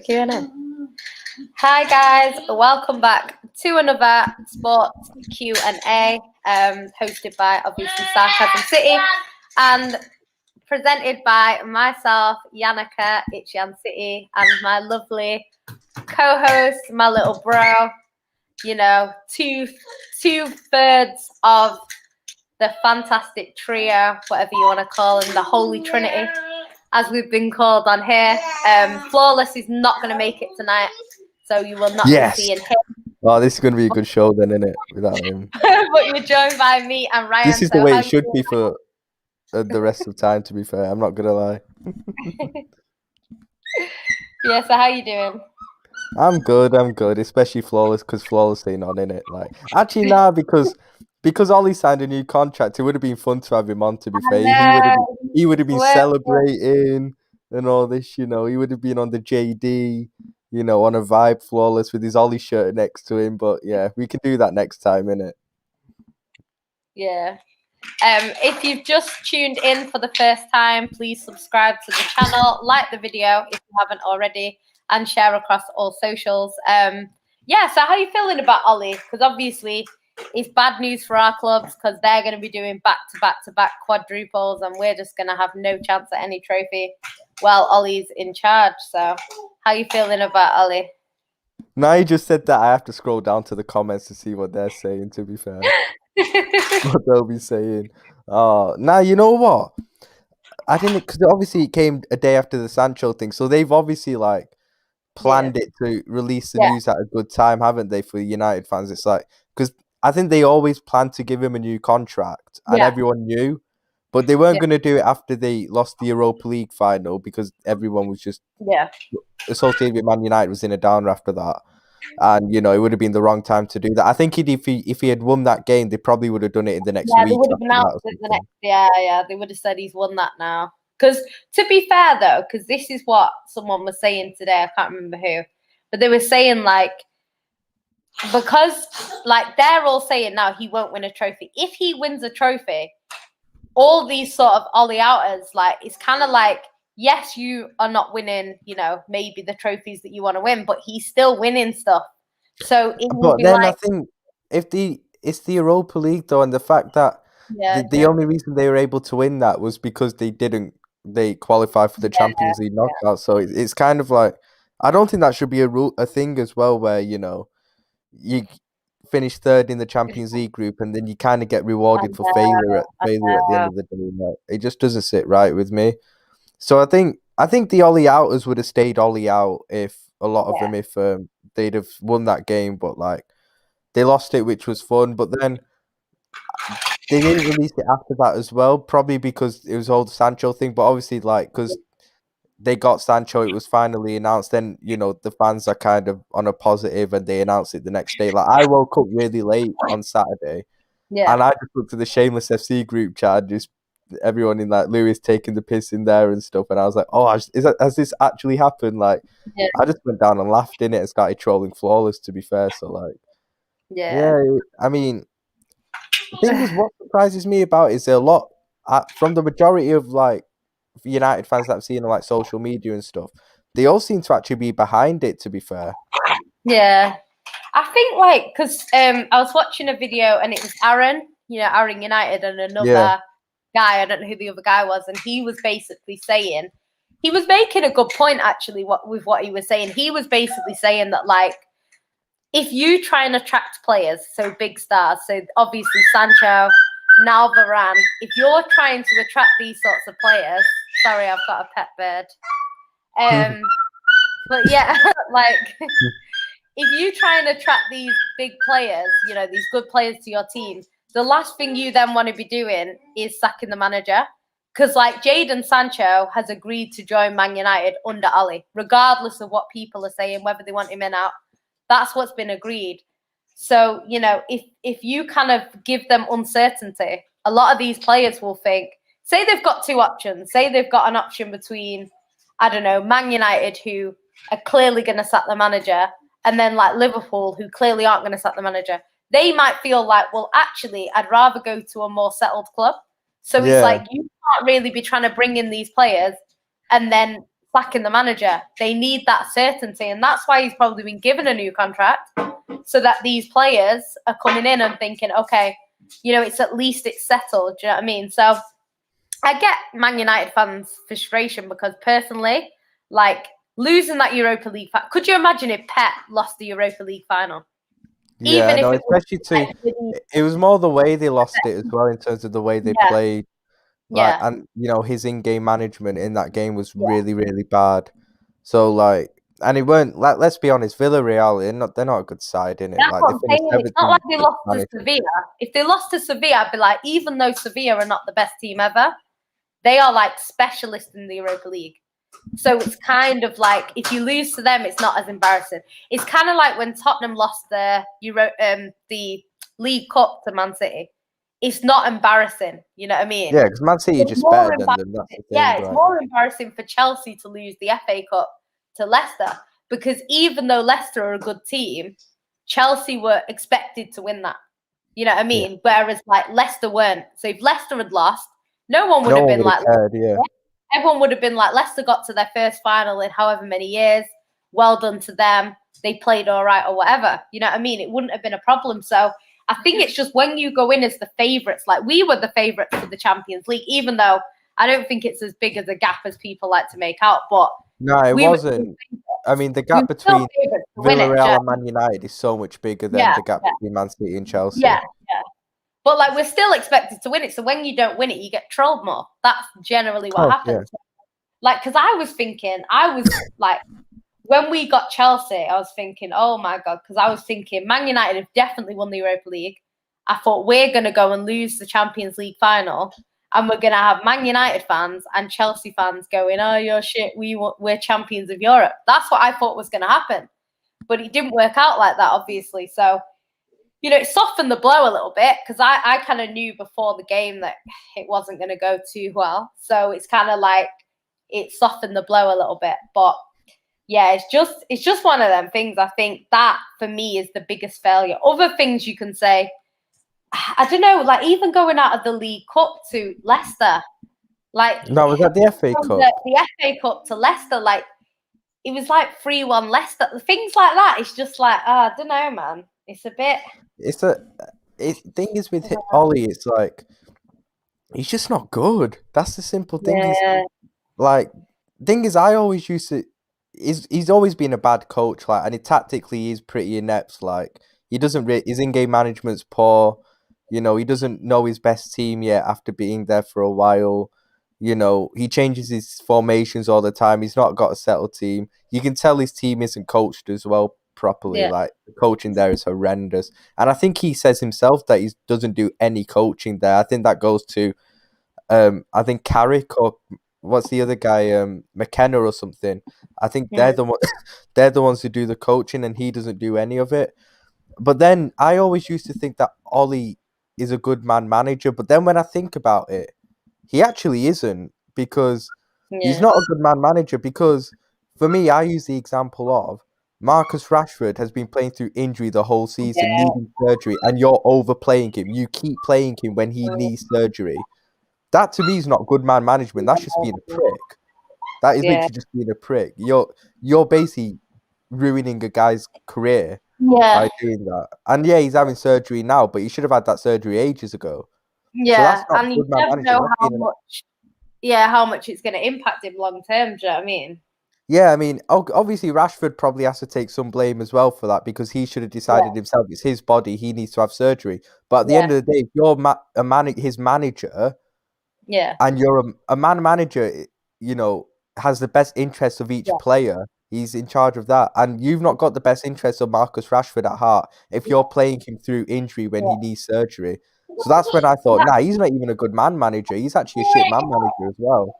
Q&A. Hi guys, welcome back to another sports Q&A, hosted by obviously Sarcasm City and presented by myself, Yannicka, It's Yan City, and my lovely co-host, my little bro. You know, two-thirds of the fantastic trio, whatever you want to call them, the Holy Trinity, as we've been called on here. Flawless is not going to make it tonight, so you will not be seeing him. Oh, this is going to be a good show then, isn't it, without him? But you're joined by me and Ryan. This is the way it should be for the rest of the time, to be fair. I'm not going to lie. Yeah, so how you doing? I'm good, especially Flawless, because Flawless ain't on, innit? Like, actually, nah, because Ollie signed a new contract, it would have been fun to have him on, to be fair. He would have been celebrating and all this, you know. He would have been on the JD, you know, on a vibe, Flawless, with his Ollie shirt next to him. But, yeah, we can do that next time, innit? Yeah. If you've just tuned in for the first time, please subscribe to the channel, like the video if you haven't already, and share across all socials. Yeah, so how are you feeling about Ollie? Because obviously it's bad news for our clubs because they're going to be doing back-to-back quadruples and we're just going to have no chance at any trophy while Ollie's in charge. So how are you feeling about Ollie? Now you just said that, I have to scroll down to the comments to see what they're saying, to be fair. What they'll be saying. Now, you know what? I didn't, because obviously it came a day after the Sancho thing, so they've obviously like planned it to release the news at a good time, haven't they, for United fans? It's like, because I think they always planned to give him a new contract, and everyone knew, but they weren't going to do it after they lost the Europa League final because everyone was just associated with Man United was in a downer after that. And, you know, it would have been the wrong time to do that. I think if he had won that game, they probably would have done it in the next week. They would have announced it the next. Yeah. They would have said he's won that now. Because to be fair, though, because this is what someone was saying today, I can't remember who, but they were saying like, because like they're all saying now he won't win a trophy. If he wins a trophy, all these sort of Ollie outers, like it's kind of like, yes, you are not winning, you know, maybe the trophies that you want to win, but he's still winning stuff. So it will be I think it's the Europa League though, and the fact that the only reason they were able to win that was because they qualified for the Champions League knockout. So it's kind of like, I don't think that should be a thing as well, where, you know, you finish third in the Champions League group and then you kind of get rewarded for failure at the end of the day. Like, it just doesn't sit right with me. So I think the Ollie outers would have stayed Ollie out if a lot of them, if they'd have won that game, but like they lost it, which was fun. But then they didn't release it after that as well, probably because it was all the Sancho thing. But obviously, like, because they got Sancho, it was finally announced. Then, you know, the fans are kind of on a positive, and they announced it the next day. Like, I woke up really late on Saturday, and I just looked at the Shameless FC group chat, just everyone in like Lewis taking the piss in there and stuff, and I was like, oh, has this actually happened? Like, I just went down and laughed in it and started trolling Flawless, to be fair. So like, I mean, the thing is, what surprises me about it is a lot from the majority of like United fans that I've seen on like social media and stuff, they all seem to actually be behind it, to be fair. Yeah, I think like because I was watching a video and it was Aaron, you know, Aaron United, and another guy, I don't know who the other guy was, and he was basically saying, he was making a good point actually with what he was saying. He was basically saying that like, if you try and attract players, so big stars, so obviously Sancho, now Varane, if you're trying to attract these sorts of players, sorry, I've got a pet bird. But yeah, like if you try and attract these big players, you know, these good players to your team, the last thing you then want to be doing is sacking the manager. Because like Jadon Sancho has agreed to join Man United under Ollie, regardless of what people are saying, whether they want him in or out. That's what's been agreed. So, you know, if you kind of give them uncertainty, a lot of these players will think, say they've got two options. Say they've got an option between, I don't know, Man United, who are clearly going to sack the manager, and then like Liverpool, who clearly aren't going to sack the manager. They might feel like, well, actually, I'd rather go to a more settled club. So it's like, you can't really be trying to bring in these players and then sacking the manager. They need that certainty, and that's why he's probably been given a new contract, so that these players are coming in and thinking, okay, it's at least it's settled. Do you know what I mean? So I get Man United fans' frustration because personally, like losing that Europa League, could you imagine if Pep lost the Europa League final? Yeah, even if especially it was more the way they lost it as well in terms of the way they played. Like, and his in-game management in that game was really, really bad. So like, and it weren't like, let's be honest, Villarreal, they're not a good side in it. That's like, what I'm saying. It's not like they lost to Sevilla. If they lost to Sevilla, I'd be like, even though Sevilla are not the best team ever, they are like specialists in the Europa League. So it's kind of like if you lose to them, it's not as embarrassing. It's kind of like when Tottenham lost the League Cup to Man City. It's not embarrassing, you know what I mean? Yeah, because Man City are just better than them. That's the thing, it's more embarrassing for Chelsea to lose the FA Cup to Leicester, because even though Leicester are a good team, Chelsea were expected to win that. You know what I mean? Yeah. Whereas like Leicester weren't. So if Leicester had lost, no one would have been like, everyone would have been like, Leicester got to their first final in however many years. Well done to them. They played all right or whatever. You know what I mean? It wouldn't have been a problem. So I think it's just when you go in as the favourites, like we were the favourites for the Champions League, even though I don't think it's as big as a gap as people like to make out. But no, it wasn't. I mean, the gap between Villarreal and Man United is so much bigger than the gap between Man City and Chelsea. Yeah. But like we're still expected to win it. So when you don't win it, you get trolled more. That's generally what happens. Yeah. Like, because I was like, when we got Chelsea, I was thinking, oh my God, because I was thinking Man United have definitely won the Europa League. I thought we're going to go and lose the Champions League final, and we're going to have Man United fans and Chelsea fans going, oh, you're shit, we're champions of Europe. That's what I thought was going to happen. But it didn't work out like that, obviously. So, it softened the blow a little bit, because I kind of knew before the game that it wasn't going to go too well. So it's kind of like it softened the blow a little bit. But yeah, it's just one of them things. I think that for me is the biggest failure. Other things you can say, I don't know, like even going out of the League Cup to Leicester, like no, was that the FA Cup? The FA Cup to Leicester, like it was like 3-1 Leicester. Things like that. It's just like, I don't know, man. It's a bit. Thing is with Ollie, it's like he's just not good. That's the simple thing. Yeah. Thing is, I always used to. He's always been a bad coach, like, and tactically he's pretty inept. Like, he doesn't his in-game management's poor. He doesn't know his best team yet after being there for a while. He changes his formations all the time. He's not got a settled team. You can tell his team isn't coached as well properly. Yeah. Like, the coaching there is horrendous. And I think he says himself that he doesn't do any coaching there. I think that goes to, I think Carrick or what's the other guy, McKenna or something. I think they're the ones who do the coaching, and he doesn't do any of it. But then I always used to think that Ollie is a good man manager. But then when I think about it, he actually isn't, because he's not a good man manager. Because for me, I use the example of Marcus Rashford has been playing through injury the whole season, needing surgery, and you're overplaying him. You keep playing him when he needs surgery. That to me is not good man management. That's just being a prick. That is literally just being a prick. You're basically ruining a guy's career by doing that. And yeah, he's having surgery now, but he should have had that surgery ages ago. Yeah, so and you never know how much it's going to impact him long term. Do you know what I mean? Yeah, I mean, obviously Rashford probably has to take some blame as well for that, because he should have decided himself. It's his body; he needs to have surgery. But at the end of the day, if you're his manager, and you're a man manager, has the best interests of each player. He's in charge of that, and you've not got the best interests of Marcus Rashford at heart if you're playing him through injury when he needs surgery. So that's when I thought, he's not even a good man manager. He's actually a shit man manager as well.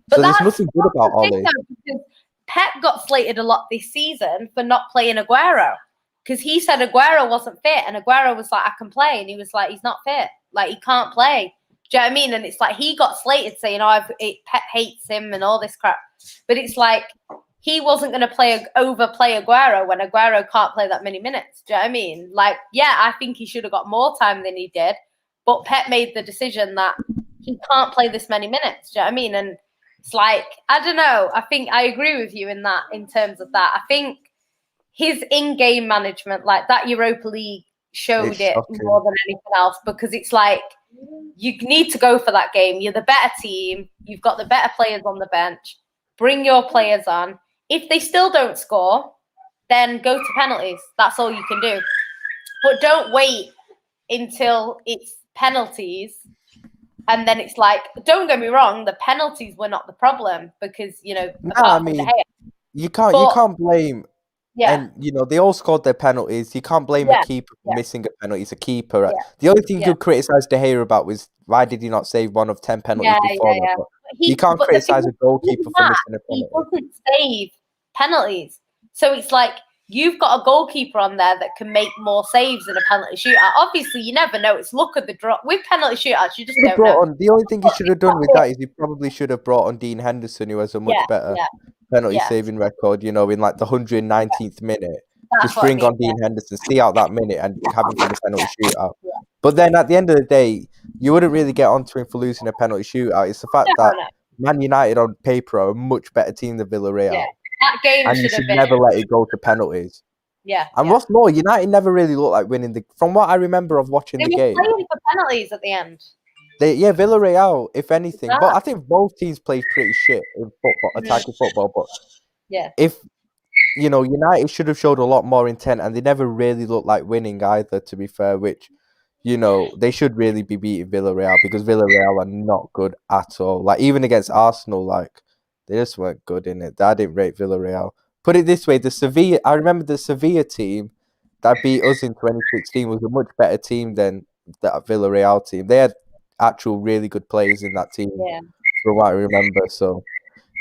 But so there's nothing good about Ollie. Because Pep got slated a lot this season for not playing Aguero, because he said Aguero wasn't fit, and Aguero was like, I can play, and he was like, he's not fit, like he can't play. Do you know what I mean? And it's like he got slated saying, Pep hates him and all this crap. But it's like he wasn't going to overplay Aguero when Aguero can't play that many minutes. Do you know what I mean? Like, yeah, I think he should have got more time than he did. But Pep made the decision that he can't play this many minutes. Do you know what I mean? And It's like, I don't know. I think I agree with you in terms of that. I think his in-game management, like that Europa League, showed it more than anything else, because it's like you need to go for that game. You're the better team. You've got the better players on the bench. Bring your players on. If they still don't score, then go to penalties. That's all you can do. But don't wait until it's penalties. And then it's like, don't get me wrong, the penalties were not the problem, because, you know, apart from you can't blame. Yeah. And, you know, they all scored their penalties. You can't blame a keeper for missing a penalty. It's a keeper. Right? The only thing you criticise De Gea about was, why did he not save one of 10 penalties before? You can't criticise a goalkeeper for missing a penalty. He doesn't save penalties. So it's like, you've got a goalkeeper on there that can make more saves in a penalty shootout. Obviously, you never know. It's luck of the draw. With penalty shootouts, you just don't know. The only thing he should have done with that is he probably should have brought on Dean Henderson, who has a much better penalty saving record, you know, in like the 119th minute. Just bring on Dean Henderson, see out that minute, and have him for the penalty shootout. But then at the end of the day, you wouldn't really get onto him for losing a penalty shootout. It's the fact that Man United on paper are a much better team than Villarreal. Yeah. That game and you should never let it go to penalties. Yeah. And what's more, United never really looked like winning the. From what I remember of watching the game, they were playing for penalties at the end. Villarreal, if anything, but I think both teams played pretty shit in football, attacking football. But if you know, United should have showed a lot more intent, and they never really looked like winning either. To be fair, which, you know, they should really be beating Villarreal, because Villarreal are not good at all. Like, even against Arsenal, like, they just weren't good in it. I didn't rate Villarreal. Put it this way, I remember the Sevilla team that beat us in 2016 was a much better team than that Villarreal team. They had actual really good players in that team, from what I remember. So,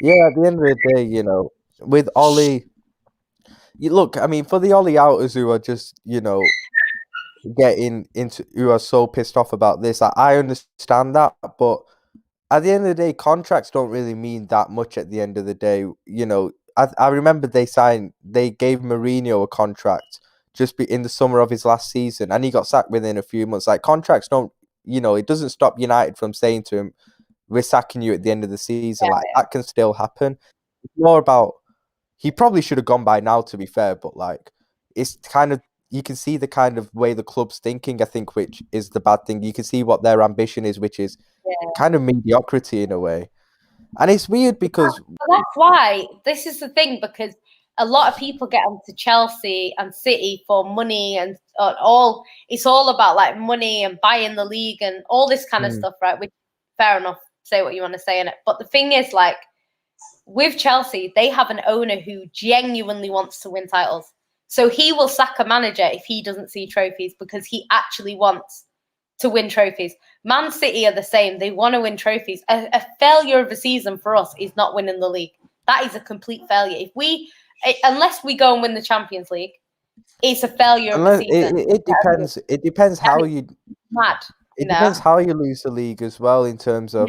yeah, at the end of the day, you know, with Ollie, look, I mean, for the Ollie outers who are just, you know, who are so pissed off about this, I understand that, but at the end of the day, contracts don't really mean that much at the end of the day. You know, I remember they gave Mourinho a contract just in the summer of his last season, and he got sacked within a few months. Like, contracts don't, you know, it doesn't stop United from saying to him, we're sacking you at the end of the season. That can still happen. It's more about, he probably should have gone by now, to be fair, but like, it's kind of, you can see the kind of way the club's thinking, I think, which is the bad thing. You can see what their ambition is, which is kind of mediocrity in a way. And it's weird because... That's why, this is the thing, because a lot of people get onto Chelsea and City for money and it's all about like money and buying the league and all this kind of stuff, right? Which, fair enough, say what you want to say in it. But the thing is, like, with Chelsea, they have an owner who genuinely wants to win titles. So he will sack a manager if he doesn't see trophies, because he actually wants to win trophies. Man City are the same. They want to win trophies. A failure of a season for us is not winning the league. That is a complete failure. Unless we go and win the Champions League, it's a failure of a season. It depends. It depends how you... Mad. It depends how you lose the league as well, in terms of...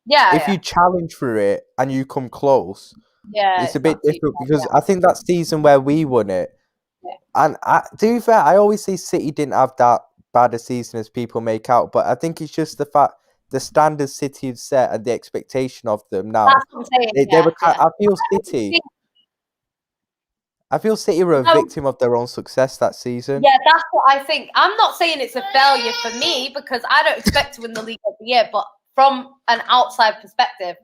If you challenge for it and you come close... it's a bit different, because I think that season where we won it, and to be fair, I always say City didn't have that bad a season as people make out, but I think it's just the fact the standards City had set and the expectation of them now. That's what I'm saying, they were. I feel City were a victim of their own success that season. Yeah, that's what I think. I'm not saying it's a failure for me, because I don't expect to win the league every year, but from an outside perspective,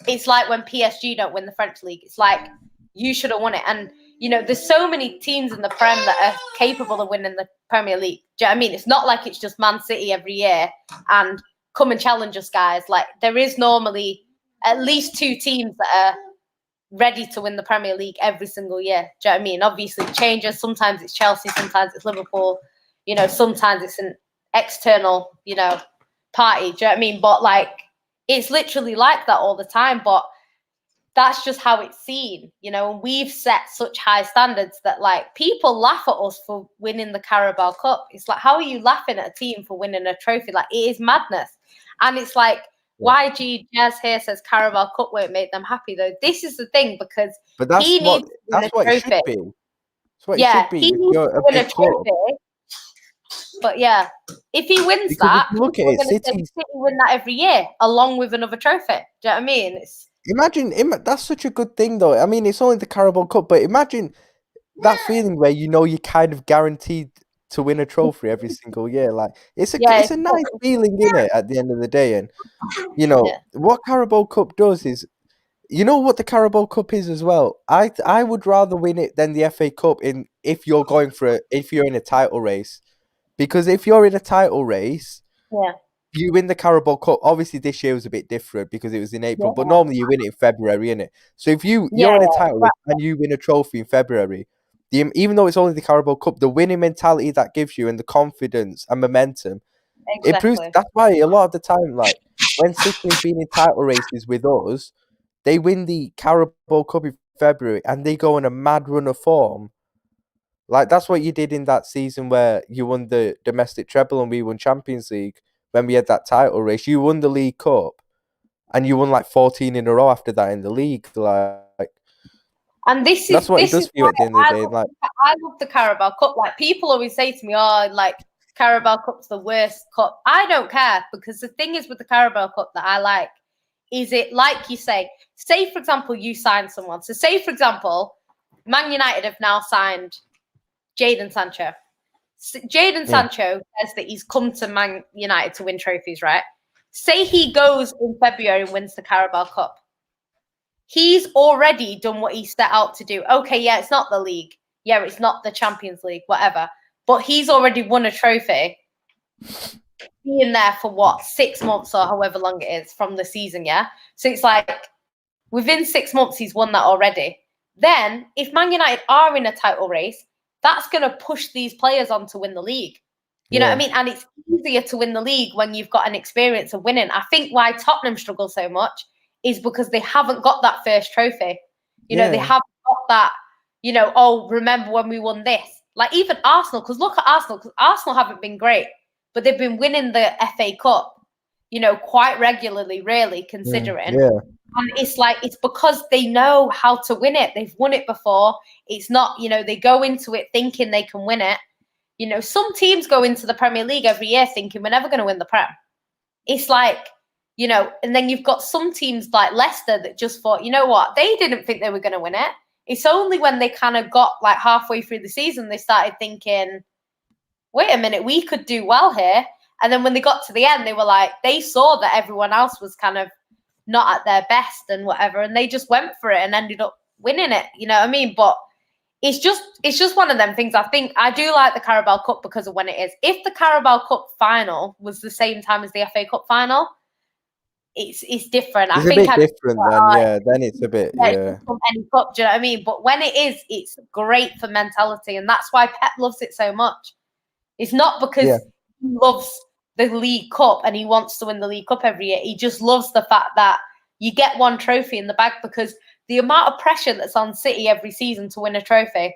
it's like when PSG don't win the French league. It's like, you should have won it. And, you know, there's so many teams in the Prem that are capable of winning the Premier League. Do you know what I mean? It's not like it's just Man City every year and come and challenge us, guys. Like, there is normally at least two teams that are ready to win the Premier League every single year. Do you know what I mean? Obviously, it changes. Sometimes it's Chelsea, sometimes it's Liverpool. You know, sometimes it's an external, you know, party. Do you know what I mean? But, like, it's literally like that all the time, but that's just how it's seen, you know, and we've set such high standards that, like, people laugh at us for winning the Carabao Cup. It's like, how are you laughing at a team for winning a trophy? Like, it is madness. And it's like, YG Jazz here says Carabao Cup won't make them happy, though. This is the thing, because he needs to win a trophy. That's what it should be. That's what it should be. He needs to win a trophy. But yeah, if he wins Because that, if you look at it, City win that every year, along with another trophy. Do you know what I mean? Imagine that's such a good thing, though. I mean, it's only the Carabao Cup, but imagine that feeling where you're kind of guaranteed to win a trophy every single year. Like it's a nice feeling, isn't it? At the end of the day, and what Carabao Cup does is, you know what the Carabao Cup is as well. I would rather win it than the FA Cup if you're in a title race, because if you're in a title race, you win the Carabao Cup. Obviously, this year was a bit different because it was in April, but normally you win it in February, innit? So if you're in a title race and you win a trophy in February, even though it's only the Carabao Cup, the winning mentality that gives you and the confidence and momentum, it proves. That's why a lot of the time, like when City have been in title races with us, they win the Carabao Cup in February and they go on a mad run of form. Like that's what you did in that season where you won the domestic treble and we won Champions League. When we had that title race, you won the League Cup, and you won like 14 in a row after that in the league. Like, and that's what it does for you at the end of the day. Like, I love the Carabao Cup. Like, people always say to me, "Oh, like Carabao Cup's the worst cup." I don't care, because the thing is with the Carabao Cup that I like is it, like you say, for example, you sign someone. So say, for example, Man United have now signed Jadon Sancho. Jadon Sancho says that he's come to Man United to win trophies, right? Say he goes in February and wins the Carabao Cup. He's already done what he set out to do. Okay, yeah, it's not the league. Yeah, it's not the Champions League, whatever. But he's already won a trophy, being there for what, 6 months or however long it is from the season, yeah? So it's like within 6 months, he's won that already. Then, if Man United are in a title race, that's going to push these players on to win the league. You know what I mean? And it's easier to win the league when you've got an experience of winning. I think why Tottenham struggle so much is because they haven't got that first trophy. You know, they haven't got that, oh, remember when we won this? Like even Arsenal, because look at Arsenal, because Arsenal haven't been great, but they've been winning the FA Cup, quite regularly, really, considering. And it's like, it's because they know how to win it. They've won it before. It's not, they go into it thinking they can win it. Some teams go into the Premier League every year thinking we're never going to win the Prem. It's like, and then you've got some teams like Leicester that just thought, you know what, they didn't think they were going to win it. It's only when they kind of got like halfway through the season, they started thinking, wait a minute, we could do well here. And then when they got to the end, they were like, they saw that everyone else was kind of not at their best and whatever, and they just went for it and ended up winning it. You know what I mean? But it's just one of them things. I think I do like the Carabao Cup because of when it is. If the Carabao Cup final was the same time as the FA Cup final, it's different. It's a bit different then, then it's a bit, It's from any cup, do you know what I mean? But when it is, it's great for mentality, and that's why Pep loves it so much. It's not because he loves the League Cup and he wants to win the League Cup every year. He just loves the fact that you get one trophy in the bag, because the amount of pressure that's on City every season to win a trophy,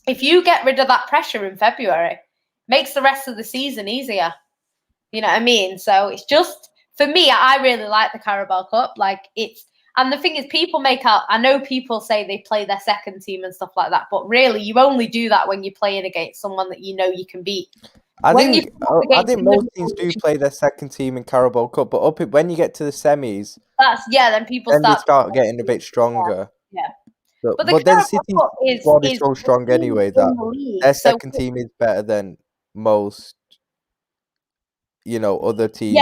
if you get rid of that pressure in February, makes the rest of the season easier. You know what I mean? So it's just, for me, I really like the Carabao Cup. Like and the thing is, people make out, I know people say they play their second team and stuff like that, but really you only do that when you're playing against someone that you know you can beat. I think most teams do play their second team in Carabao Cup, but when you get to the semis, then people start getting a bit stronger. Yeah. But then City's squad is so strong anyway that their second team is better than most, other teams.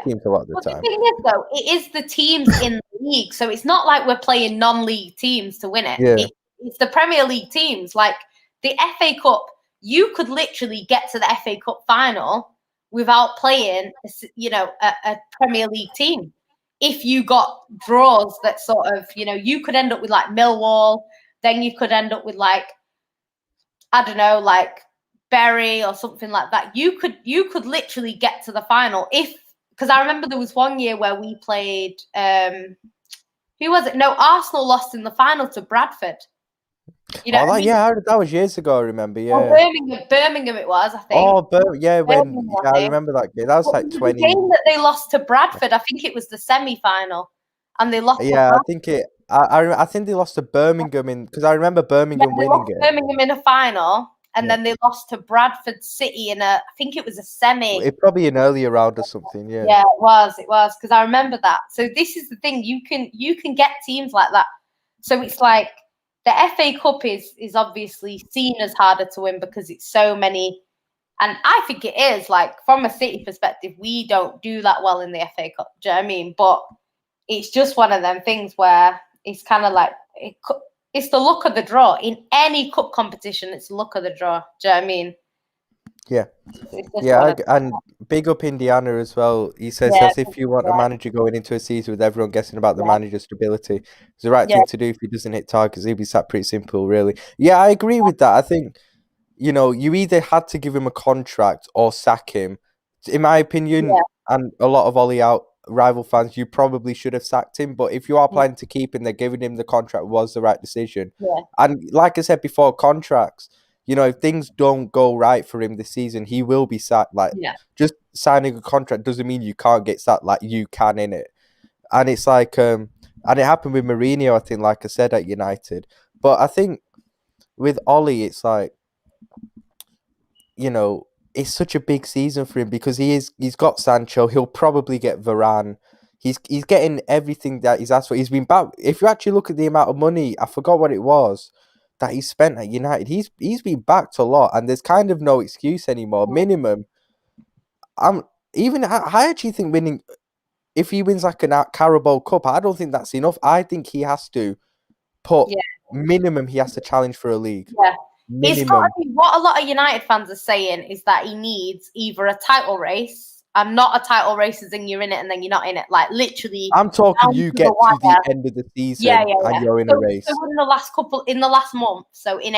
Teams a lot of the time. The thing is, though, it is the teams in the league, so it's not like we're playing non-league teams to win it. It's the Premier League teams. Like the FA Cup, you could literally get to the FA Cup final without playing, a Premier League team. If you got draws that sort of, you could end up with like Millwall, then you could end up with like, I don't know, like Bury or something like that. You could literally get to the final because I remember there was one year where we played, who was it? No, Arsenal lost in the final to Bradford. That was years ago. I remember. Birmingham it was, I think. I remember that game. That was like 20. The game that they lost to Bradford, I think it was the semi-final, and they lost. Yeah, I think they lost to Birmingham because I remember Birmingham winning it. Birmingham in a final, and then they lost to Bradford City in I think it was a semi. It probably an earlier round or something, yeah. Yeah, it was because I remember that. So this is the thing, you can get teams like that. So it's like the FA Cup is obviously seen as harder to win because it's so many, and I think it is, like, from a City perspective, we don't do that well in the FA Cup. Do you know what I mean? But it's just one of them things where it's kind of like it's the luck of the draw. In any cup competition, it's the luck of the draw. Do you know what I mean? Yeah. Yeah, and big up Indiana as well. He says, as if you want a manager going into a season with everyone guessing about the manager's stability. It's the right thing to do. If he doesn't hit targets, he'll be sat pretty simple, really. Yeah, I agree with that. I think, you know, you either had to give him a contract or sack him. In my opinion, and a lot of Ollie out rival fans, you probably should have sacked him. But if you are planning to keep him, they're giving him the contract was the right decision. Yeah. And like I said before, contracts, you know, if things don't go right for him this season, he will be sacked. Like, just signing a contract doesn't mean you can't get sacked. Like, you can, in it. And it's like, and it happened with Mourinho, I think, like I said, at United. But I think with Ollie, it's like, you know, it's such a big season for him because he's got Sancho. He'll probably get Varane. He's getting everything that he's asked for. He's been back. If you actually look at the amount of money, I forgot what it was that he spent at United. He's been backed a lot, and there's kind of no excuse anymore. Minimum, I actually think winning, if he wins like a Carabao Cup, I don't think that's enough. I think he has to put minimum. He has to challenge for a league. Yeah. It's got to be, what a lot of United fans are saying is that he needs either a title race, and not a title race as in you're in it and then you're not in it. Like, literally, I'm talking you get to the end of the season and you're in a race. So in the last month, so in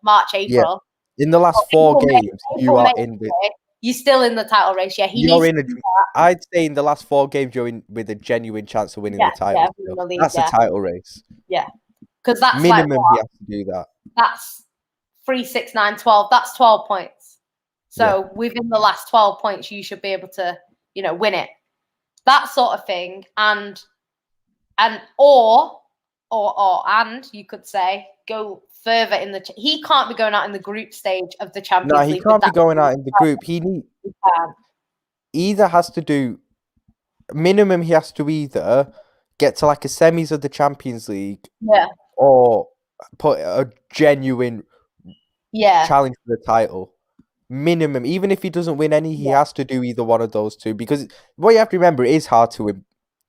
March, April. In the last 4 games, you are in the... You're still in the title race, I'd say in the last 4 games, you're in with a genuine chance of winning the title. That's a title race. Yeah. Because that's minimum, he has to do that. That's 3, 6, 9, 12. That's 12 points. So within the last 12 points, you should be able to, you know, win it. That sort of thing. And you could say go further in the. He can't be going out in the group stage of the Champions League. No, he can't be going out in the group. He either has to do minimum. He has to either get to like a semis of the Champions League, or put a genuine challenge for the title. Minimum, even if he doesn't win any, he has to do either one of those two. Because what you have to remember, it is hard to win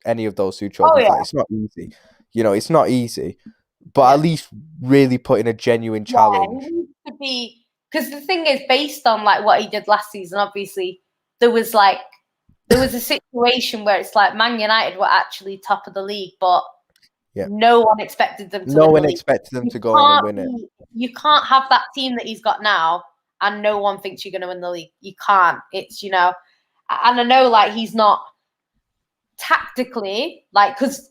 any of those two trophies. Like, it's not easy. You know, it's not easy. But at least really put in a genuine challenge. It needs to be, because the thing is, based on like what he did last season, obviously there was a situation where it's like Man United were actually top of the league, but no one expected them to. No one expected them to go on and win it. You can't have that team that he's got now, and no one thinks you're going to win the league. You can't. It's, you know, and I know like he's not tactically, like, because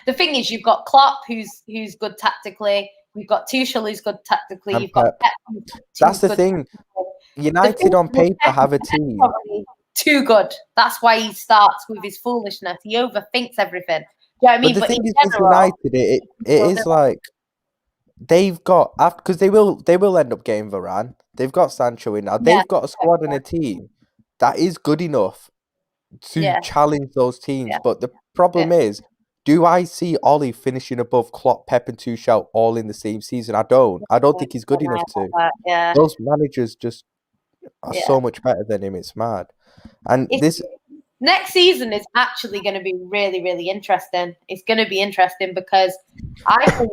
the thing is, you've got Klopp who's good tactically. We've got Tuchel who's good tactically. You've got Pep. That's the thing. United on paper have a team. Too good. That's why he starts with his foolishness. He overthinks everything. You know what I mean? But the thing is, with United, it is like they've got, because they will end up getting Varane. They've got Sancho in now. They've got a squad and a team that is good enough to challenge those teams. But the problem is, do I see Ollie finishing above Klopp, Pep, and Tuchel all in the same season? I don't think he's good enough to. Those managers just are so much better than him. It's mad. And this next season is actually going to be really, really interesting. It's going to be interesting because I think,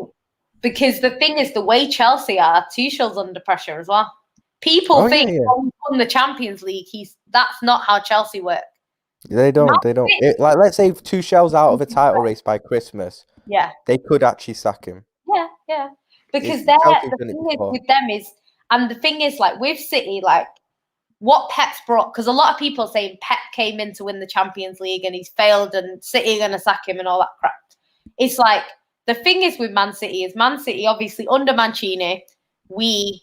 because the thing is, the way Chelsea are, Tuchel's under pressure as well. People think he won the Champions League. That's not how Chelsea work. They don't. Like, let's say if Tuchel's out of a title race by Christmas, they could actually sack him. Yeah. Because the thing is with them is, and the thing is, like with City, like what Pep's brought, because a lot of people are saying Pep came in to win the Champions League and he's failed and City are going to sack him and all that crap. It's like, the thing is with Man City obviously under Mancini, we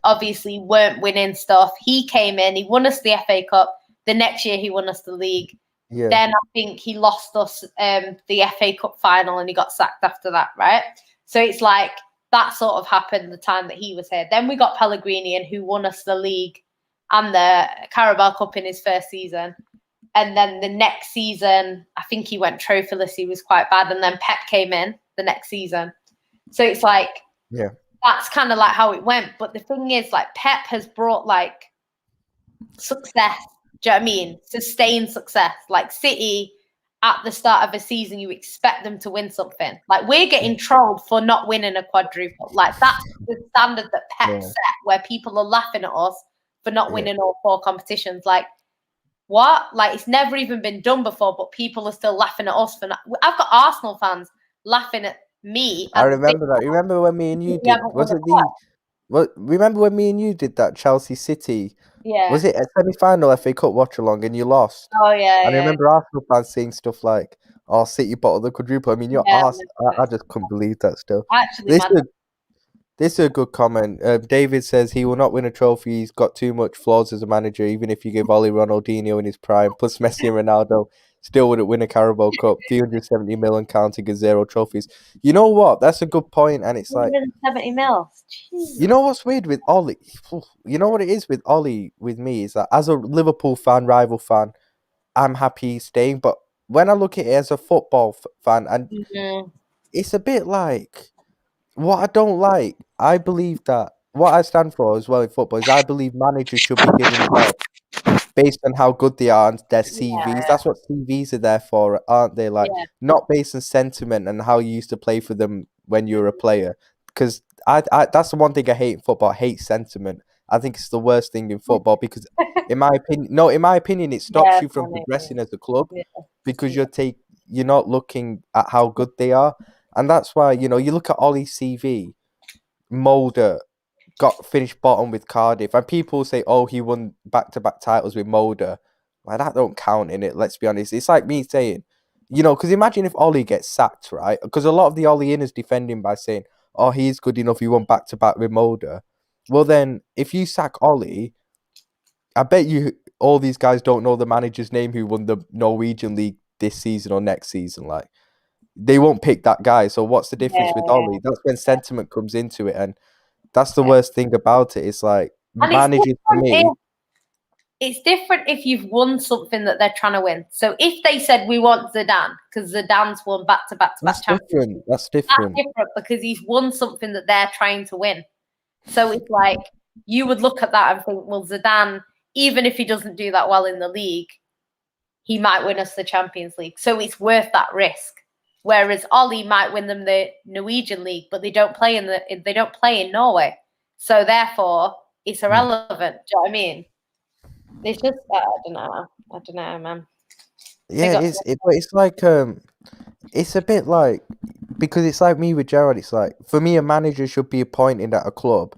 obviously weren't winning stuff. He came in, he won us the FA Cup. The next year he won us the league. Yeah. Then I think he lost us the FA Cup final and he got sacked after that, right? So it's like that sort of happened the time that he was here. Then we got Pellegrini, and who won us the league and the Carabao Cup in his first season. And then the next season, I think he went trophyless. He was quite bad. And then Pep came in the next season. So it's like, yeah, that's kind of like how it went. But the thing is, like, Pep has brought like success. Do you know what I mean? Sustained success. Like City, at the start of a season, you expect them to win something. Like, we're getting trolled for not winning a quadruple. Like, that's the standard that Pep set, where people are laughing at us for not winning all 4 competitions. Like, what? Like, it's never even been done before, but people are still laughing at us for not. I've got Arsenal fans laughing at me. I remember that. Remember when me and you did? Was it the? What? Remember when me and you did that Chelsea City? Yeah. Was it a semi-final FA Cup watch along and you lost? Oh yeah. And I remember Arsenal fans saying stuff like, "Oh, City bottled the quadruple." I mean, your arse. I just couldn't believe that still. Actually, This is a good comment. David says he will not win a trophy. He's got too much flaws as a manager. Even if you give Oli Ronaldinho in his prime, plus Messi and Ronaldo, still wouldn't win a Carabao Cup. 370 million counting as 0 trophies. You know what? That's a good point, and it's like 370 mil. You know what's weird with Oli? You know what it is with Oli with me is that as a Liverpool fan, rival fan, I'm happy he's staying. But when I look at it as a football fan, and it's a bit like what I don't like. I believe that what I stand for as well in football is I believe managers should be given jobs based on how good they are and their CVs. Yeah. That's what CVs are there for, aren't they? Like, not based on sentiment and how you used to play for them when you were a player. Because I that's the one thing I hate in football. I hate sentiment. I think it's the worst thing in football because, in my opinion, it stops you from progressing as a club because you're not looking at how good they are, and that's why you look at Ollie's CV. Mulder got finished bottom with Cardiff, and people say, "Oh, he won back-to-back titles with Mulder." Like, that don't count in it. Let's be honest. It's like me saying, because imagine if Ollie gets sacked, right? Because a lot of the Ollie inners defend him by saying, "Oh, he's good enough. He won back-to-back with Mulder." Well, then if you sack Ollie, I bet you all these guys don't know the manager's name who won the Norwegian league this season or next season. Like, they won't pick that guy. So what's the difference with Ollie? That's when sentiment comes into it, and that's the worst thing about it. It's like managers for me. It's different if you've won something that they're trying to win. So if they said we want Zidane because Zidane's won back-to-back champions, that's different because he's won something that they're trying to win. So it's like you would look at that and think, well, Zidane, even if he doesn't do that well in the league, he might win us the Champions League. So it's worth that risk. Whereas Ollie might win them the Norwegian league, but they don't play in Norway. So therefore, it's irrelevant. Do you know what I mean? It's just I don't know, man. Yeah, it's like it's a bit like, because it's like me with Gerrard. It's like, for me, a manager should be appointed at a club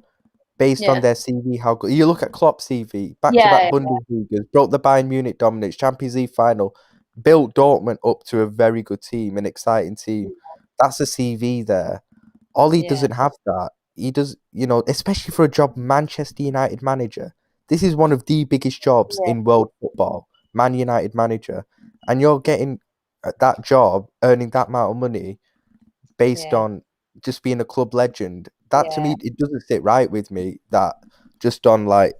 based on their CV. How good you look at Klopp's CV, back-to-back Bundesligas, broke the Bayern Munich dominance, Champions League final, built Dortmund up to a very good team, an exciting team. That's a CV there. Ollie doesn't have that. He does, especially for a job, Manchester United manager. This is one of the biggest jobs in world football, Man United manager. And you're getting that job, earning that amount of money based on just being a club legend. That, to me, it doesn't sit right with me. That just on, like,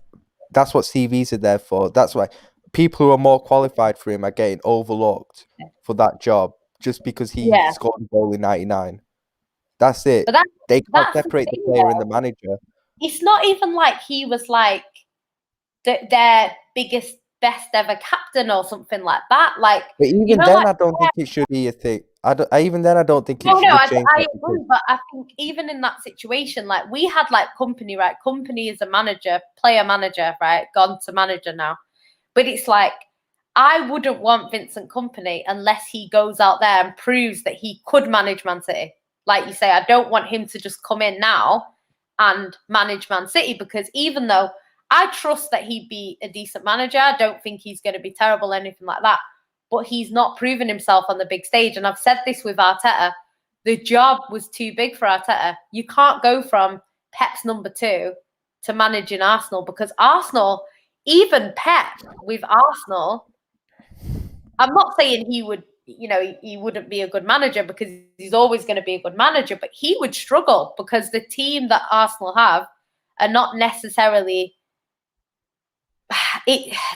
that's what CVs are there for. That's why people who are more qualified for him are getting overlooked for that job just because he scored a goal in 99. That's it. But they can't separate the player and the manager. It's not even like he was like their biggest, best ever captain or something like that. Like, but even then, I don't think it should be a thing. I don't think it should change. I agree, but I think even in that situation, like, we had like Company, right? Company is a manager, player manager, right? Gone to manager now. But it's like, I wouldn't want Vincent Kompany unless he goes out there and proves that he could manage Man City. Like you say, I don't want him to just come in now and manage Man City, because even though I trust that he'd be a decent manager, I don't think he's going to be terrible, anything like that. But he's not proven himself on the big stage. And I've said this with Arteta. The job was too big for Arteta. You can't go from Pep's number 2 to managing Arsenal, because Arsenal, even Pep with Arsenal, I'm not saying he would he wouldn't be a good manager because he's always going to be a good manager, but he would struggle because the team that Arsenal have are not necessarily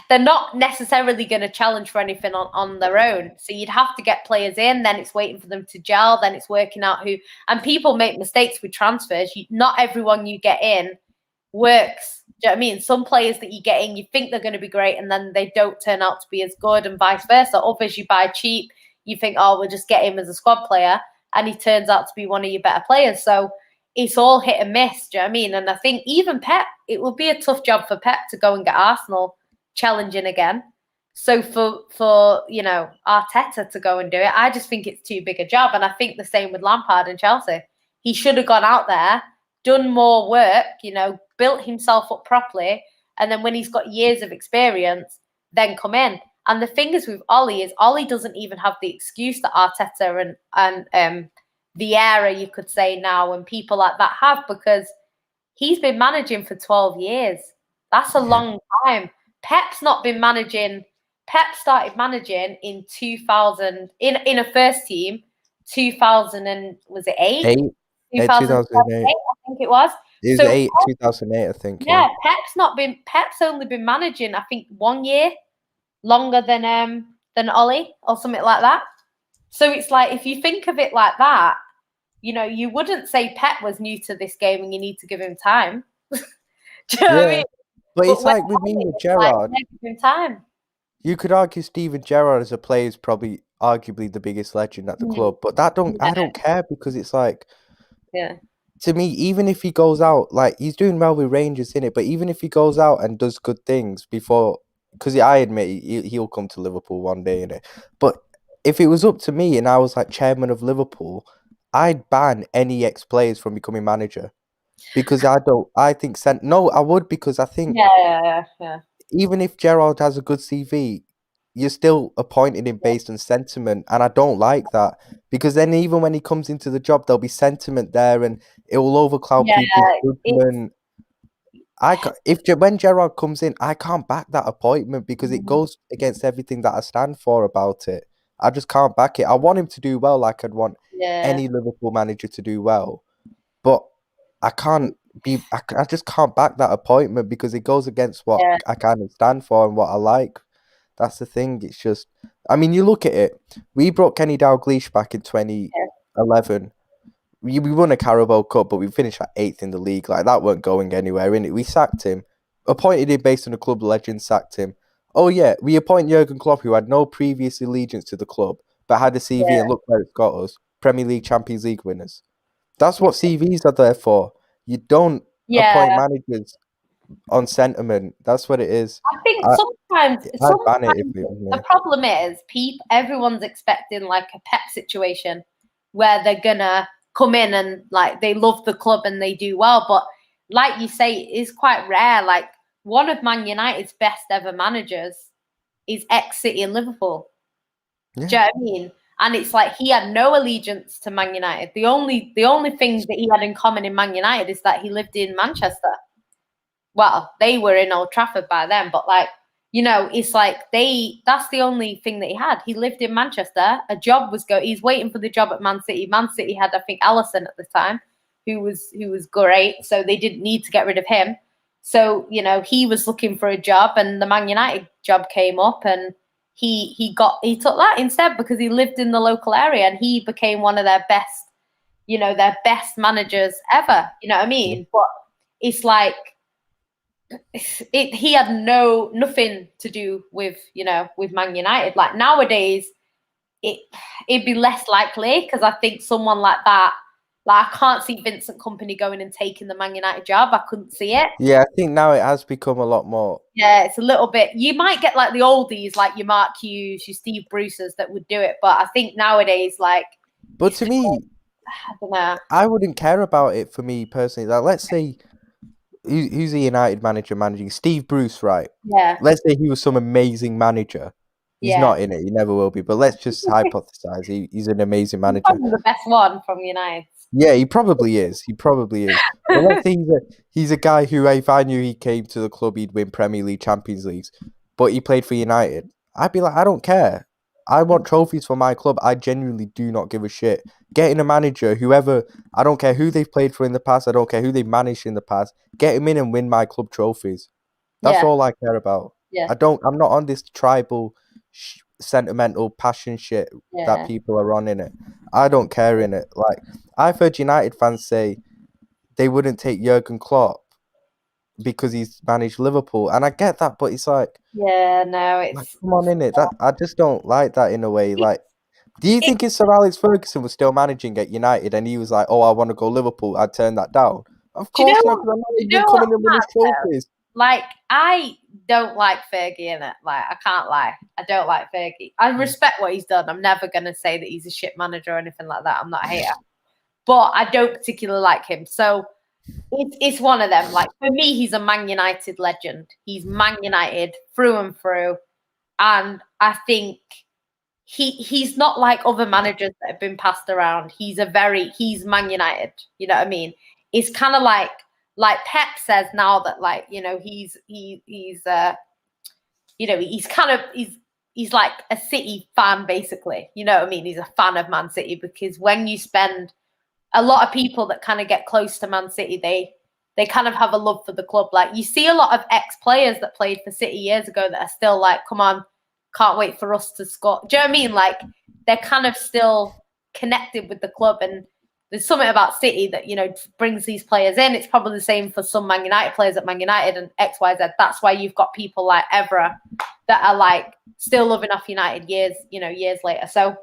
they're not necessarily going to challenge for anything on their own. So you'd have to get players in, then it's waiting for them to gel, then it's working out who. And people make mistakes with transfers. Not everyone you get in works. Do you know what I mean? Some players that you get in, you think they're going to be great, and then they don't turn out to be as good, and vice versa. Others you buy cheap, you think, oh, we'll just get him as a squad player, and he turns out to be one of your better players. So it's all hit and miss. Do you know what I mean? And I think even Pep, it would be a tough job for Pep to go and get Arsenal challenging again. So for Arteta to go and do it, I just think it's too big a job. And I think the same with Lampard and Chelsea. He should have gone out there, done more work, built himself up properly, and then when he's got years of experience, then come in. And the thing is with Ollie is Ollie doesn't even have the excuse that Arteta and Vieira, you could say now, and people like that have, because he's been managing for 12 years. That's a long time. Pep's not been managing. Pep started managing in 2000 in a first team, 2000 and was it 8? 2008, I think it was. It was 2008, I think. Yeah, Pep's only been managing, I think, 1 year longer than Ollie or something like that. So it's like, if you think of it like that, you wouldn't say Pep was new to this game and you need to give him time. Do you know what I mean? But it's like with me with Gerrard. Like, give him time. You could argue Steven Gerrard as a player is probably arguably the biggest legend at the club, but I don't care, because it's like, to me, even if he goes out, like he's doing well with Rangers in it, but even if he goes out and does good things before, because I admit he'll come to Liverpool one day, innit? But if it was up to me and I was like chairman of Liverpool, I'd ban any ex-players from becoming manager, because I would, because I think even if Gerrard has a good CV, you're still appointing him based on sentiment, and I don't like that, because then even when he comes into the job, there'll be sentiment there, and it will overcloud people's judgment. When Gerrard comes in, I can't back that appointment because it goes against everything that I stand for about it. I just can't back it. I want him to do well, like I'd want any Liverpool manager to do well, but I just can't back that appointment because it goes against what I kind of stand for and what I like. That's the thing. It's just, I mean, you look at it. We brought Kenny Dalglish back in 2011. We won a Carabao Cup, but we finished at 8th in the league. Like, that weren't going anywhere, innit? We sacked him, appointed him based on the club legend, sacked him. Oh yeah, we appoint Jurgen Klopp, who had no previous allegiance to the club, but had a CV and look where it's got us. Premier League, Champions League winners. That's what CVs are there for. You don't appoint managers on sentiment. That's what it is. I think sometimes the problem is everyone's expecting like a Pep situation where they're gonna come in and like they love the club and they do well, but like you say, it is quite rare. Like, one of Man United's best ever managers is ex-City and Liverpool. Do you know what I mean? And it's like he had no allegiance to Man United. The only thing that he had in common in Man United is that he lived in Manchester. Well, they were in Old Trafford by then, but like, it's like that's the only thing that he had. He lived in Manchester. A job was he's waiting for the job at Man City. Man City had, I think, Alisson at the time, who was great. So they didn't need to get rid of him. So, he was looking for a job and the Man United job came up and he took that instead because he lived in the local area and he became one of their best, their best managers ever. You know what I mean? But it's like, he had nothing to do with with Man United. Like, nowadays it'd be less likely because I think someone like that, like, I can't see Vincent Kompany going and taking the Man United job. I couldn't see it. Yeah, I think now it has become a lot more. Yeah, it's a little bit. You might get like the oldies, like your Mark Hughes, your Steve Bruce's that would do it, but I think nowadays, like. But to me, I don't know. I wouldn't care about it for me personally. Like, let's say. Who's a United manager managing? Steve Bruce, right? Yeah. Let's say he was some amazing manager. He's not in it. He never will be. But let's just hypothesize. He's an amazing manager. Probably the best one from United. Yeah, he probably is. But let's say he's a guy who, if I knew he came to the club, he'd win Premier League, Champions Leagues. But he played for United. I'd be like, I don't care. I want trophies for my club. I genuinely do not give a shit. Getting a manager, whoever, I don't care who they've played for in the past. I don't care who they've managed in the past. Get him in and win my club trophies. That's all I care about. Yeah. I'm not on this tribal, sentimental passion shit that people are on in it. I don't care in it. Like, I've heard United fans say they wouldn't take Jurgen Klopp because he's managed Liverpool, and I get that, but it's like, it's like, come on in it. That I just don't like that in a way. Like, do you think if Sir Alex Ferguson was still managing at United and he was like, "Oh, I want to go Liverpool," I'd turn that down? Of course not, because I'm not even coming and winning trophies. Like, I don't like Fergie in it. Like, I can't lie. I don't like Fergie. I respect what he's done. I'm never going to say that he's a shit manager or anything like that. I'm not a hater. But I don't particularly like him. So it's one of them. Like, for me, he's a Man United legend. He's Man United through and through. And I think he's not like other managers that have been passed around. He's Man United. You know what I mean? It's kind of like Pep says now that, like, you know, he's like a City fan, basically. You know what I mean? He's a fan of Man City, because when you spend, a lot of people that kind of get close to Man City, they kind of have a love for the club. Like, you see a lot of ex-players that played for City years ago that are still like, come on, can't wait for us to score. Do you know what I mean? Like, they're kind of still connected with the club, and there's something about City that, you know, brings these players in. It's probably the same for some Man United players at Man United and X, Y, Z. That's why you've got people like Evra that are like still loving off United years later. So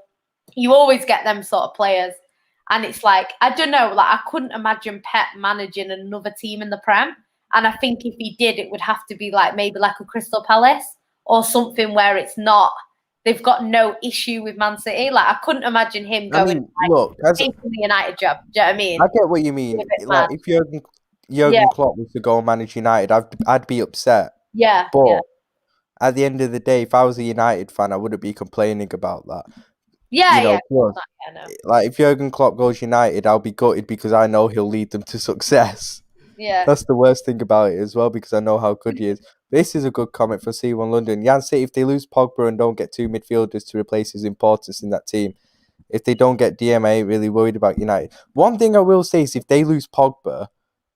you always get them sort of players. And it's like, I don't know, like, I couldn't imagine Pep managing another team in the Prem. And I think if he did, it would have to be like maybe like a Crystal Palace or something where it's not, they've got no issue with Man City. Like, I couldn't imagine him going, taking the United job. Do you know what I mean? I get what you mean. Like, if Jurgen Klopp was to go and manage United, I'd be upset. Yeah. But at the end of the day, if I was a United fan, I wouldn't be complaining about that. Like, if Jurgen Klopp goes United, I'll be gutted because I know he'll lead them to success. Yeah. That's the worst thing about it as well, because I know how good he is. This is a good comment for C1 London. Jan City, if they lose Pogba and don't get two midfielders to replace his importance in that team, if they don't get DM, I ain't really worried about United. One thing I will say is, if they lose Pogba,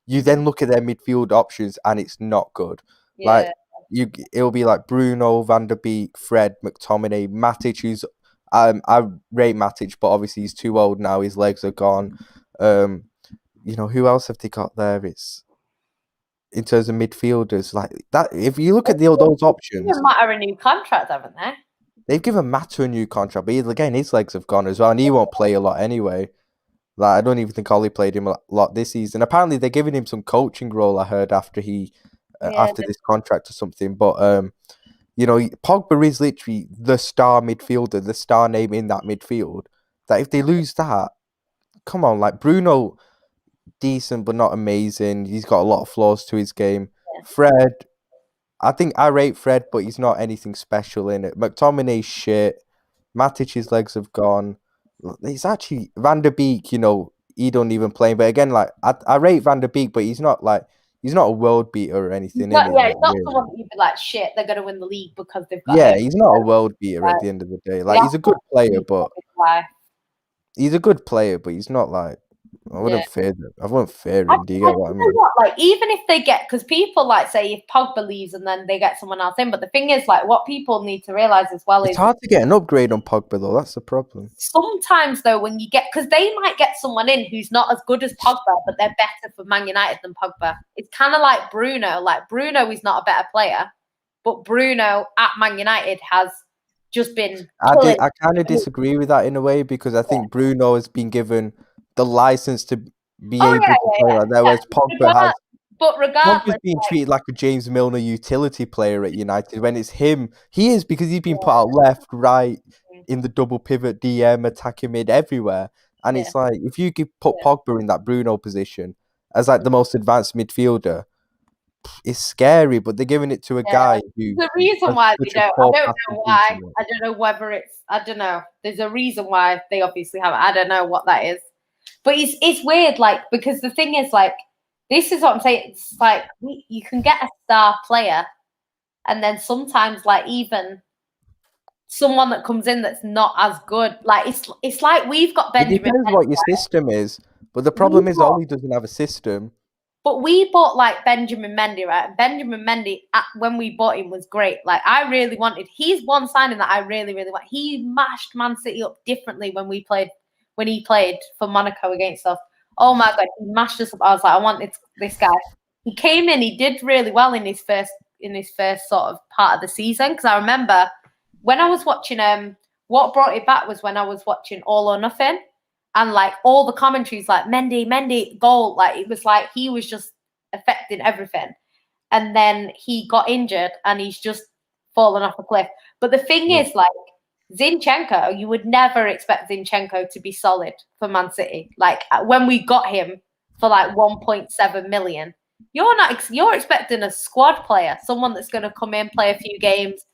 you then look at their midfield options and it's not good. Yeah. Like, it'll be like Bruno, Van der Beek, Fred, McTominay, Matic, who's I rate Matic, but obviously he's too old now. His legs are gone. You know, who else have they got there? It's in terms of midfielders, like that. If you look at those options, they've given Mata a new contract, haven't they? They've given Mata a new contract, but again, his legs have gone as well, and he won't play a lot anyway. Like, I don't even think Ollie played him a lot this season. Apparently, they're giving him some coaching role, I heard, after this contract or something. But you know, Pogba is literally the star midfielder, the star name in that midfield. That if they lose that, come on, like, Bruno, decent but not amazing. He's got a lot of flaws to his game. Fred, I think I rate Fred, but he's not anything special in it. McTominay's shit. Matic's legs have gone. It's actually Van der Beek, you know, he don't even play. But again, like, I rate Van der Beek, but he's not a world beater or anything. He's not someone that you'd be like, shit, they're going to win the league because they've got he's not a world beater at the end of the day. Like, he's a good player, but he's not like, I wouldn't fear them. I wouldn't fear him. Do you get what I mean? Like, even if they get, because people like say if Pogba leaves and then they get someone else in, but the thing is, like, what people need to realize as well is it's hard to get an upgrade on Pogba though. That's the problem. Sometimes though, when you get, because they might get someone in who's not as good as Pogba, but they're better for Man United than Pogba. It's kind of like Bruno. Like, Bruno is not a better player, but Bruno at Man United has just been. I kind of disagree with that in a way, because I think Bruno has been given the license to be able to play like that, whereas Pogba has. But regardless, Pogba's being treated like a James Milner utility player at United, when it's him. He is, because he's been put out left, right, in the double pivot, DM, attacking mid, everywhere. And it's like, if you could put Pogba in that Bruno position as like the most advanced midfielder, it's scary. But they're giving it to a guy who. The reason why they don't, I don't know why. I don't know whether it's. I don't know. There's a reason why they obviously haven't. I don't know what that is. But it's weird, like, because the thing is, like, this is what I'm saying. It's like, you can get a star player, and then sometimes, like, even someone that comes in that's not as good. Like it's like we've got Benjamin. It depends what your system is, but the problem is Ollie doesn't have a system. But we bought like Benjamin Mendy, right? And Benjamin Mendy, when we bought him, was great. Like I really wanted. He's one signing that I really, really want. He mashed Man City up differently when he played for Monaco against us. Oh my god, he mashed us up. I was like, I want this guy. He came in. He did really well in his first sort of part of the season. Because I remember when I was watching. What brought it back was when I was watching All or Nothing. And like all the commentaries, like Mendy, goal, like it was like he was just affecting everything. And then he got injured and he's just fallen off a cliff. But the thing is, like Zinchenko, you would never expect Zinchenko to be solid for Man City. Like when we got him for like 1.7 million, you're expecting a squad player, someone that's going to come in, play a few games,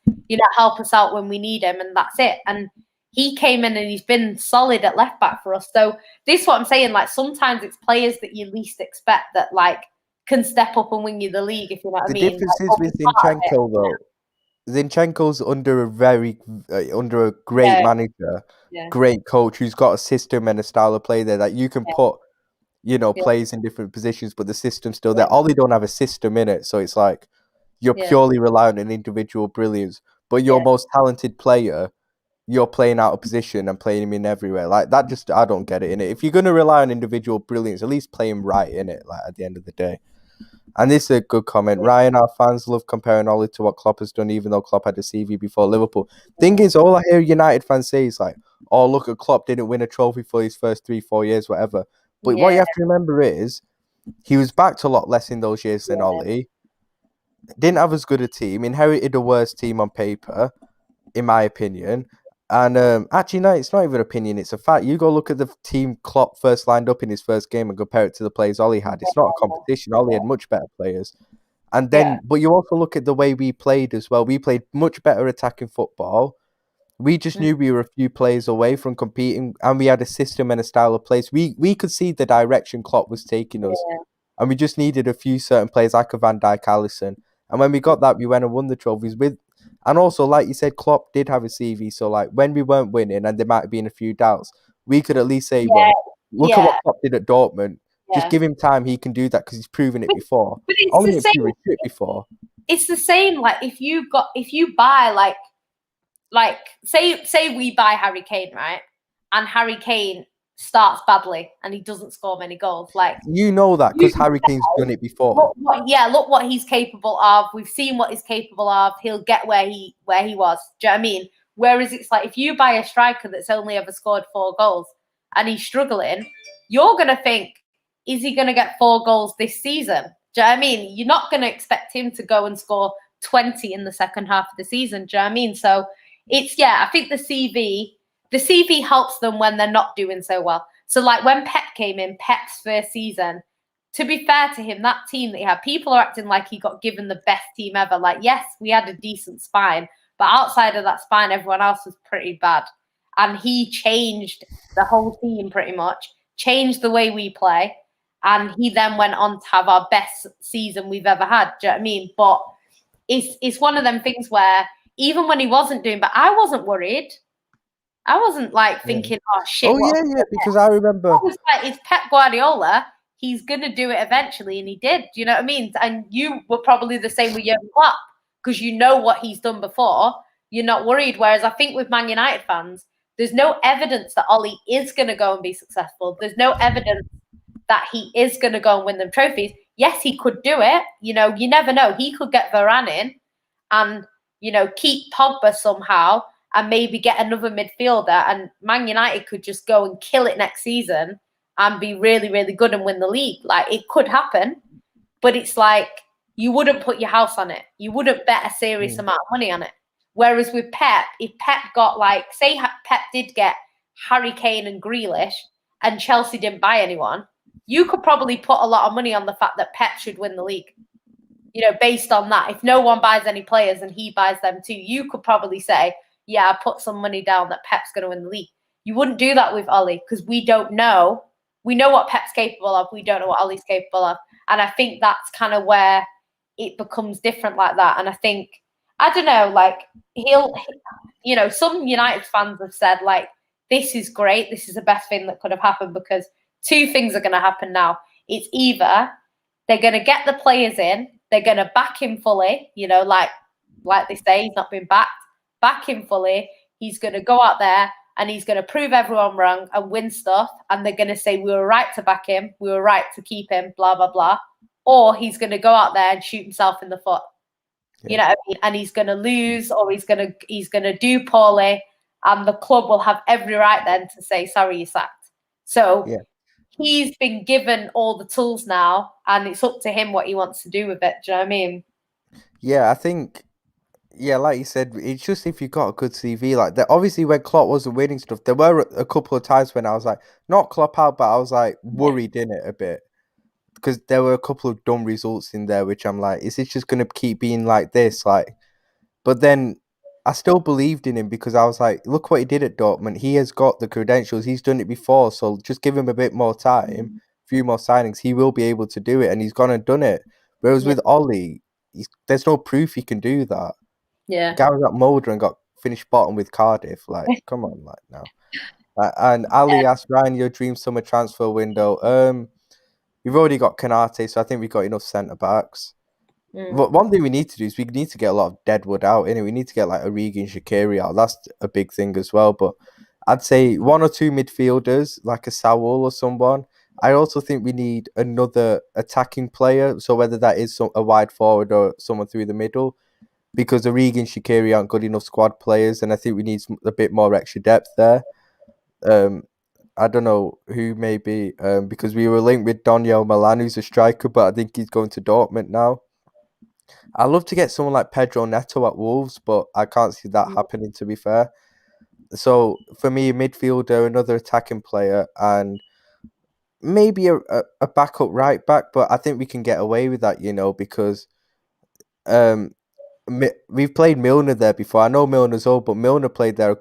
help us out when we need him, and that's it. And he came in and he's been solid at left back for us. So this is what I'm saying. Like sometimes it's players that you least expect that like can step up and win you the league. If you know what I mean. The difference is with Zinchenko though. Zinchenko's under a great manager, great coach who's got a system and a style of play there that you can put, players in different positions, but the system's still there. Ollie don't have a system in it, so it's like you're purely reliant on individual brilliance. But your most talented player, you're playing out of position and playing him in everywhere. Like that I don't get it in it. If you're gonna rely on individual brilliance, at least play him right in it, like at the end of the day. And this is a good comment. Ryan, our fans love comparing Ollie to what Klopp has done, even though Klopp had a CV before Liverpool. Thing is, all I hear United fans say is like, oh, look at Klopp didn't win a trophy for his first 3-4 years, whatever. But what you have to remember is he was backed a lot less in those years than Ollie. Didn't have as good a team, inherited a worse team on paper, in my opinion. And actually, no, it's not even an opinion. It's a fact. You go look at the team Klopp first lined up in his first game and compare it to the players Ollie had. It's not a competition. Ollie had much better players. And then, but you also look at the way we played as well. We played much better attacking football. We just knew we were a few players away from competing, and we had a system and a style of play. We could see the direction Klopp was taking us, and we just needed a few certain players like a Van Dijk, Alisson. And when we got that, we went and won the trophies with. And also, like you said, Klopp did have a CV. So, like, when we weren't winning and there might have been a few doubts, we could at least say, well, look at what Klopp did at Dortmund. Just give him time. He can do that because he's proven it before. But it's the same. Before. It's the same. Like, if you buy, like say we buy Harry Kane, right? And Harry Kane starts badly and he doesn't score many goals. Like that because Harry Kane's done it before. Look what he's capable of. We've seen what he's capable of. He'll get where he was. Do you know what I mean? Whereas it's like if you buy a striker that's only ever scored 4 goals and he's struggling, you're gonna think, is he gonna get 4 goals this season? Do you know what I mean? You're not gonna expect him to go and score 20 in the second half of the season. Do you know what I mean? So it's I think the CV helps them when they're not doing so well. So like when Pep came in, Pep's first season, to be fair to him, that team that he had, people are acting like he got given the best team ever. Like, yes, we had a decent spine, but outside of that spine, everyone else was pretty bad. And he changed the whole team pretty much, changed the way we play. And he then went on to have our best season we've ever had. Do you know what I mean? But it's one of them things where even when he wasn't doing, but I wasn't worried. I wasn't like thinking, oh shit. Oh, because I remember. I was like, it's Pep Guardiola. He's going to do it eventually. And he did. Do you know what I mean? And you were probably the same with Jurgen Klopp because you know what he's done before. You're not worried. Whereas I think with Man United fans, there's no evidence that Ollie is going to go and be successful. There's no evidence that he is going to go and win them trophies. Yes, he could do it. You never know. He could get Varane in and, keep Pogba somehow and maybe get another midfielder, and Man United could just go and kill it next season and be really, really good and win the league. Like, it could happen, but it's like you wouldn't put your house on it. You wouldn't bet a serious amount of money on it. Whereas with Pep, if Pep got say Pep did get Harry Kane and Grealish and Chelsea didn't buy anyone, you could probably put a lot of money on the fact that Pep should win the league. Based on that. If no one buys any players and he buys them too, you could probably say, yeah, I put some money down that Pep's going to win the league. You wouldn't do that with Ollie because we don't know. We know what Pep's capable of. We don't know what Ollie's capable of. And I think that's kind of where it becomes different like that. And I think I don't know, like you know, some United fans have said like, this is great. This is the best thing that could have happened because two things are going to happen now. It's either they're going to get the players in, they're going to back him fully, you know, like they say, he's not been back him fully. He's going to go out there and he's going to prove everyone wrong and win stuff. And they're going to say, we were right to back him. We were right to keep him, blah, blah, blah. Or he's going to go out there and shoot himself in the foot. Yeah. You know what I mean? And he's going to lose or he's going to do poorly. And the club will have every right then to say, sorry, you're sacked. So he's been given all the tools now and it's up to him what he wants to do with it. Do you know what I mean? Yeah, I think, like you said, it's just if you've got a good CV like that. Obviously, when Klopp wasn't winning stuff, there were a couple of times when I was like, not Klopp out, but I was like worried in it a bit. Because there were a couple of dumb results in there, which I'm like, is it just going to keep being like this? Like, but then I still believed in him because I was like, look what he did at Dortmund. He has got the credentials. He's done it before. So just give him a bit more time, a few more signings. He will be able to do it. And he's gone and done it. Whereas with Ollie, there's no proof he can do that. Yeah. Guy was at Mulder and got finished bottom with Cardiff. Like, come on, like, no. And Ali asked, Ryan, your dream summer transfer window. We've already got Kanate, so I think we've got enough centre-backs. But one thing we need to do is we need to get a lot of deadwood out. Anyway, we need to get like Origi and Shaqiri out. That's a big thing as well. But I'd say one or two midfielders, like a Saul or someone. I also think we need another attacking player. So whether that is a wide forward or someone through the middle. Because Origi and Shaqiri aren't good enough squad players. And I think we need a bit more extra depth there. I don't know who may be, because we were linked with Daniel Milan, who's a striker, but I think he's going to Dortmund now. I'd love to get someone like Pedro Neto at Wolves, but I can't see that happening, to be fair. So, for me, a midfielder, another attacking player, and maybe a backup right back, but I think we can get away with that, you know, because we've played Milner there before. I know Milner's old, but Milner played there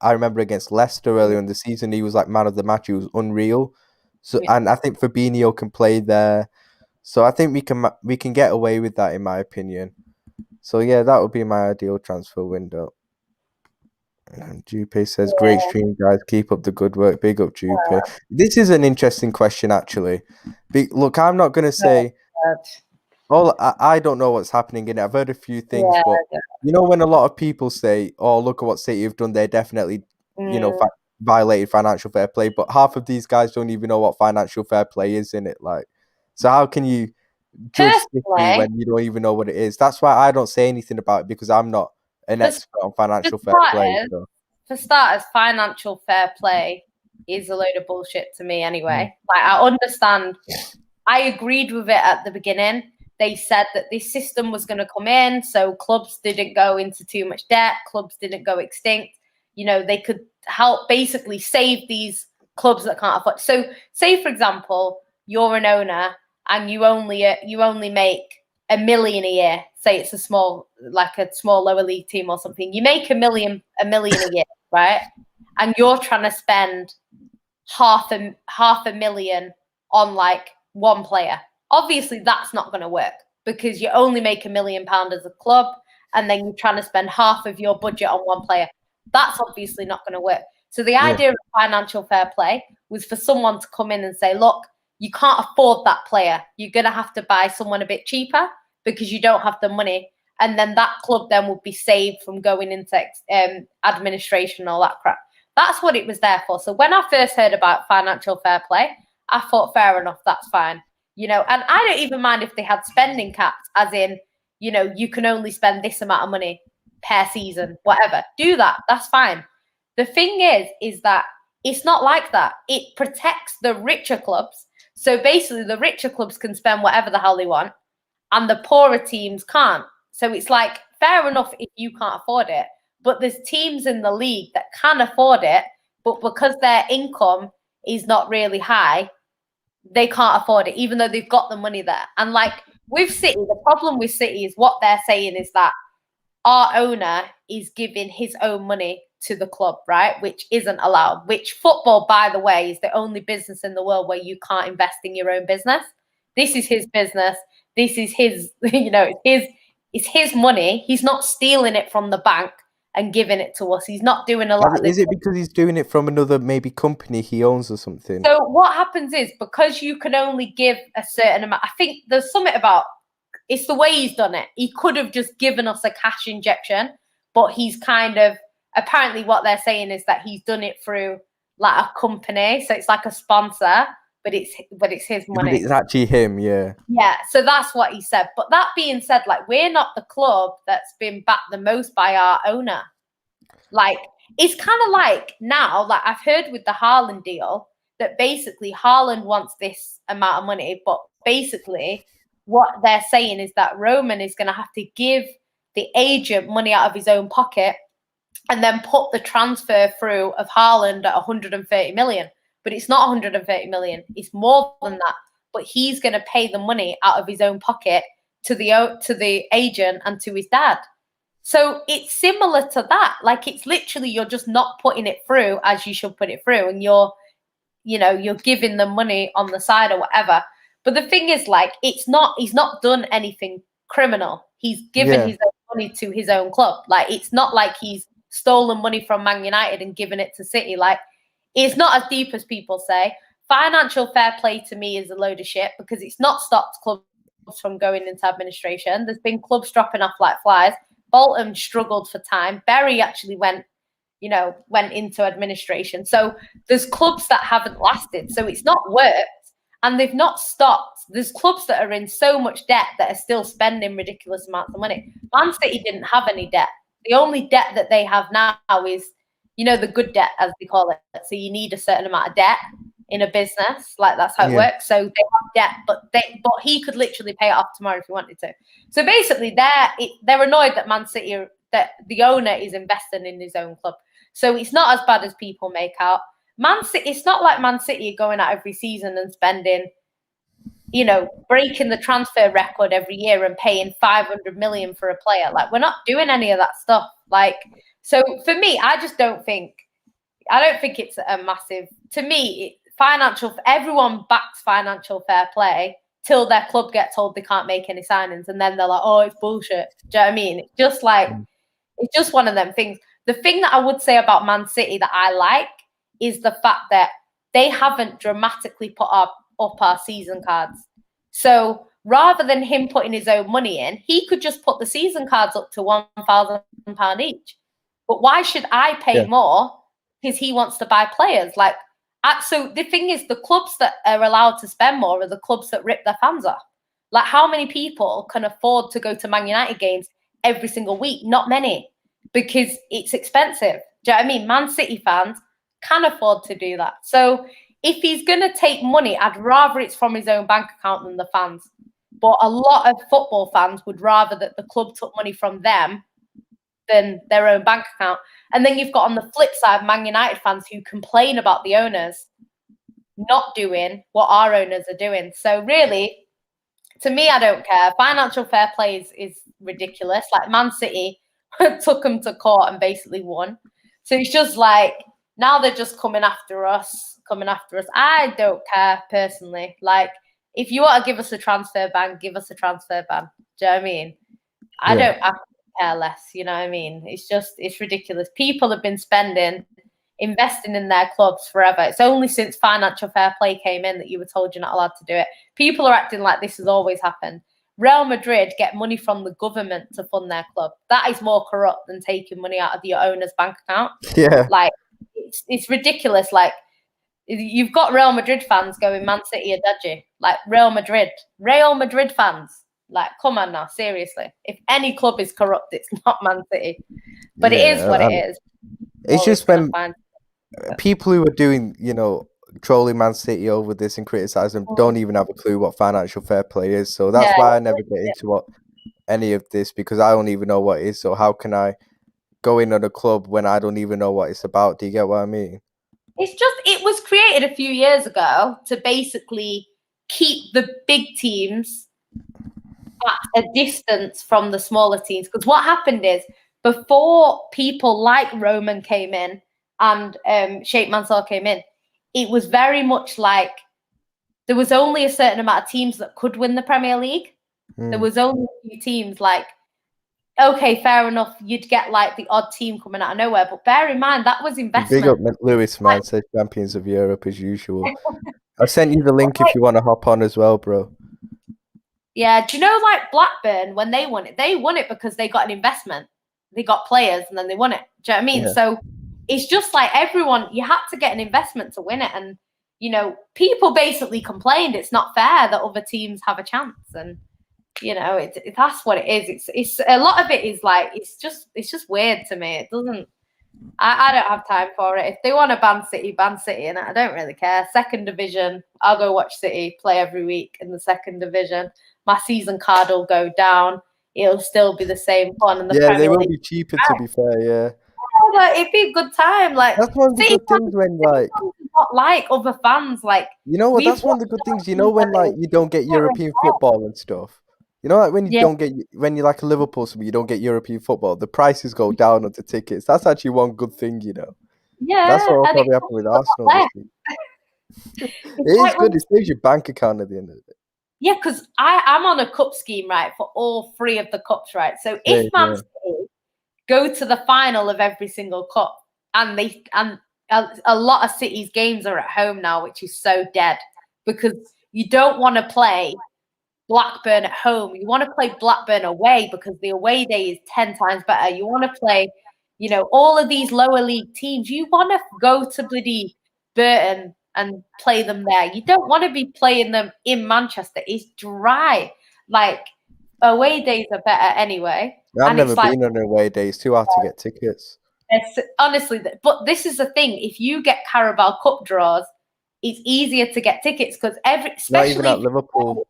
I remember against Leicester earlier in the season. He was like man of the match. He was unreal. So, and I think Fabinho can play there. So I think we can get away with that, in my opinion. So yeah, that would be my ideal transfer window. And Jupe says, "Great stream, guys. Keep up the good work. Big up, Jupe." This is an interesting question, actually. Look, I'm not gonna say. I don't know what's happening in it. I've heard a few things, but you know when a lot of people say, "Oh, look at what City have done," they're definitely, you know, violated financial fair play. But half of these guys don't even know what financial fair play is in it. Like, so how can you judge City when you don't even know what it is? That's why I don't say anything about it because I'm not an expert on financial fair play. So. For starters, financial fair play is a load of bullshit to me anyway. Like, I understand. I agreed with it at the beginning. They said that this system was going to come in, so clubs didn't go into too much debt, clubs didn't go extinct. You know, they could help basically save these clubs that can't afford. So, say for example, you're an owner and you only make $1 million a year. Say it's a small lower league team or something. You make $1 million a year, right? And you're trying to spend half a million on like one player. Obviously, that's not going to work because you only make £1 million as a club and then you're trying to spend half of your budget on one player. That's obviously not going to work. So the idea of financial fair play was for someone to come in and say, look, you can't afford that player. You're going to have to buy someone a bit cheaper because you don't have the money. And then that club then would be saved from going into administration and all that crap. That's what it was there for. So when I first heard about financial fair play, I thought, fair enough, that's fine. You know, and I don't even mind if they had spending caps, as in, you know, you can only spend this amount of money per season, whatever. Do that. That's fine. The thing is that it's not like that. It protects the richer clubs. So basically, the richer clubs can spend whatever the hell they want, and the poorer teams can't. So it's like, fair enough if you can't afford it, but there's teams in the league that can afford it, but because their income is not really high, they can't afford it, even though they've got the money there. And like with City, the problem with City is what they're saying is that our owner is giving his own money to the club, right? Which isn't allowed. Which football, by the way, is the only business in the world where you can't invest in your own business. This is his business. This is his, you know, It's his money. He's not stealing it from the bank and giving it to us. He's not doing a lot of this. Is it because he's doing it from another maybe company he owns or something? So what happens is, because you can only give a certain amount, I think there's something about, it's the way he's done it. He could have just given us a cash injection, but he's kind of, apparently what they're saying is that he's done it through like a company. So it's like a sponsor, but it's his money. But it's actually him, yeah. Yeah, so that's what he said. But that being said, like, we're not the club that's been backed the most by our owner. Like, it's kind of like now, like I've heard with the Haaland deal, that basically Haaland wants this amount of money, but basically what they're saying is that Roman is going to have to give the agent money out of his own pocket and then put the transfer through of Haaland at 130 million. But it's not 130 million. It's more than that. But he's going to pay the money out of his own pocket to the agent and to his dad. So it's similar to that. Like, it's literally, you're just not putting it through as you should put it through, and you're giving them money on the side or whatever. But the thing is, like, he's not done anything criminal. He's given his own money to his own club. Like, it's not like he's stolen money from Man United and given it to City. Like, it's not as deep as people say. Financial fair play to me is a load of shit, because it's not stopped clubs from going into administration. There's been clubs dropping off like flies. Bolton struggled for time. Bury actually went into administration. So there's clubs that haven't lasted. So it's not worked, and they've not stopped. There's clubs that are in so much debt that are still spending ridiculous amounts of money. Man City didn't have any debt. The only debt that they have now is, the good debt, as they call it. So you need a certain amount of debt in a business. Like, that's how it works. So they have debt, but he could literally pay it off tomorrow if he wanted to. So basically, they're annoyed that Man City, that the owner is investing in his own club. So it's not as bad as people make out. Man City, it's not like Man City going out every season and spending, breaking the transfer record every year and paying 500 million for a player. Like, we're not doing any of that stuff. Like, so for me, I don't think it's a massive, to me, everyone backs financial fair play till their club get told they can't make any signings, and then they're like, oh, it's bullshit. Do you know what I mean? It's just like, it's just one of them things. The thing that I would say about Man City that I like is the fact that they haven't dramatically put up our season cards. So rather than him putting his own money in, he could just put the season cards up to £1,000 each. But why should I pay more because he wants to buy players? Like, so the thing is, the clubs that are allowed to spend more are the clubs that rip their fans off. Like, how many people can afford to go to Man United games every single week? Not many, because it's expensive. Do you know what I mean? Man City fans can afford to do that. So if he's going to take money, I'd rather it's from his own bank account than the fans. But a lot of football fans would rather that the club took money from them than their own bank account. And then you've got on the flip side Man United fans who complain about the owners not doing what our owners are doing. So really, to me, I don't care. Financial fair play is ridiculous. Like, Man City took them to court and basically won. So it's just like, now they're just coming after us. I don't care personally. Like, if you want to give us a transfer ban, give us a transfer ban. Do you know what I mean? I don't care less, you know what I mean? It's ridiculous. People have been investing in their clubs forever. It's only since financial fair play came in that you were told you're not allowed to do it. People are acting like this has always happened. Real Madrid get money from the government to fund their club. That is more corrupt than taking money out of your owner's bank account. Yeah. Like, it's ridiculous. Like, you've got Real Madrid fans going, Man City are dodgy. Like, Real Madrid fans. Like, come on now, seriously. If any club is corrupt, it's not Man City. But it is what it is. It's just when people who are doing, trolling Man City over this and criticizing them don't even have a clue what financial fair play is. So that's why I never get into any of this, because I don't even know what it is. So how can I go in on a club when I don't even know what it's about? Do you get what I mean? It was created a few years ago to basically keep the big teams at a distance from the smaller teams. Because what happened is, before people like Roman came in and Sheikh Mansour came in, it was very much like there was only a certain amount of teams that could win the Premier League. There was only a few teams, like okay, fair enough. You'd get like the odd team coming out of nowhere, but bear in mind that was investment. Big up Lewis, man. Says champions of Europe as usual. I sent you the link if you want to hop on as well, bro. Yeah, do you know like Blackburn when they won it because they got an investment. They got players and then they won it. Do you know what I mean? Yeah. So it's just like everyone, you had to get an investment to win it. And, you know, people basically complained it's not fair that other teams have a chance. And, you know, that's what it is. It's a lot of it is like, it's just weird to me. It doesn't, I don't have time for it. If they want to ban City, and I don't really care. Second division, I'll go watch City play every week in the second division. My season card will go down. It'll still be the same fun. And they will be cheaper, to be fair. Yeah, but it'd be a good time. Like that's one of the good things when not like other fans. Like you know what? That's one of the good things. You know when like you don't get European football and stuff. You know, like when you don't get when you're like a Liverpool, so you don't get European football, the prices go down on the tickets. That's actually one good thing, you know. Yeah, that's what will probably happen with Arsenal. It is good. It saves your bank account at the end of it. Yeah, because I'm on a cup scheme, right, for all 3 of the cups, right? So if Man City go to the final of every single cup, and a lot of City's games are at home now, which is so dead, because you don't want to play Blackburn at home. You want to play Blackburn away because the away day is 10 times better. You want to play, you know, all of these lower league teams. You want to go to bloody Burton and play them there. You don't want to be playing them in Manchester. It's dry. Like, away days are better anyway. I've never been on an away day. It's too hard to get tickets. It's honestly, but this is the thing. If you get Carabao Cup draws, it's easier to get tickets because not even at Liverpool.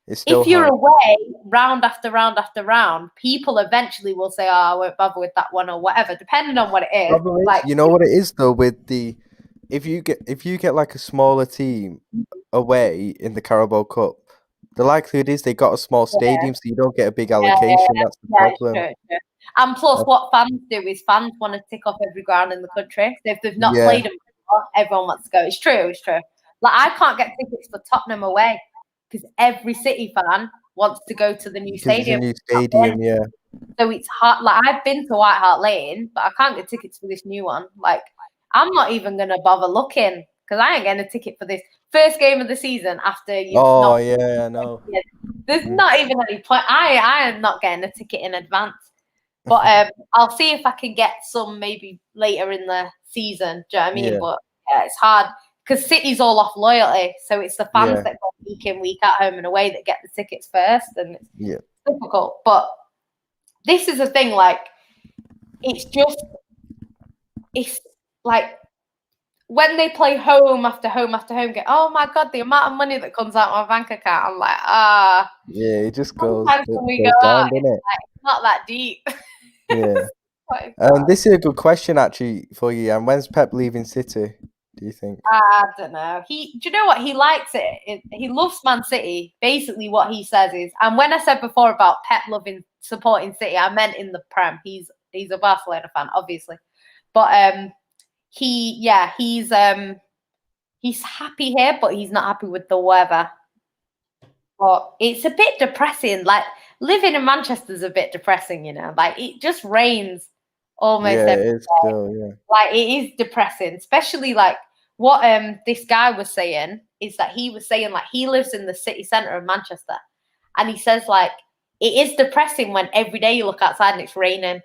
It's still if you're away round after round after round, people eventually will say, "Oh, I won't bother with that one" or whatever, depending on what it is. Like, you know what it is though, with the if you get like a smaller team away in the Carabao Cup, the likelihood is they got a small stadium, so you don't get a big allocation. That's the problem. True. And plus, what fans do is fans want to tick off every ground in the country. So if they've not played them before, everyone wants to go. It's true. Like, I can't get tickets for Tottenham away because every City fan wants to go to the new stadium. It's a new stadium, yeah. So it's hard. Like, I've been to White Hart Lane, but I can't get tickets for this new one. Like, I'm not even going to bother looking because I ain't getting a ticket for this first game of the season after you. Oh, yeah, I know. There's not even any point. I am not getting a ticket in advance. But I'll see if I can get some maybe later in the season. Do you know what I mean? Yeah. But yeah, it's hard because City's all off loyalty. So it's the fans that go week in, week out, home and away that get the tickets first. And it's difficult. But this is the thing, like, it's like when they play home after home after home, oh my God, the amount of money that comes out of my bank account. I'm like, yeah, it just goes, down, it's not that deep. Yeah. This is a good question actually for you. And when's Pep leaving City, do you think? I don't know. Do you know what? He likes it. He loves Man City. Basically what he says is, and when I said before about Pep supporting City, I meant in the Prem. He's a Barcelona fan, obviously. But he's happy here, but he's not happy with the weather. But it's a bit depressing. Like, living in Manchester is a bit depressing, you know. Like, it just rains almost every day. Like, it is depressing, especially like what this guy was saying is that he was saying like he lives in the city centre of Manchester, and he says like it is depressing when every day you look outside and it's raining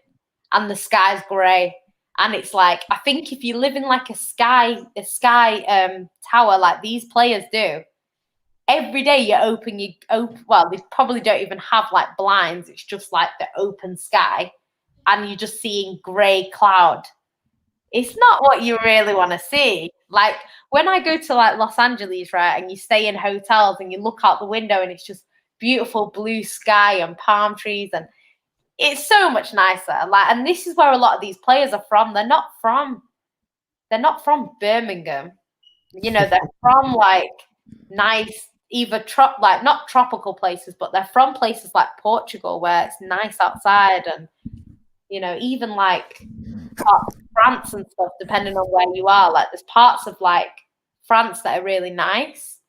and the sky's grey. And it's like, I think if you live in like a sky tower like these players do, every day you open, well, they probably don't even have like blinds. It's just like the open sky and you're just seeing grey cloud. It's not what you really want to see. Like when I go to like Los Angeles, right, and you stay in hotels and you look out the window and it's just beautiful blue sky and palm trees, and it's so much nicer. Like, and this is where a lot of these players are from. They're not from Birmingham. You know, they're from like nice, either like not tropical places, but they're from places like Portugal where it's nice outside, and you know, even like parts of France and stuff, depending on where you are. Like there's parts of like France that are really nice.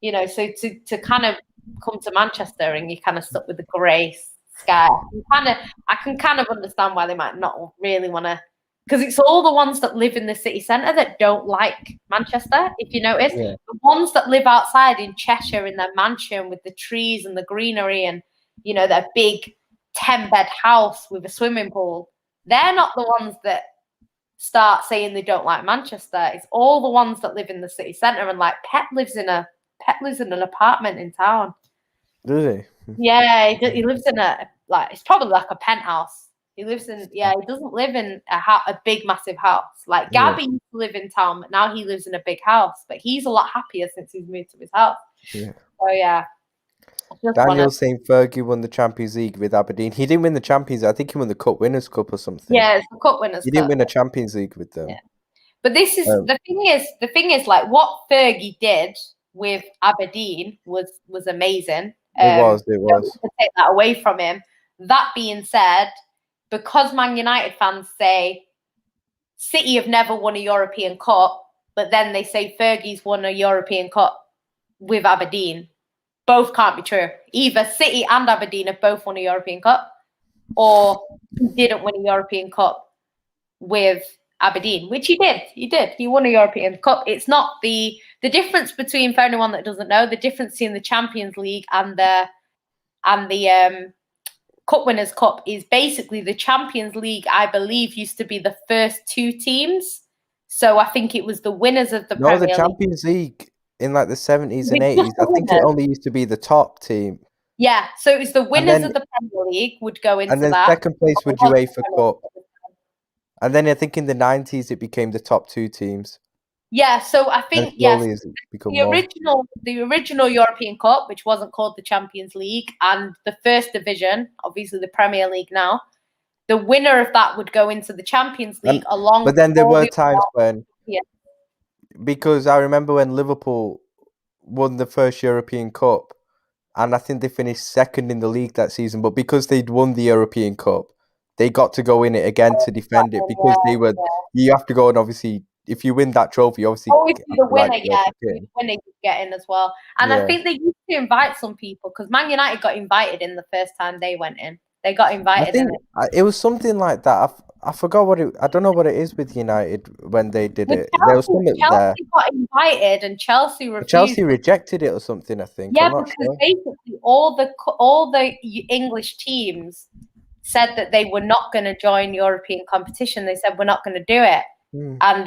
You know, so to kind of come to Manchester and you're kind of stuck with the grey Sky. I can kind of understand why they might not really want to, because it's all the ones that live in the city centre that don't like Manchester. If you notice, the ones that live outside in Cheshire in their mansion with the trees and the greenery and their big 10-bed house with a swimming pool, they're not the ones that start saying they don't like Manchester. It's all the ones that live in the city centre, and like Pep lives in an apartment in town. Does he? Yeah, he lives in it's probably like a penthouse. He doesn't live in a big massive house. Like Gabby used to live in town, but now he lives in a big house. But he's a lot happier since he's moved to his house. Yeah. So yeah. Daniel's saying Fergie won the Champions League with Aberdeen. He didn't win the Champions League. I think he won the Cup Winners' Cup or something. Yeah, it's the Cup Winners' Cup. He didn't win a Champions League with them. Yeah. But this is the thing is like what Fergie did with Aberdeen was amazing. It was. Don't take that away from him. That being said, because Man United fans say City have never won a European Cup, but then they say Fergie's won a European Cup with Aberdeen, both can't be true. Either City and Aberdeen have both won a European Cup, or he didn't win a European Cup with Aberdeen, which he did. He won a European Cup. It's not the difference between, for anyone that doesn't know, the difference between the Champions League and the Cup Winners' Cup is basically the Champions League, I believe, used to be the first two teams. So I think it was the winners of the Premier League. No, the Champions League in like the 70s and 80s, I think it only used to be the top team. Yeah, so it was the winners of the Premier League would go into that. And then second place would UEFA Cup. And then I think in the 90s it became the top two teams. Yeah, so I think the original European Cup, which wasn't called the Champions League, and the first division, obviously the Premier League now, the winner of that would go into the Champions League But then there were times when, because I remember when Liverpool won the first European Cup, and I think they finished second in the league that season, but because they'd won the European Cup, they got to go in it again to defend it, because you have to go, and obviously if you win that trophy, obviously the winner, the winner you get in as well. And I think they used to invite some people, because Man United got invited in the first time they went in. They got invited in it. It was something like that. I forgot I don't know what it is with United when they did it. There was something Chelsea there. got invited and Chelsea refused. Chelsea rejected it or something, I think. Yeah, because basically all the English teams said that they were not going to join European competition. They said, we're not going to do it. And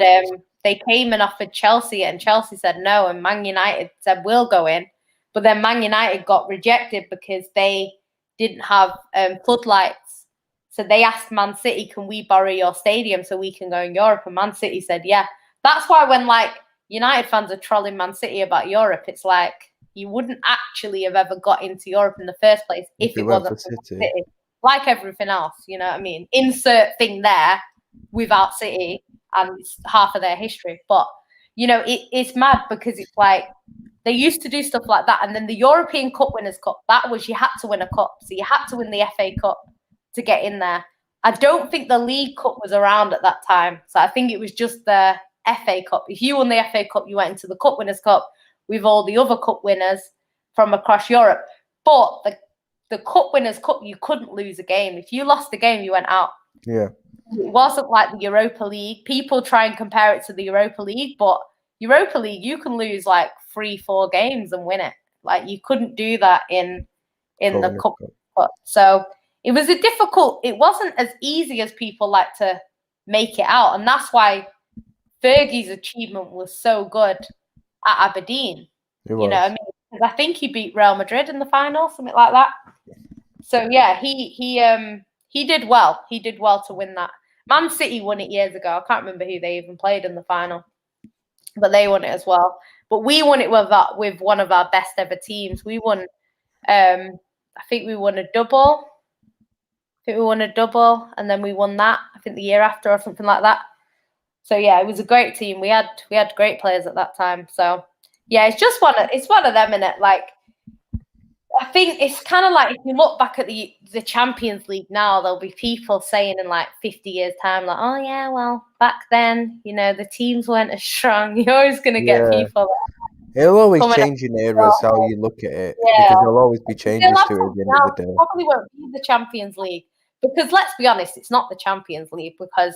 they came and offered Chelsea, and Chelsea said no, and Man United said we'll go in. But then Man United got rejected because they didn't have floodlights. So they asked Man City, can we borrow your stadium so we can go in Europe? And Man City said, yeah. That's why when like United fans are trolling Man City about Europe, it's like you wouldn't actually have ever got into Europe in the first place if it wasn't for City. Like everything else, you know what I mean? Insert thing there without City, and it's half of their history. But, it's mad because it's like they used to do stuff like that. And then the European Cup Winners' Cup, that was you had to win a cup. So you had to win the FA Cup to get in there. I don't think the League Cup was around at that time. So I think it was just the FA Cup. If you won the FA Cup, you went into the Cup Winners' Cup with all the other cup winners from across Europe. But the Cup Winners' Cup, you couldn't lose a game. If you lost the game, you went out. Yeah. It wasn't like the Europa League. People try and compare it to the Europa League, but Europa League, you can lose like 3-4 games and win it. Like you couldn't do that in the Cup. So it wasn't as easy as people like to make it out. And that's why Fergie's achievement was so good at Aberdeen. You know what I mean? Because I think he beat Real Madrid in the final, something like that. So yeah, he did well. He did well to win that. Man City won it years ago. I can't remember who they even played in the final, but they won it as well. But we won it with one of our best ever teams. We won. I think we won a double. And then we won that. I think the year after or something like that. So yeah, it was a great team. We had great players at that time. So yeah, it's one of them, innit? Like, I think it's kind of like if you look back at the Champions League now, there'll be people saying in like 50 years' time, like, oh yeah, well, back then, the teams weren't as strong. You're always going to get people It'll always coming change in eras how you look at it, because yeah. there'll always be They'll changes have to it at the end now of the day. probably won't be the Champions League because let's be honest, it's not the Champions League because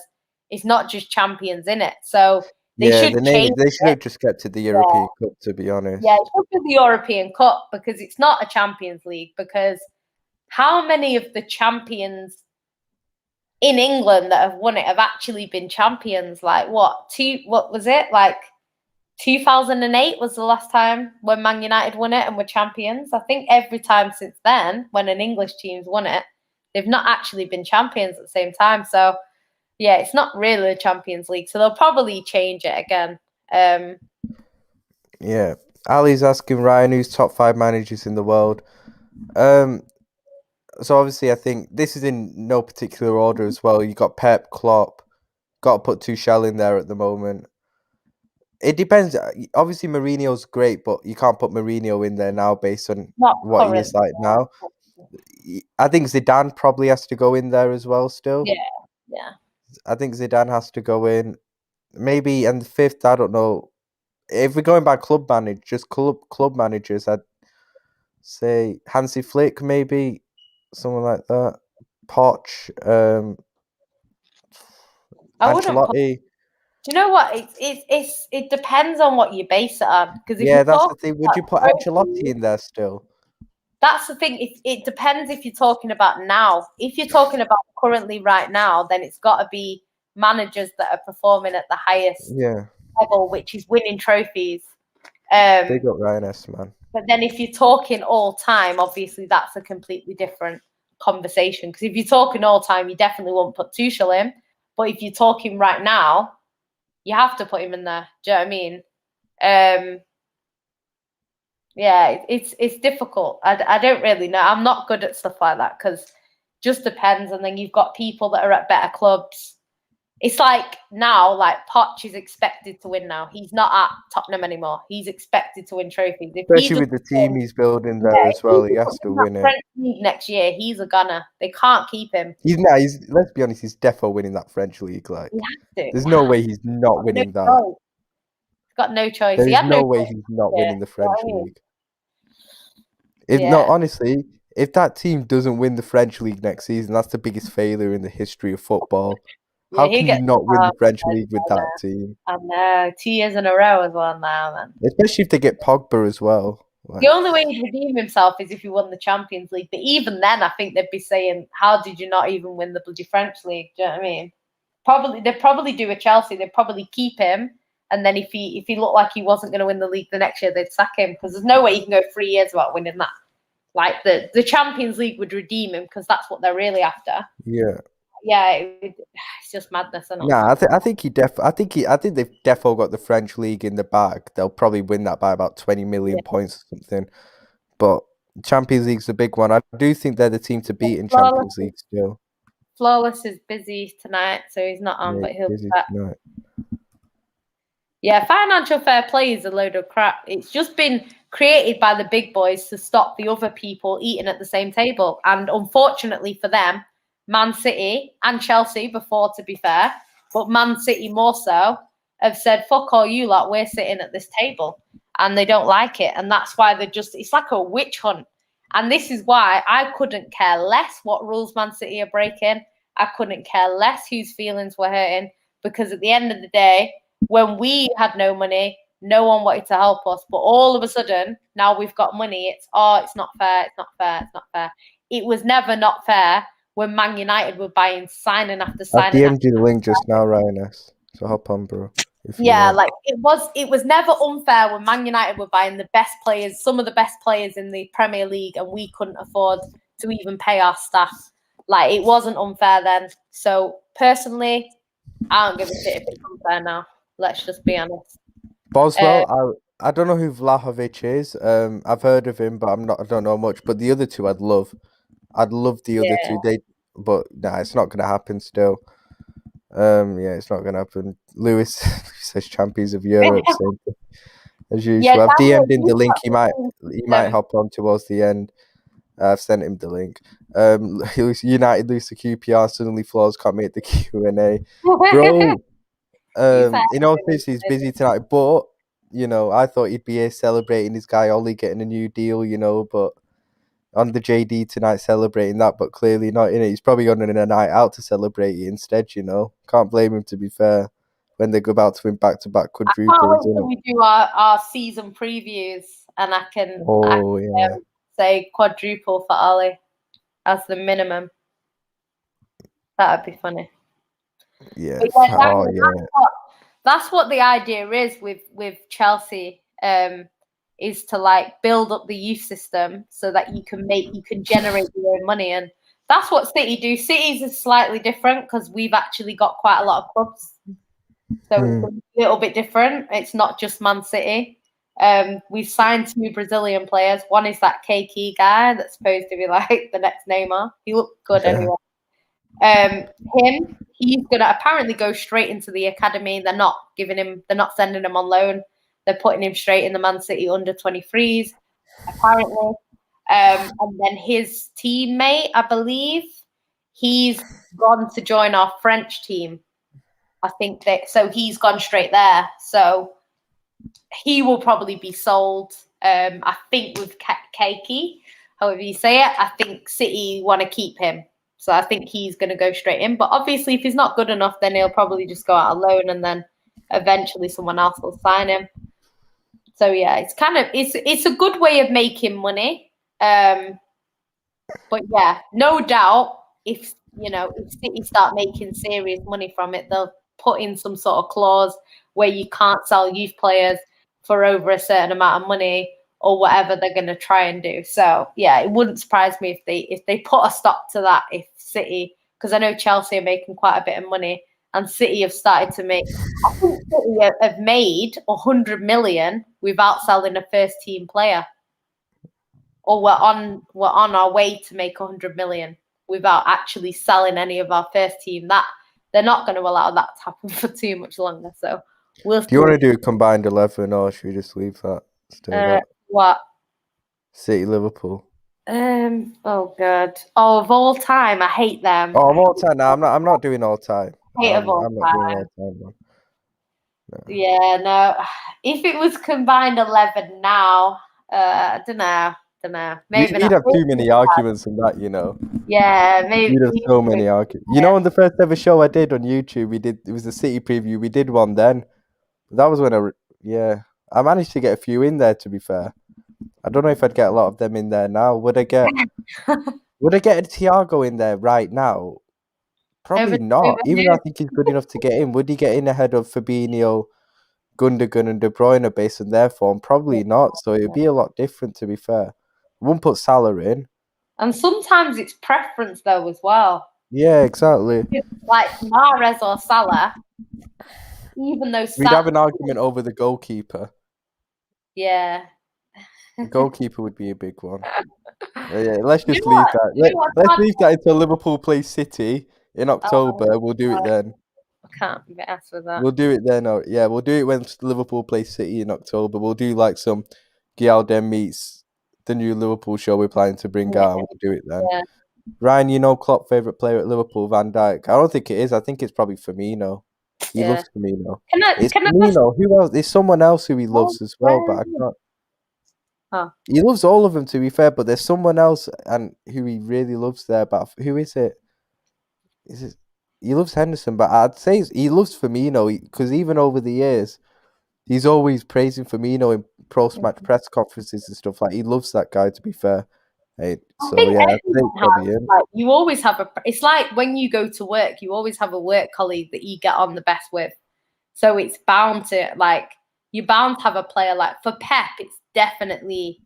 it's not just champions in it. So they should the name change they should have it. just kept it the European Cup, to be honest. Yeah, it should be the European Cup because it's not a Champions League. Because how many of the champions in England that have won it have actually been champions? Like what was it? Like 2008 was the last time when Man United won it and were champions. I think every time since then, when an English team's won it, they've not actually been champions at the same time. So, yeah, it's not really a Champions League. So they'll probably change it again. Yeah. Ali's asking Ryan who's top 5 managers in the world. So obviously I think this is in no particular order as well. You got Pep, Klopp, got to put Tuchel in there at the moment. It depends. Obviously, Mourinho's great, but you can't put Mourinho in there now based on what he is like now. I think Zidane probably has to go in there as well still. Yeah. I think Zidane has to go in. Maybe, and the fifth, I don't know. If we're going by club managers, I'd say Hansi Flick, maybe, someone like that. Poch, Ancelotti. Do you know what? It depends on what you base it on. Because that's the thing. Would you put Ancelotti in there still? That's the thing. It depends if you're talking about now. If you're talking about currently right now, then it's got to be managers that are performing at the highest level, which is winning trophies. Big up Ryan S, man. But then if you're talking all time, obviously that's a completely different conversation. Because if you're talking all time, you definitely won't put Tuchel in. But if you're talking right now, you have to put him in there. Do you know what I mean? Yeah, it's difficult. I don't really know. I'm not good at stuff like that because just depends. And then you've got people that are at better clubs. It's like now, like Poch is expected to win now. He's not at Tottenham anymore. He's expected to win trophies. Especially with the team he's building there as well. He has to win it. French League next year, he's a gunner. They can't keep him. Let's be honest, he's defo winning that French league. Like, there's no way he's not winning that. He's got no choice. There's no way he's not winning the French league. Honestly, if that team doesn't win the French league next season, that's the biggest failure in the history of football. How can you not win the French league with that team? I know, 2 years in a row as well now, man. Especially if they get Pogba as well. The only way he'd redeem himself is if he won the Champions League. But even then, I think they'd be saying, "How did you not even win the bloody French league?" Do you know what I mean? They'd probably do a Chelsea. They'd probably keep him, and then if he looked like he wasn't going to win the league the next year, they'd sack him because there's no way he can go 3 years without winning that. Like the Champions League would redeem him because that's what they're really after. Yeah, it's just madness. Nah, I think they've defo got the French league in the bag. They'll probably win that by about 20 million points or something. But Champions League's a big one. I do think they're the team to beat in Champions League still. Flawless is busy tonight, so he's not on, but he'll be back. Tonight. Yeah, financial fair play is a load of crap. It's just been created by the big boys to stop the other people eating at the same table. And unfortunately for them, Man City and Chelsea before, to be fair, but Man City more so, have said, fuck all you lot, we're sitting at this table. And they don't like it. And that's why it's like a witch hunt. And this is why I couldn't care less what rules Man City are breaking. I couldn't care less whose feelings were hurting. Because at the end of the day, when we had no money, no one wanted to help us. But all of a sudden, now we've got money. It's not fair, it's not fair, it's not fair. It was never not fair when Man United were buying signing after signing. I've DM'd you the link just now, Ryan S. So hop on, bro. Like it was never unfair when Man United were buying the best players, some of the best players in the Premier League, and we couldn't afford to even pay our staff. Like it wasn't unfair then. So personally, I don't give a shit if it's unfair now. Let's just be honest. Boswell, I don't know who Vlahovic is. I've heard of him, but I don't know much. But the other two, I'd love the other two. But nah, it's not gonna happen still. It's not gonna happen. Lewis says champions of Europe, same thing as usual. I've DM'd him the link. He might hop on towards the end. I've sent him the link. United lose to QPR. Suddenly, Flaws can't make the Q&A, bro. In all seriousness, he's busy tonight, but you know, I thought he'd be here celebrating his guy Ollie getting a new deal, you know, but on the JD tonight celebrating that, but clearly not in it. He's probably on a night out to celebrate it instead, you know. Can't blame him, to be fair, when they're about to win back-to-back quadruples. I can't wait till we do our season previews and I can say quadruple for Ollie as the minimum. That would be funny. Yeah. That's what the idea is with Chelsea. Is to like build up the youth system so that you can generate your own money, and that's what City do. City's is slightly different because we've actually got quite a lot of clubs, so it's a little bit different. It's not just Man City. We've signed 2 Brazilian players. One is that KK guy that's supposed to be like the next Neymar. He looked good anyway. He's gonna apparently go straight into the academy. They're not sending him on loan. They're putting him straight in the Man City under 23s, apparently. And then his teammate, I believe, he's gone to join our French team. I think so he's gone straight there. So he will probably be sold. I think with Keiki, however you say it, I think City want to keep him. So I think he's going to go straight in. But obviously, if he's not good enough, then he'll probably just go out on loan, and then eventually someone else will sign him. So yeah, it's a good way of making money. But yeah, no doubt if City start making serious money from it, they'll put in some sort of clause where you can't sell youth players for over a certain amount of money or whatever they're going to try and do. So yeah, it wouldn't surprise me if they put a stop to that. If City, because I know Chelsea are making quite a bit of money. And City have started to make. I think City have made 100 million without selling a first-team player, or we're on our way to make 100 million without actually selling any of our first team. That they're not going to allow that to happen for too much longer. So we'll. Do you want to do a combined 11, or should we just leave that? What? City Liverpool. Oh god. Oh, of all time, I hate them. Oh, of all time. No, I'm not doing all time. I'm not doing all time, no. Yeah, no. If it was combined 11 now, I don't know. Maybe you'd have too many arguments on that, you know. Yeah, maybe. You'd have so many arguments. You know, on the first ever show I did on YouTube, it was a City preview. We did one then. That was when I managed to get a few in there, to be fair. I don't know if I'd get a lot of them in there now. Would I get a Thiago in there right now? Probably not. Even though I think he's good enough to get in. Would he get in ahead of Fabinho, Gundogan and De Bruyne based on their form? Probably not. So it'd be a lot different, to be fair. I wouldn't put Salah in. And sometimes it's preference, though, as well. Yeah, exactly. Like Mahrez or Salah, even though we'd have an argument over the goalkeeper. Yeah. The goalkeeper would be a big one. Yeah, let's just leave that. Let's leave that until Liverpool plays City in October. We'll do it then. I can't be asked for that. We'll do it then. Yeah, we'll do it when Liverpool plays City in October. We'll do like some Gialden meets the new Liverpool show we're planning to bring out, and we'll do it then. Yeah. Ryan, you know Klopp's favourite player at Liverpool, Van Dijk. I don't think it is. I think it's probably Firmino. He loves Firmino. It's Firmino. Who else? There's someone else who he loves as well, but I can't. Huh. He loves all of them, to be fair, but there's someone else and who he really loves there. But who is it? He loves Henderson, but I'd say he loves Firmino because even over the years, he's always praising Firmino in post-match press conferences and stuff. Like, he loves that guy, to be fair. I think you always have it's like when you go to work, you always have a work colleague that you get on the best with. So it's bound to, like, you're bound to have a player like, for Pep, it's definitely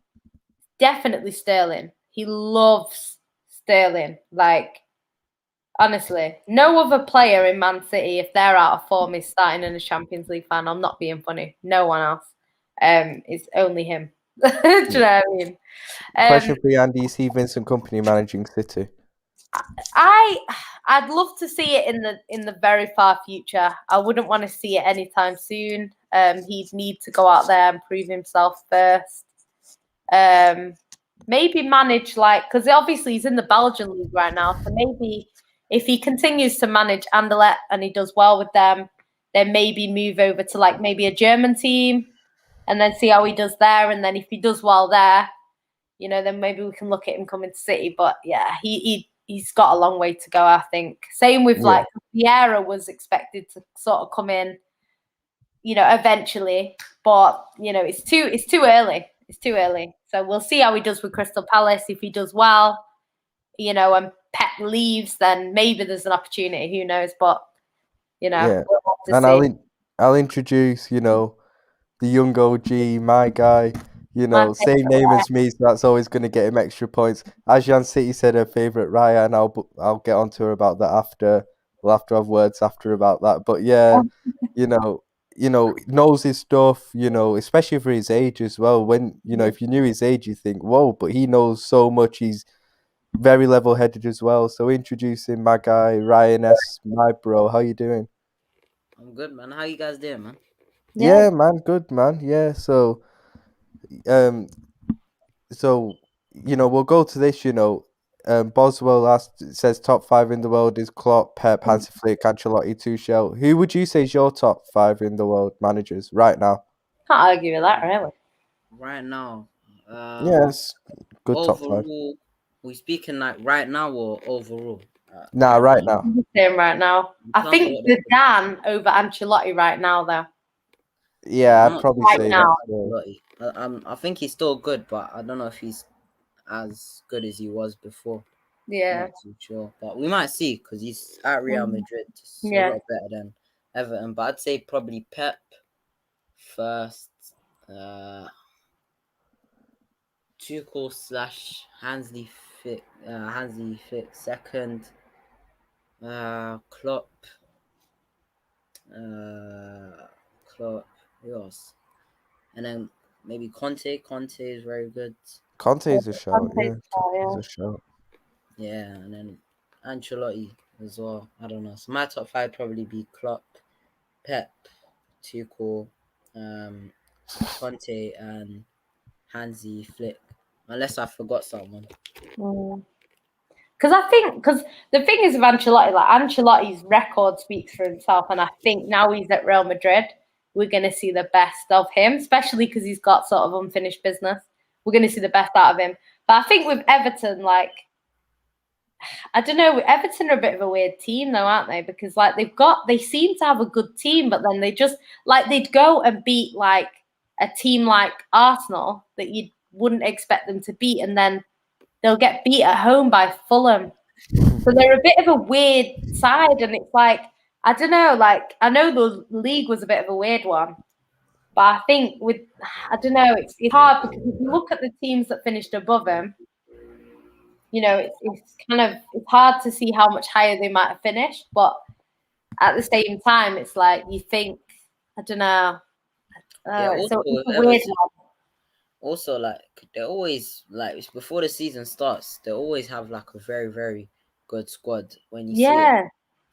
Sterling. He loves Sterling. Like, honestly, no other player in Man City, if they're out of form, is starting in a Champions League final. I'm not being funny. No one else. It's only him. Do you know what I mean? Question for you, Andy. You see Vincent Kompany managing City? I'd love to see it in the very far future. I wouldn't want to see it anytime soon. He'd need to go out there and prove himself first. Maybe manage, like, because obviously he's in the Belgian league right now. So maybe if he continues to manage Anderlecht and he does well with them, then maybe move over to like maybe a German team. and then see how he does there. And then if he does well there, you know, then maybe we can look at him coming to City. But yeah, he's got a long way to go, I think. Same with like Vieira was expected to sort of come in, you know, eventually. But you know, it's too early. It's too early. So we'll see how he does with Crystal Palace. If he does well, you know, and Pep leaves, then maybe there's an opportunity. Who knows? But you know, we'll have to see. I'll introduce, you know, the young OG, my guy. You know, same name as me, so that's always going to get him extra points. As Jan City said, her favourite Raya, and I'll get onto her about that after. We'll have to have words after about that. But yeah, you know, knows his stuff. You know, especially for his age as well. When you know, if you knew his age, you think, whoa, but he knows so much. He's very level-headed as well. So introducing my guy Ryan S, my bro. How you doing? I'm good, man. How you guys doing, man? Yeah, man, good, man. Yeah, so you know, we'll go to this. You know, Boswell says top 5 in the world is Klopp, Pep, Hansi Flick, Ancelotti, Tuchel. Who would you say is your top 5 in the world managers right now? Can't argue with that, really. Right now, Yes, good top 5. We speaking like right now or overall? Right now. Saying right now. I think the Dan over Ancelotti right now, though. Yeah, I'd probably say now. that. I think he's still good, but I don't know if he's as good as he was before. Yeah. Not too sure, but we might see because he's at Real Madrid. So a lot better than Everton, but I'd say probably Pep first. Tuchel / Hansi Flick second. Klopp. Who else? And then maybe Conte. Conte is very good. Conte is a shout, yeah. He's a shout. Yeah, and then Ancelotti as well. I don't know. So my top 5 probably be Klopp, Pep, Tuchel, Conte, and Hansi Flick. Unless I forgot someone. Because the thing is with Ancelotti, like Ancelotti's record speaks for himself, and I think now he's at Real Madrid, we're going to see the best of him, especially because he's got sort of unfinished business. We're going to see the best out of him. But I think with Everton, like, I don't know, Everton are a bit of a weird team though, aren't they? Because like they seem to have a good team, but then they just like they'd go and beat like a team like Arsenal that you wouldn't expect them to beat, and then they'll get beat at home by Fulham. So they're a bit of a weird side, and it's like, I don't know, like I know the league was a bit of a weird one, but I think I don't know, it's hard because if you look at the teams that finished above him, you know, it's hard to see how much higher they might have finished, but at the same time, it's like you think, I don't know. It's a weird one. Also, like they always like before the season starts, they always have like a very, very good squad. When you see it.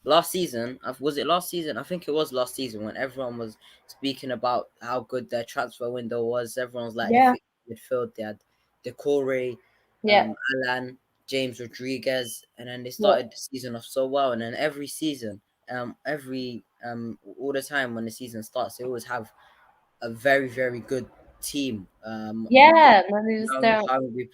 Last season, was it last season? I think it was last season when everyone was speaking about how good their transfer window was. Everyone was like, midfield, they had Decore, Alan, James Rodriguez, and then they started the season off so well. And then every season, all the time when the season starts, they always have a very, very good team. Hungry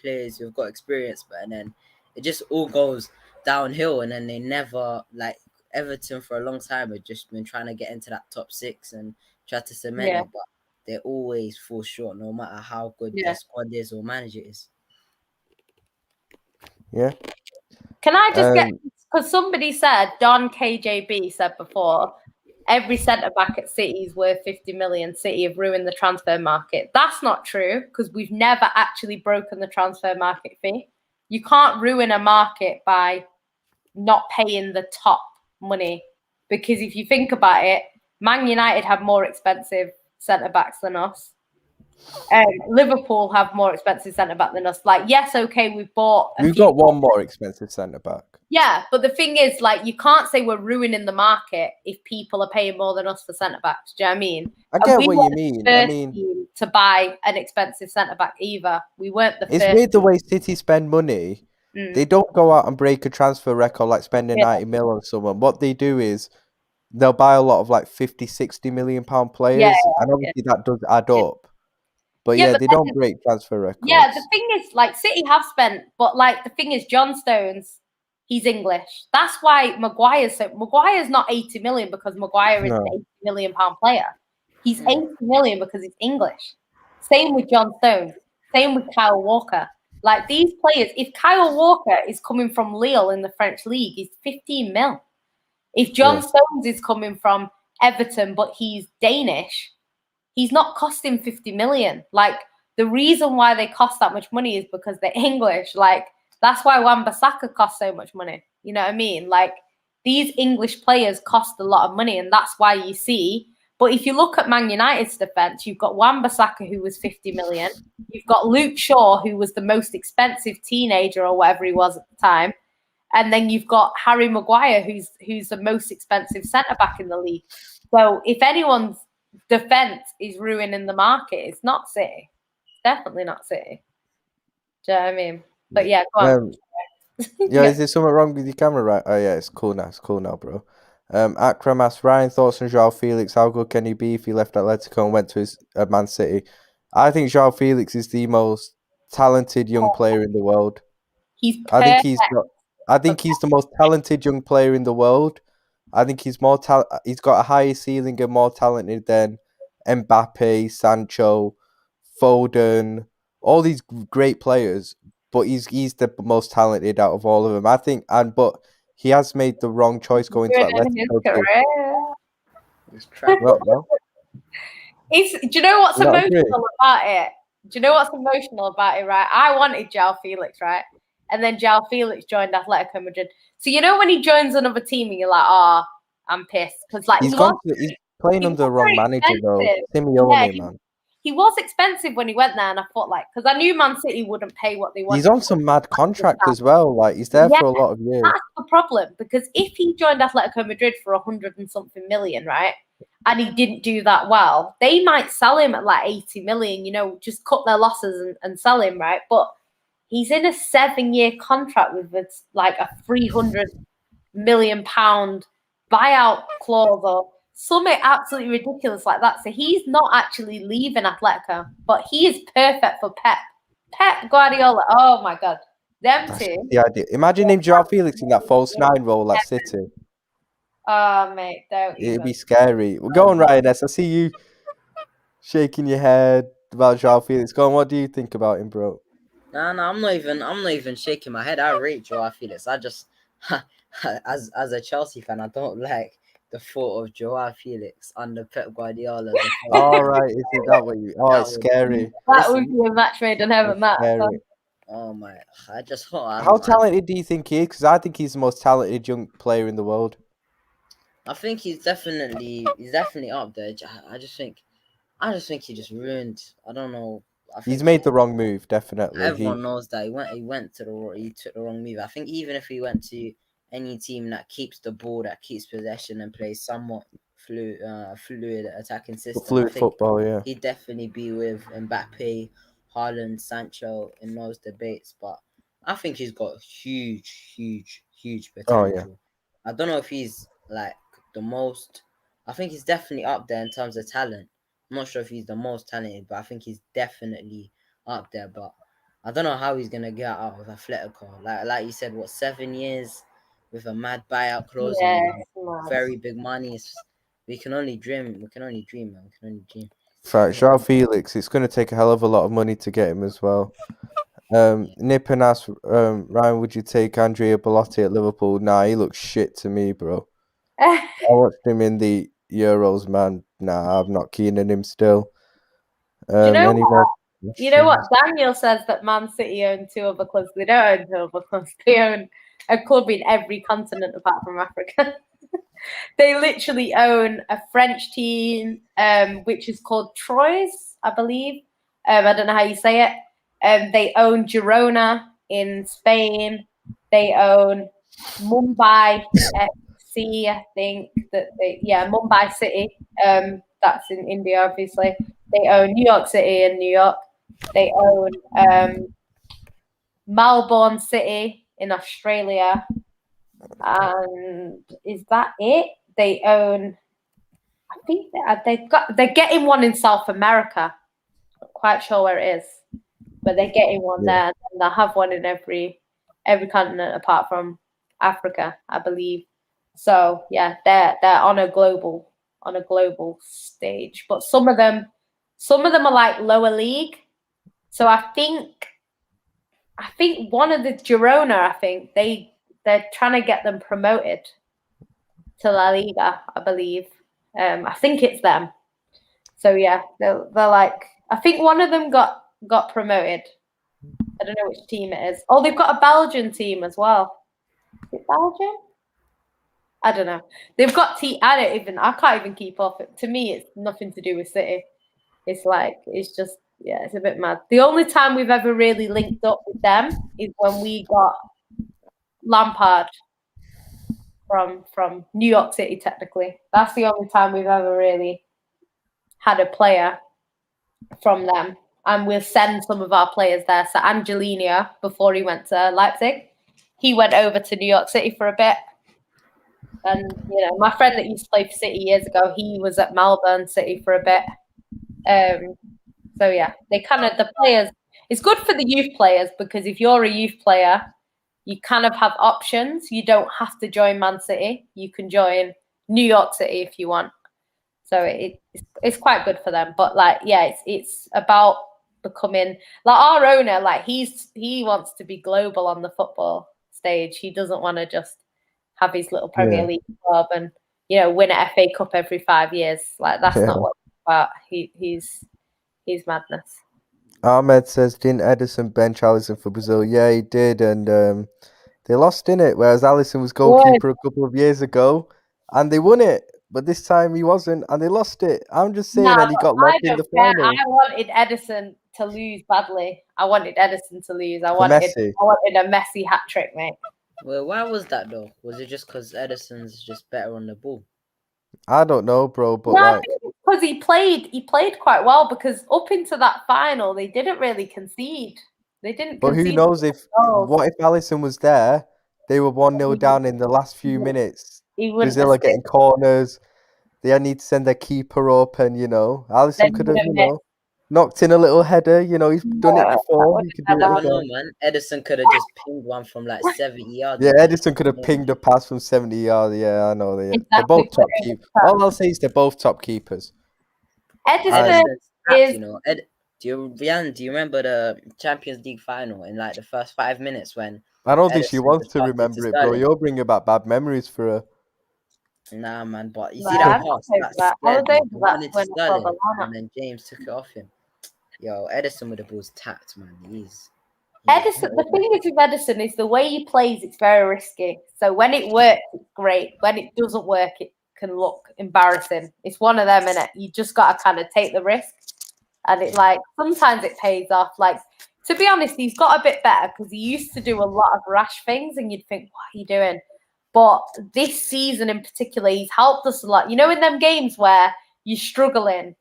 players who've got experience, but and then it just all goes downhill, and then they never like Everton for a long time have just been trying to get into that top 6 and try to cement it, but they always fall short no matter how good their squad is or manager is. Yeah. Can I just get, because somebody said, Don KJB said before, every centre-back at City is worth 50 million. City have ruined the transfer market. That's not true, because we've never actually broken the transfer market fee. You can't ruin a market by not paying the top money, because if you think about it, Man United have more expensive centre-backs than us. Liverpool have more expensive centre-back than us. Like, yes, okay, we've got one more expensive centre-back. Yeah, but the thing is, like, you can't say we're ruining the market if people are paying more than us for centre-backs. Do you know what I mean? I get what you mean. I mean, to buy an expensive centre-back either. We weren't the first. It's weird the way City spend money. They don't go out and break a transfer record like spending 90 mil on someone. What they do is they'll buy a lot of like 50, 60 million pound players, and obviously that does add up. But yeah, they don't break transfer records. Yeah, the thing is, like, City have spent, but like the thing is, John Stones, he's English. That's why Maguire's not 80 million because Maguire is an 80 million pound player. He's 80 million because he's English. Same with John Stones. Same with Kyle Walker. Like, these players, if Kyle Walker is coming from Lille in the French league, he's 15 mil. If John Stones is coming from Everton, but he's Danish, he's not costing 50 million. Like, the reason why they cost that much money is because they're English. Like, that's why Wan-Bissaka costs so much money. You know what I mean? Like, these English players cost a lot of money, and that's why you see. But if you look at Man United's defence, you've got Wan-Bissaka, who was 50 million. You've got Luke Shaw, who was the most expensive teenager or whatever he was at the time. And then you've got Harry Maguire, who's the most expensive centre-back in the league. So if anyone's defence is ruining the market, it's not City. Definitely not City. Do you know what I mean? But yeah, go on. Yeah, is there something wrong with your camera? Right? Oh yeah, it's cool now. It's cool now, bro. Akram asks, Ryan, thoughts on João Felix? How good can he be if he left Atletico and went to his Man City? I think João Felix is the most talented young player in the world. He's perfect. I think he's the most talented young player in the world. I think he's he's got a higher ceiling and more talented than Mbappe, Sancho, Foden, all these great players. But he's the most talented out of all of them, I think. But he has made the wrong choice going to Atletico. Do you know what's emotional about it? Do you know what's emotional about it, right? I wanted João Felix, right? And then João Felix joined Atletico Madrid. So you know when he joins another team and you're like, oh, I'm pissed. Because like he's playing under the wrong manager though. Simeone, man. He was expensive when he went there, and I thought, like, because I knew Man City wouldn't pay what they wanted. He's on some mad contract as well. Like, he's there for a lot of years. That's the problem, because if he joined Atletico Madrid for 100 and something million, right, and he didn't do that well, they might sell him at like 80 million, you know, just cut their losses and sell him, right? But he's in a 7-year contract with like a 300 million pound buyout clause or something absolutely ridiculous like that. So he's not actually leaving Atletico, but he is perfect for Pep Guardiola. Oh my God. Them two. The idea. Imagine him, João Felix, in that false 9 role at City. Oh, mate, don't. It'd be scary. Well, go on, Ryan S. I see you shaking your head about João Felix. Go on, what do you think about him, bro? No, I'm not even shaking my head. I rate João Felix. I just, as a Chelsea fan, I don't like the thought of João Felix under Pep Guardiola. All right, is it that way? It's scary. That would be a match made in heaven, Matt. Oh my! I just thought. How talented do you think he is? Because I think he's the most talented young player in the world. I think he's definitely up there. I just think he just ruined. I don't know. He's made the wrong move, definitely. Everyone knows that he took the wrong move. I think even if he went to any team that keeps the ball, that keeps possession and plays somewhat fluid attacking system, fluid football, yeah, he'd definitely be with Mbappe, Haaland, Sancho in those debates. But I think he's got huge potential. Oh, yeah. I don't know if he's like the most. I think he's definitely up there in terms of talent. I'm not sure if he's the most talented, but I think he's definitely up there. But I don't know how he's gonna get out of Atletico. Like you said, 7 years with a mad buyout clause and very big money. We can only dream. We can only dream, man. We can only dream. Fact, João Felix, it's going to take a hell of a lot of money to get him as well. Nippon asked, Ryan, would you take Andrea Belotti at Liverpool? Nah, he looks shit to me, bro. I watched him in the Euros, man. Nah, I'm not keen on him still. You know what? Daniel says that Man City own 2 other clubs. They don't own 2 other clubs. They own a club in every continent apart from Africa. They literally own a French team, which is called Troyes, I believe. I don't know how you say it. They own Girona in Spain. They own Mumbai FC, I think. Mumbai City. That's in India, obviously. They own New York City in New York. They own Melbourne City in Australia. And is that it? They own, I think they're getting one in South America. quite sure where it is, but they're getting one there, and they'll have one in every continent apart from Africa, I believe. So yeah, they're on a global stage, but some of them are like lower league. So I think one of the Girona, I think they're trying to get them promoted to La Liga, I believe. I think it's them. So yeah, they're like, I think one of them got promoted. I don't know which team it is. Oh, they've got a Belgian team as well. Is it Belgium? I don't know. They've got I can't even keep up. To me, it's nothing to do with City. It's like, it's just, yeah, it's a bit mad. The only time we've ever really linked up with them is when we got Lampard from New York City, technically. That's the only time we've ever really had a player from them. And we'll send some of our players there. So Angelino, before he went to Leipzig, he went over to New York City for a bit. And, you know, my friend that used to play for City years ago, he was at Melbourne City for a bit. So, yeah, the players, it's good for the youth players, because if you're a youth player, you kind of have options. You don't have to join Man City. You can join New York City if you want. So it's quite good for them. But, like, yeah, it's about becoming, like, our owner, like, he wants to be global on the football stage. He doesn't want to just have his little Premier League club and, you know, win an FA Cup every 5 years. Like, that's not what it's about. He's madness. Ahmed says, didn't Edison bench Alisson for Brazil? Yeah, he did, and they lost in it, whereas Alisson was goalkeeper a couple of years ago, and they won it. But this time he wasn't, and they lost it. I'm just saying, and he got left in the final. I wanted Edison to lose badly. I wanted Edison to lose. I wanted a Messi hat trick, mate. Well, why was that though? Was it just because Edison's just better on the ball? I don't know, bro, but no, like, because he played quite well. Because up into that final, they didn't really concede. They didn't. But who knows what if Alisson was there? They were 1-0 down in the last few minutes. Brazil are getting corners. They need to send their keeper up, and you know, Alisson could have, you know, knocked in a little header. You know, he's done it before. He could do it again. Man. Edison could have just pinged one from like 70 yards. Yeah, Edison could have pinged a pass from 70 yards. Yeah, I know. They're both top keepers. All I'll say is they're both top keepers. Edison is, you know, do you remember the Champions League final in like the first 5 minutes when? I don't think she wants to remember it, bro. You're bringing back bad memories for her. Nah, man, but you see that pass, and then James took it off him. Yo, Edison with the ball's tapped, man. Edison. The thing is with Edison is the way he plays. It's very risky. So when it works, it's great. When it doesn't work, it can look embarrassing. It's one of them, innit? You just got to kind of take the risk, and it like sometimes it pays off. Like, to be honest, he's got a bit better because he used to do a lot of rash things, and you'd think, what are you doing? But this season in particular, he's helped us a lot. You know, in them games where you're struggling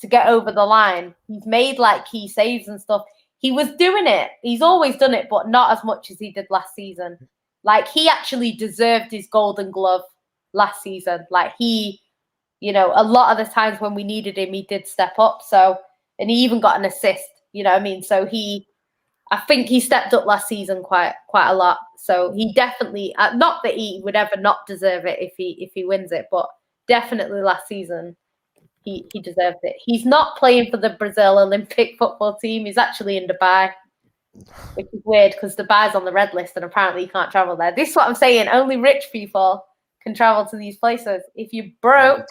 to get over the line, he's made like key saves and stuff. He was doing it. He's always done it, but not as much as he did last season. Like, he actually deserved his Golden Glove last season. Like, he, you know, a lot of the times when we needed him, he did step up. So, and he even got an assist, you know what I mean? So I think he stepped up last season quite a lot. So he definitely, not that he would ever not deserve it if he wins it, but definitely last season he deserved it. He's not playing for the Brazil Olympic football team. He's actually in Dubai, which is weird because Dubai's on the red list and apparently you can't travel there. This is what I'm saying. Only rich people can travel to these places. If you're broke,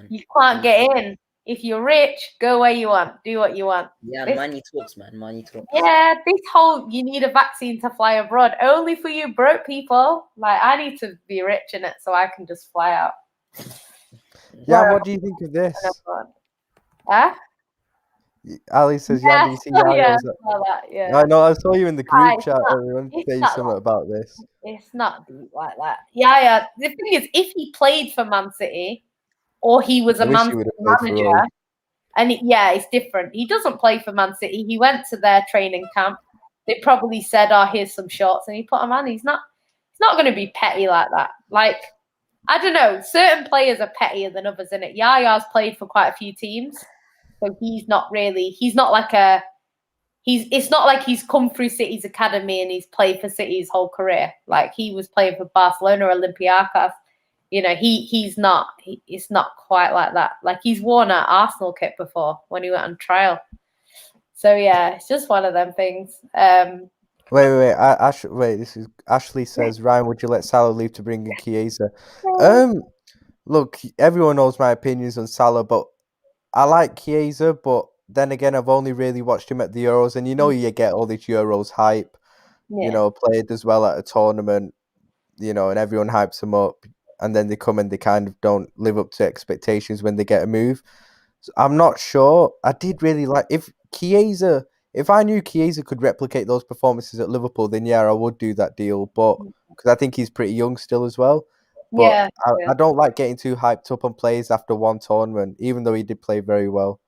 you can't get in. If you're rich, go where you want. Do what you want. Yeah, money talks, man. Money talks. Yeah, this whole you need a vaccine to fly abroad. Only for you broke people. Like, I need to be rich in it so I can just fly out. Yeah, what do you think of this? Huh? Ali says, yeah, do you see I know, I saw you in the group chat. Everyone say something about this. It's not deep like that. Yeah. The thing is, if he played for Man City, or he was a Man City manager, and it's different. He doesn't play for Man City. He went to their training camp. They probably said, "Oh, here's some shorts," and he put them on. He's not going to be petty like that. Like, I don't know. Certain players are pettier than others, innit? Yaya's played for quite a few teams. So he's not like he's come through City's academy and he's played for City his whole career. Like he was playing for Barcelona, Olympiacos. It's not quite like that. Like he's worn an Arsenal kit before when he went on trial. So yeah, it's just one of them things. Wait. This is Ashley says, Ryan, would you let Salah leave to bring in Chiesa? Look, everyone knows my opinions on Salah, but I like Chiesa. But then again, I've only really watched him at the Euros, and you get all this Euros hype. Yeah. Played as well at a tournament, and everyone hypes him up, and then they come and they kind of don't live up to expectations when they get a move. So I'm not sure. I did really like if I knew Chiesa could replicate those performances at Liverpool, then yeah, I would do that deal. But because I think he's pretty young still as well. But I don't like getting too hyped up on players after one tournament, even though he did play very well.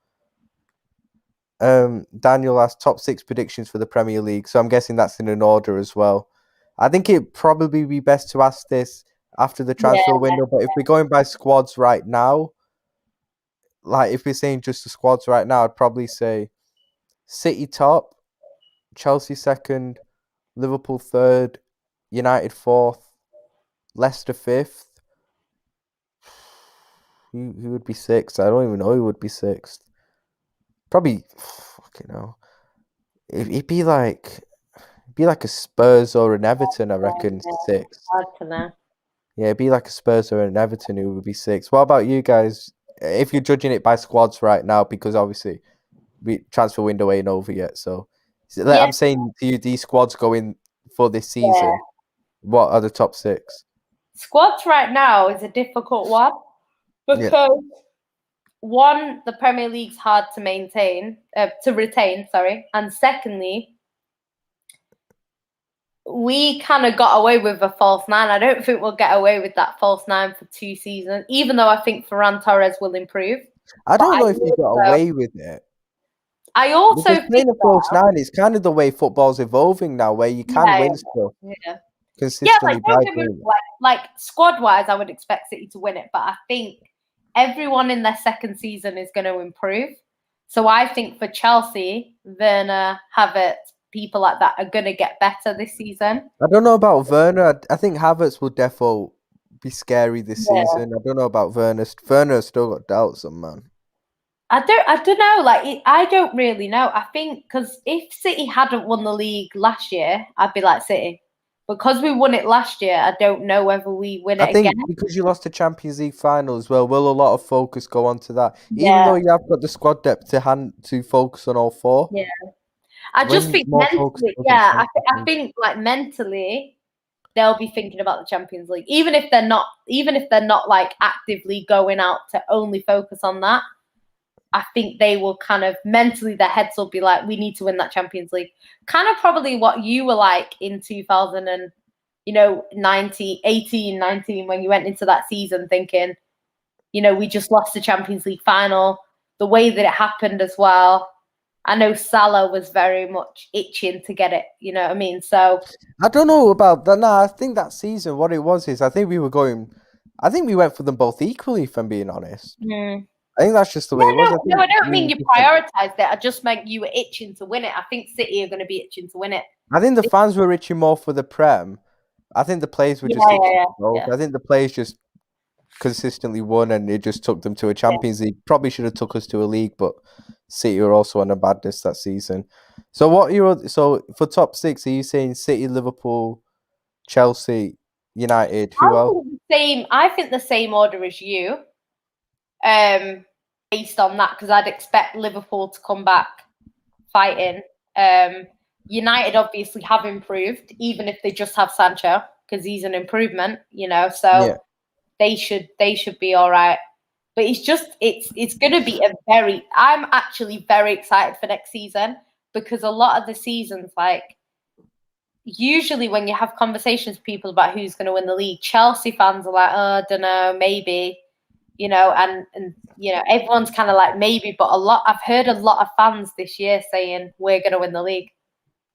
Daniel asked top 6 predictions for the Premier League, so I'm guessing that's in an order as well. I think it'd probably be best to ask this after the transfer window, but if we're going by squads right now, like if we're saying just the squads right now, I'd probably say City top, Chelsea second, Liverpool third, United fourth, Leicester fifth. Who would be sixth? I don't even know who would be sixth. Probably, fucking hell. It'd be like a Spurs or an Everton, I reckon, sixth. Hard to know. Yeah, it'd be like a Spurs or an Everton who would be sixth. What about you guys? If you're judging it by squads right now, because obviously transfer window ain't over yet, so I'm saying to you, these squads going for this season, what are the top 6? Squads right now is a difficult one because one, the Premier League's hard to retain, and secondly, we kind of got away with a false 9. I don't think we'll get away with that false 9 for 2 seasons, even though I think Ferran Torres will improve. I don't know if you got away with it. I also think a false 9 is kind of the way football's evolving now, where you can win stuff consistently. Like squad-wise, I would expect City to win it, but I think everyone in their second season is going to improve. So I think for Chelsea, Werner, Havertz, people like that are going to get better this season. I don't know about Werner. I think Havertz will defo be scary this season. I don't know about Werner. Werner's still got doubts on, man. I don't know. Like, I don't really know. I think because if City hadn't won the league last year, I'd be like City. Because we won it last year, I don't know whether we win it again. I think because you lost the Champions League final as well, will a lot of focus go on to that? Yeah. Even though you have got the squad depth to focus on all 4. Yeah. I just think mentally, I think like mentally, they'll be thinking about the Champions League, even if they're not like actively going out to only focus on that. I think they will kind of mentally, their heads will be like, we need to win that Champions League. Kind of probably what you were like in 18, 19, when you went into that season thinking, we just lost the Champions League final, the way that it happened as well. I know Salah was very much itching to get it, you know what I mean? So I don't know about that. No, I think that season, what it was is I think we went for them both equally, if I'm being honest. I think that's just the way it was. I don't mean you prioritised it. I just meant you were itching to win it. I think City are going to be itching to win it. I think the fans were itching more for the Prem. I think the players were just itching for both. I think the players just consistently won and it just took them to a Champions League. Probably should have took us to a league, but City were also on a badness that season. So for top 6, are you saying City, Liverpool, Chelsea, United? Who else? I think the same order as you. Based on that, because I'd expect Liverpool to come back fighting. United obviously have improved, even if they just have Sancho, because he's an improvement, so they should be all right. But it's going to be I'm actually very excited for next season, because a lot of the seasons, like, usually when you have conversations with people about who's going to win the league, Chelsea fans are like, oh, I don't know, maybe. And everyone's kind of like maybe, but I've heard a lot of fans this year saying we're going to win the league,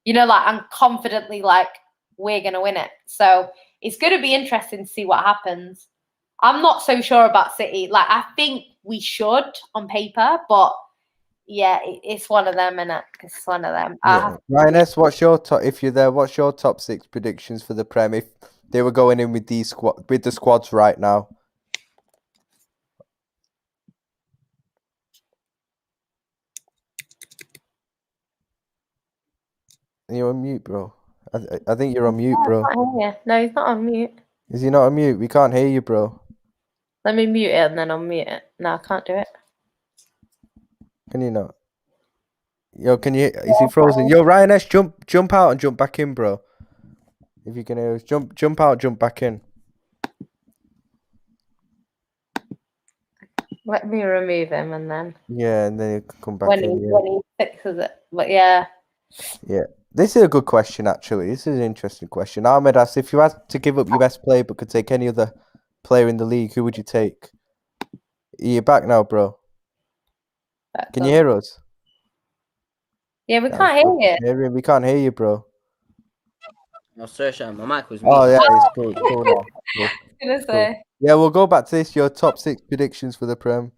and confidently like we're going to win it. So it's going to be interesting to see what happens. I'm not so sure about City. Like, I think we should on paper, but it's one of them, innit? It's one of them. Yeah. Ryan S, what's your top? If you're there, what's your top 6 predictions for the Prem if they were going in with the squads right now? You're on mute, bro. I think you're on mute, bro. No, he's not on mute. Is he not on mute? We can't hear you, bro. Let me mute it and then unmute it. No, I can't do it. Can you not? Yo, can you? Is he frozen? Yo, Ryan S, jump out and jump back in, bro. If you can hear us, jump out, jump back in. Let me remove him and then. Yeah, and then you can come back when in. When he fixes it, but yeah. Yeah, this is a good question actually. This is an interesting question. Ahmed asks, if you had to give up your best player but could take any other player in the league, who would you take? You're back now, bro. Can you hear us? Yeah, we can't hear you. We can't hear you, bro. No, sir, my mic was. Oh yeah, it's cool. Cool now. Cool. Gonna say. Cool. Yeah, we'll go back to this. Your top 6 predictions for the Prem.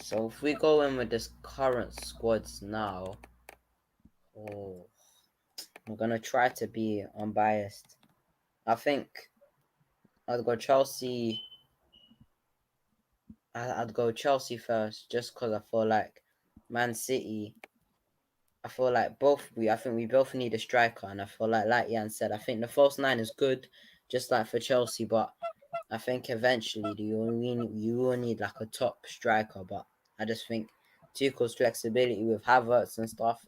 So if we go in with this current squads now, I'm gonna try to be unbiased. I think I'd go Chelsea. I'd go Chelsea first, just because I feel like Man City. I feel like I think we both need a striker, and I feel like Jan said, I think the false 9 is good, just like for Chelsea, but I think eventually you will need like a top striker. But I just think Tuchel's flexibility with Havertz and stuff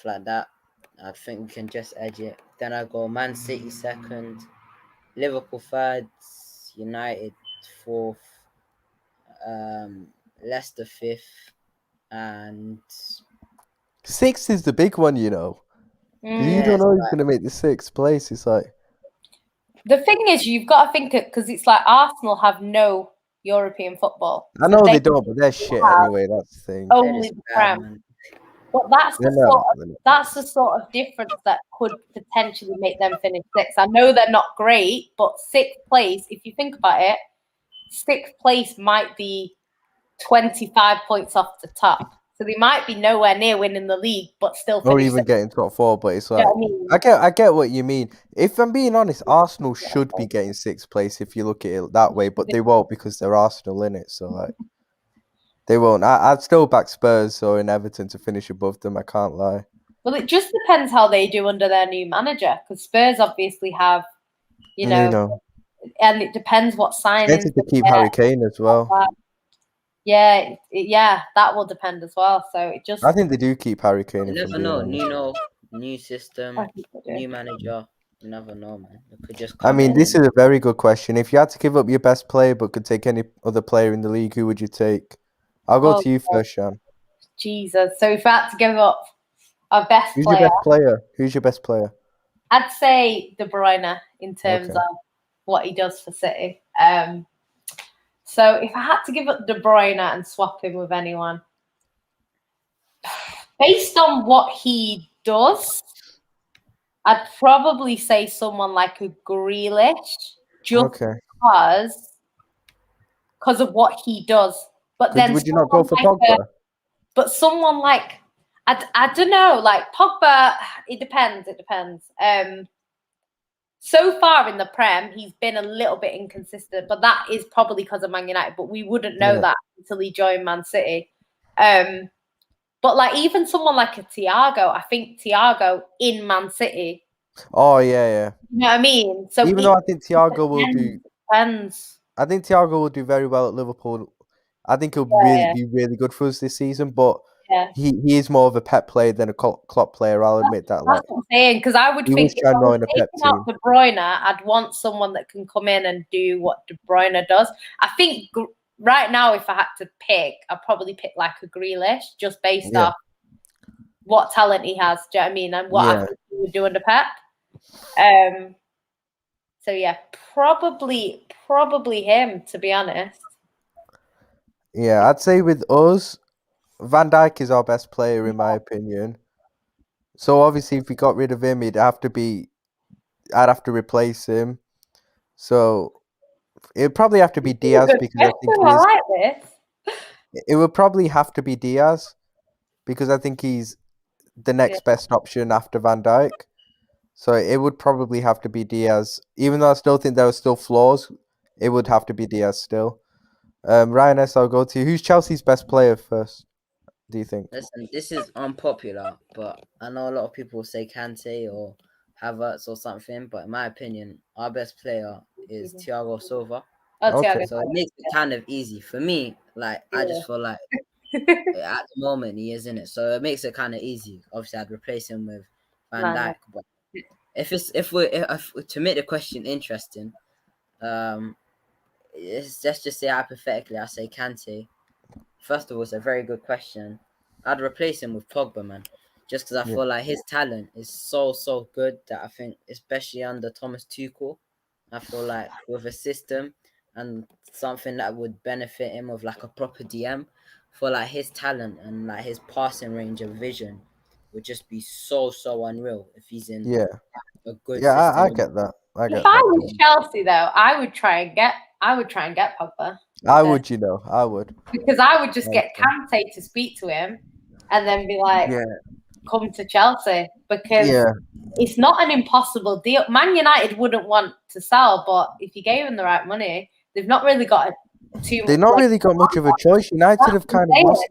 like that, I think we can just edge it. Then I go Man City second, Liverpool third, United fourth, Leicester fifth, and 6 is the big one, you know. You don't know who's going to make the 6th place. It's like, the thing is, you've got to think it, because it's like Arsenal have no European football. I know they don't, but they're shit anyway. That's the thing. Only the Prem. But that's the sort of difference that could potentially make them finish 6th. I know they're not great, but 6th place, if you think about it, 6th place might be 25 points off the top. So they might be nowhere near winning the league, but still finish. Or even getting top 4, but it's like, you know what I mean? I get what you mean. If I'm being honest, Arsenal should be getting 6th place if you look at it that way, but they won't because they're Arsenal in it. So like, they won't. I'd still back Spurs or in Everton to finish above them. I can't lie. Well, it just depends how they do under their new manager, because Spurs obviously have, you know, and it depends what signings. They to keep Harry Kane as well. Yeah, that will depend as well. So it just. I think they do keep Harry Kane. You never know. New system, new manager. You never know, man. It could just. I mean, this is a very good question. If you had to give up your best player but could take any other player in the league, who would you take? I'll go to you first, Shan. Jesus. So if I had to give up our best Who's player. Your best player? Who's your best player? I'd say De Bruyne in terms of what he does for City. So if I had to give up De Bruyne and swap him with anyone, based on what he does, I'd probably say someone like a Grealish, just because of what he does. But then would you not go for Pogba? But someone like I don't know, like Pogba. It depends. So far in the Prem, he's been a little bit inconsistent, but that is probably because of Man United. But we wouldn't know that until he joined Man City. But like even someone like a Thiago, I think Thiago in Man City. Oh yeah. You know what I mean? So even though I think Thiago will do. Depends. I think Thiago will do very well at Liverpool. I think he'll be really good for us this season, but he is more of a Pep player than a Klopp player. I'll admit that. That's what I'm saying, because I would think if I was taking out De Bruyne, I'd want someone that can come in and do what De Bruyne does. I think right now, if I had to pick, I'd probably pick like a Grealish, just based off what talent he has. Do you know what I mean? And what I think he would do under Pep. So yeah, probably him, to be honest. Yeah, I'd say with us, Van Dijk is our best player in my opinion. So obviously, if we got rid of him, I'd have to replace him. So it'd probably have to be Diaz because I think it would probably have to be Diaz, because I think he's the next best option after Van Dijk. So it would probably have to be Diaz. Even though I still think there are still flaws, it would have to be Diaz still. Ryan S, I'll go to you. Who's Chelsea's best player first, do you think? Listen, this is unpopular, but I know a lot of people say Kante or Havertz or something, but in my opinion, our best player is Thiago Silva. Okay. So it makes it kind of easy for me. Like I just feel like at the moment he is in it, so it makes it kind of easy. Obviously, I'd replace him with Van Dijk, but if to make the question interesting, let's just say hypothetically, I say Kante. First of all, it's a very good question. I'd replace him with Pogba, man, just because I feel like his talent is so good that I think, especially under Thomas Tuchel, I feel like with a system and something that would benefit him of like a proper DM, for like his talent and like his passing range of vision would just be so unreal if he's in a good system. I get that. If I was Chelsea, though, I would try and get Pogba. I would, I would. Because I would just get Kante to speak to him and then be like, come to Chelsea. Because it's not an impossible deal. Man United wouldn't want to sell, but if you gave them the right money, they've not really got They've not really got much of a choice. United have kind of lost.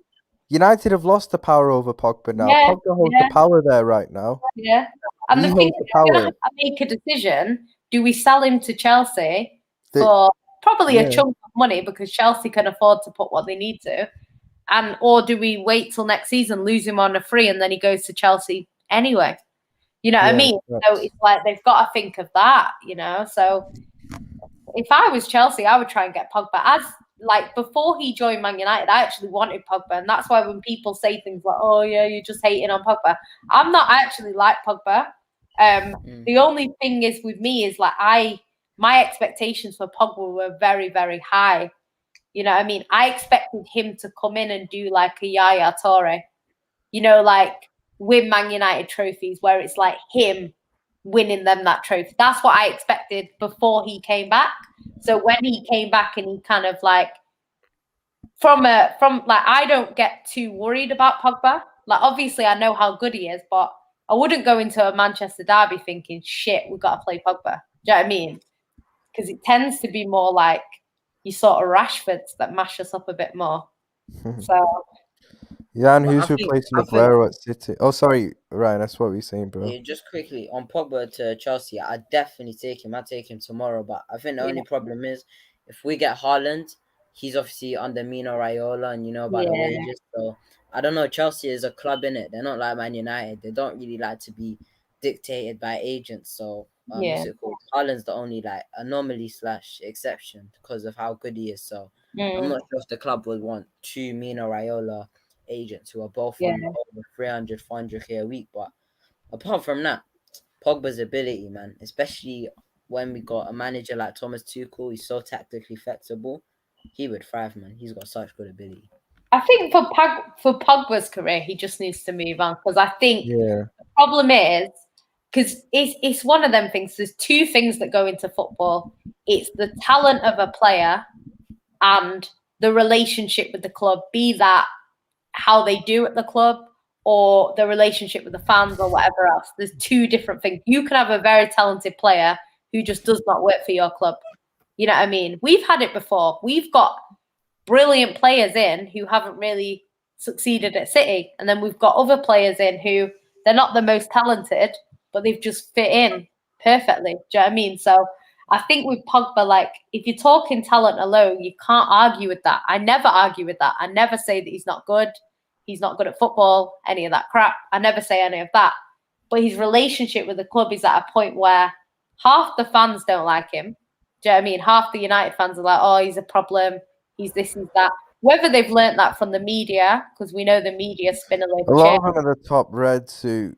United have lost the power over Pogba now. Pogba holds the power there right now. Yeah. And the thing is, we're going to have to make a decision. Do we sell him to Chelsea for probably a chunk of money, because Chelsea can afford to put what they need to, or do we wait till next season, lose him on a free, and then he goes to Chelsea anyway? You know what I mean? So it's like they've got to think of that, So if I was Chelsea, I would try and get Pogba. As like before he joined Man United, I actually wanted Pogba, and that's why when people say things like, "Oh yeah, you're just hating on Pogba," I'm not. I actually like Pogba. The only thing is with me is like my expectations for Pogba were very, very high. You know what I mean? I expected him to come in and do like a Yaya Toure, like win Man United trophies, where it's like him winning them that trophy. That's what I expected before he came back. So when he came back and he kind of like I don't get too worried about Pogba. Like obviously I know how good he is, but I wouldn't go into a Manchester derby thinking, shit, we've got to play Pogba. Do you know what I mean? Because it tends to be more like you sort of Rashfords that mash us up a bit more. So and who's replacing Aguero at City? Oh, sorry, Ryan, that's what we're saying, bro. Yeah, just quickly on Pogba to Chelsea, I'd definitely take him. I'd take him tomorrow, but I think the only problem is if we get Haaland, he's obviously under Mino Raiola, and about the wages. So I don't know. Chelsea is a club, in it. They're not like Man United. They don't really like to be dictated by agents. So what's it called? Haaland's the only like anomaly / exception because of how good he is. So I'm not sure if the club would want two Mino Raiola agents who are both on over 300, 400k a week. But apart from that, Pogba's ability, man, especially when we got a manager like Thomas Tuchel, he's so tactically flexible. He would thrive, man. He's got such good ability. I think for Pogba's career, he just needs to move on, because I think the problem is, because it's one of them things. There's two things that go into football. It's the talent of a player and the relationship with the club, be that how they do at the club or the relationship with the fans or whatever else. There's two different things. You can have a very talented player who just does not work for your club. You know what I mean? We've had it before. We've got brilliant players in who haven't really succeeded at City. And then we've got other players in who they're not the most talented, but they've just fit in perfectly. Do you know what I mean? So I think with Pogba, like, if you're talking talent alone, you can't argue with that. I never argue with that. I never say that he's not good. He's not good at football, any of that crap. I never say any of that. But his relationship with the club is at a point where half the fans don't like him. Do you know what I mean? Half the United fans are like, oh, he's a problem. He's this, he's that. Whether they've learnt that from the media, because we know the media spin a lot of them are the top reds who...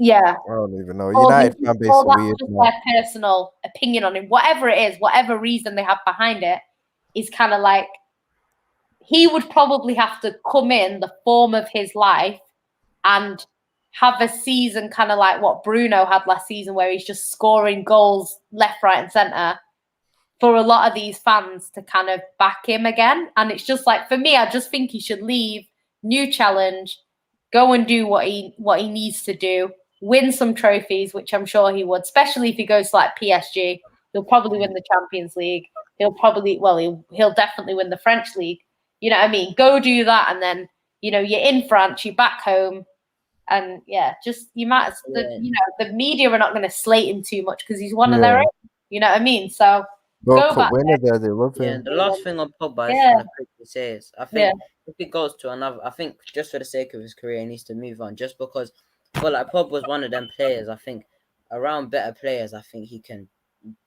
Yeah. I don't even know. United fan base are weird. Just their personal opinion on him. Whatever it is, whatever reason they have behind it, is kind of like, he would probably have to come in the form of his life and have a season kind of like what Bruno had last season, where he's just scoring goals left, right, and centre, for a lot of these fans to kind of back him again. And it's just like, for me, I just think he should leave, new challenge, go and do what he needs to do, win some trophies, which I'm sure he would, especially if he goes to like PSG. He'll probably win the Champions League. He'll definitely win the French league. You know what I mean? Go do that, and then, you know, you're in France, you're back home, and the media are not going to slate him too much because he's one of their own. You know what I mean? So World Cup winner there, they love him. Yeah, the last thing on Pogba I just want to quickly say is, I think if he goes to another, I think just for the sake of his career, he needs to move on. Just because, well, like Pogba was one of them players. I think around better players, I think he can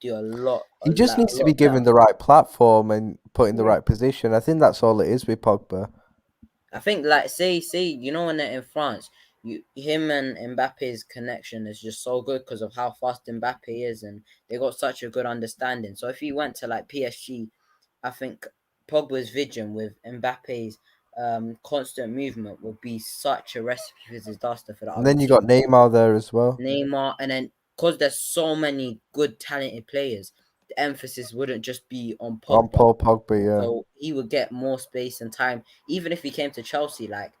do a lot. He just needs to be given the right platform and put in the right position. I think that's all it is with Pogba. I think, like, say, you know, when they're in France, him and Mbappe's connection is just so good because of how fast Mbappe is, and they got such a good understanding. So if he went to like PSG, I think Pogba's vision with Mbappe's constant movement would be such a recipe for disaster for that. And then you got Neymar there as well. Neymar, and then because there's so many good talented players, the emphasis wouldn't just be on Pogba. On Paul Pogba, yeah. So he would get more space and time. Even if he came to Chelsea, like,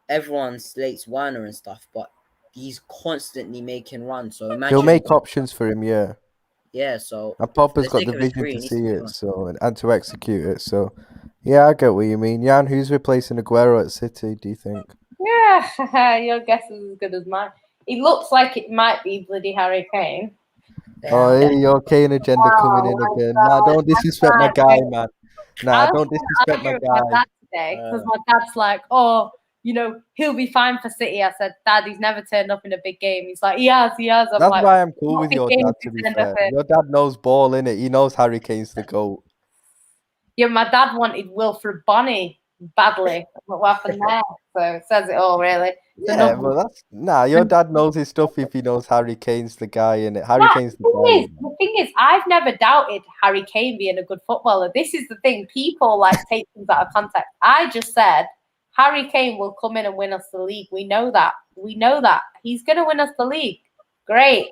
everyone slates Werner and stuff, but he's constantly making runs. So imagine he'll make options for him, yeah. Yeah, so and Pogba's got the vision to see it, so and to execute it. So yeah, I get what you mean. Jan, who's replacing Aguero at City, do you think? Yeah, your guess is as good as mine. It looks like it might be bloody Harry Kane. Oh, hey, your Kane agenda coming in again. Nah, don't disrespect my guy, man. Nah, don't disrespect my guy. Dad today, because my dad's like, oh, you know, he'll be fine for City. I said, Dad, he's never turned up in a big game. He's like, he has. That's like, why I'm cool with your dad, to be fair. Your dad knows ball, innit? He knows Harry Kane's the GOAT. Yeah, my dad wanted Wilfred Bonny badly. What happened there? So it says it all, really. Yeah, but your dad knows his stuff if he knows Harry Kane's the guy, innit? Harry Kane's the guy. The thing is, I've never doubted Harry Kane being a good footballer. This is the thing. People like take things out of context. I just said Harry Kane will come in and win us the league. We know that. He's going to win us the league. Great.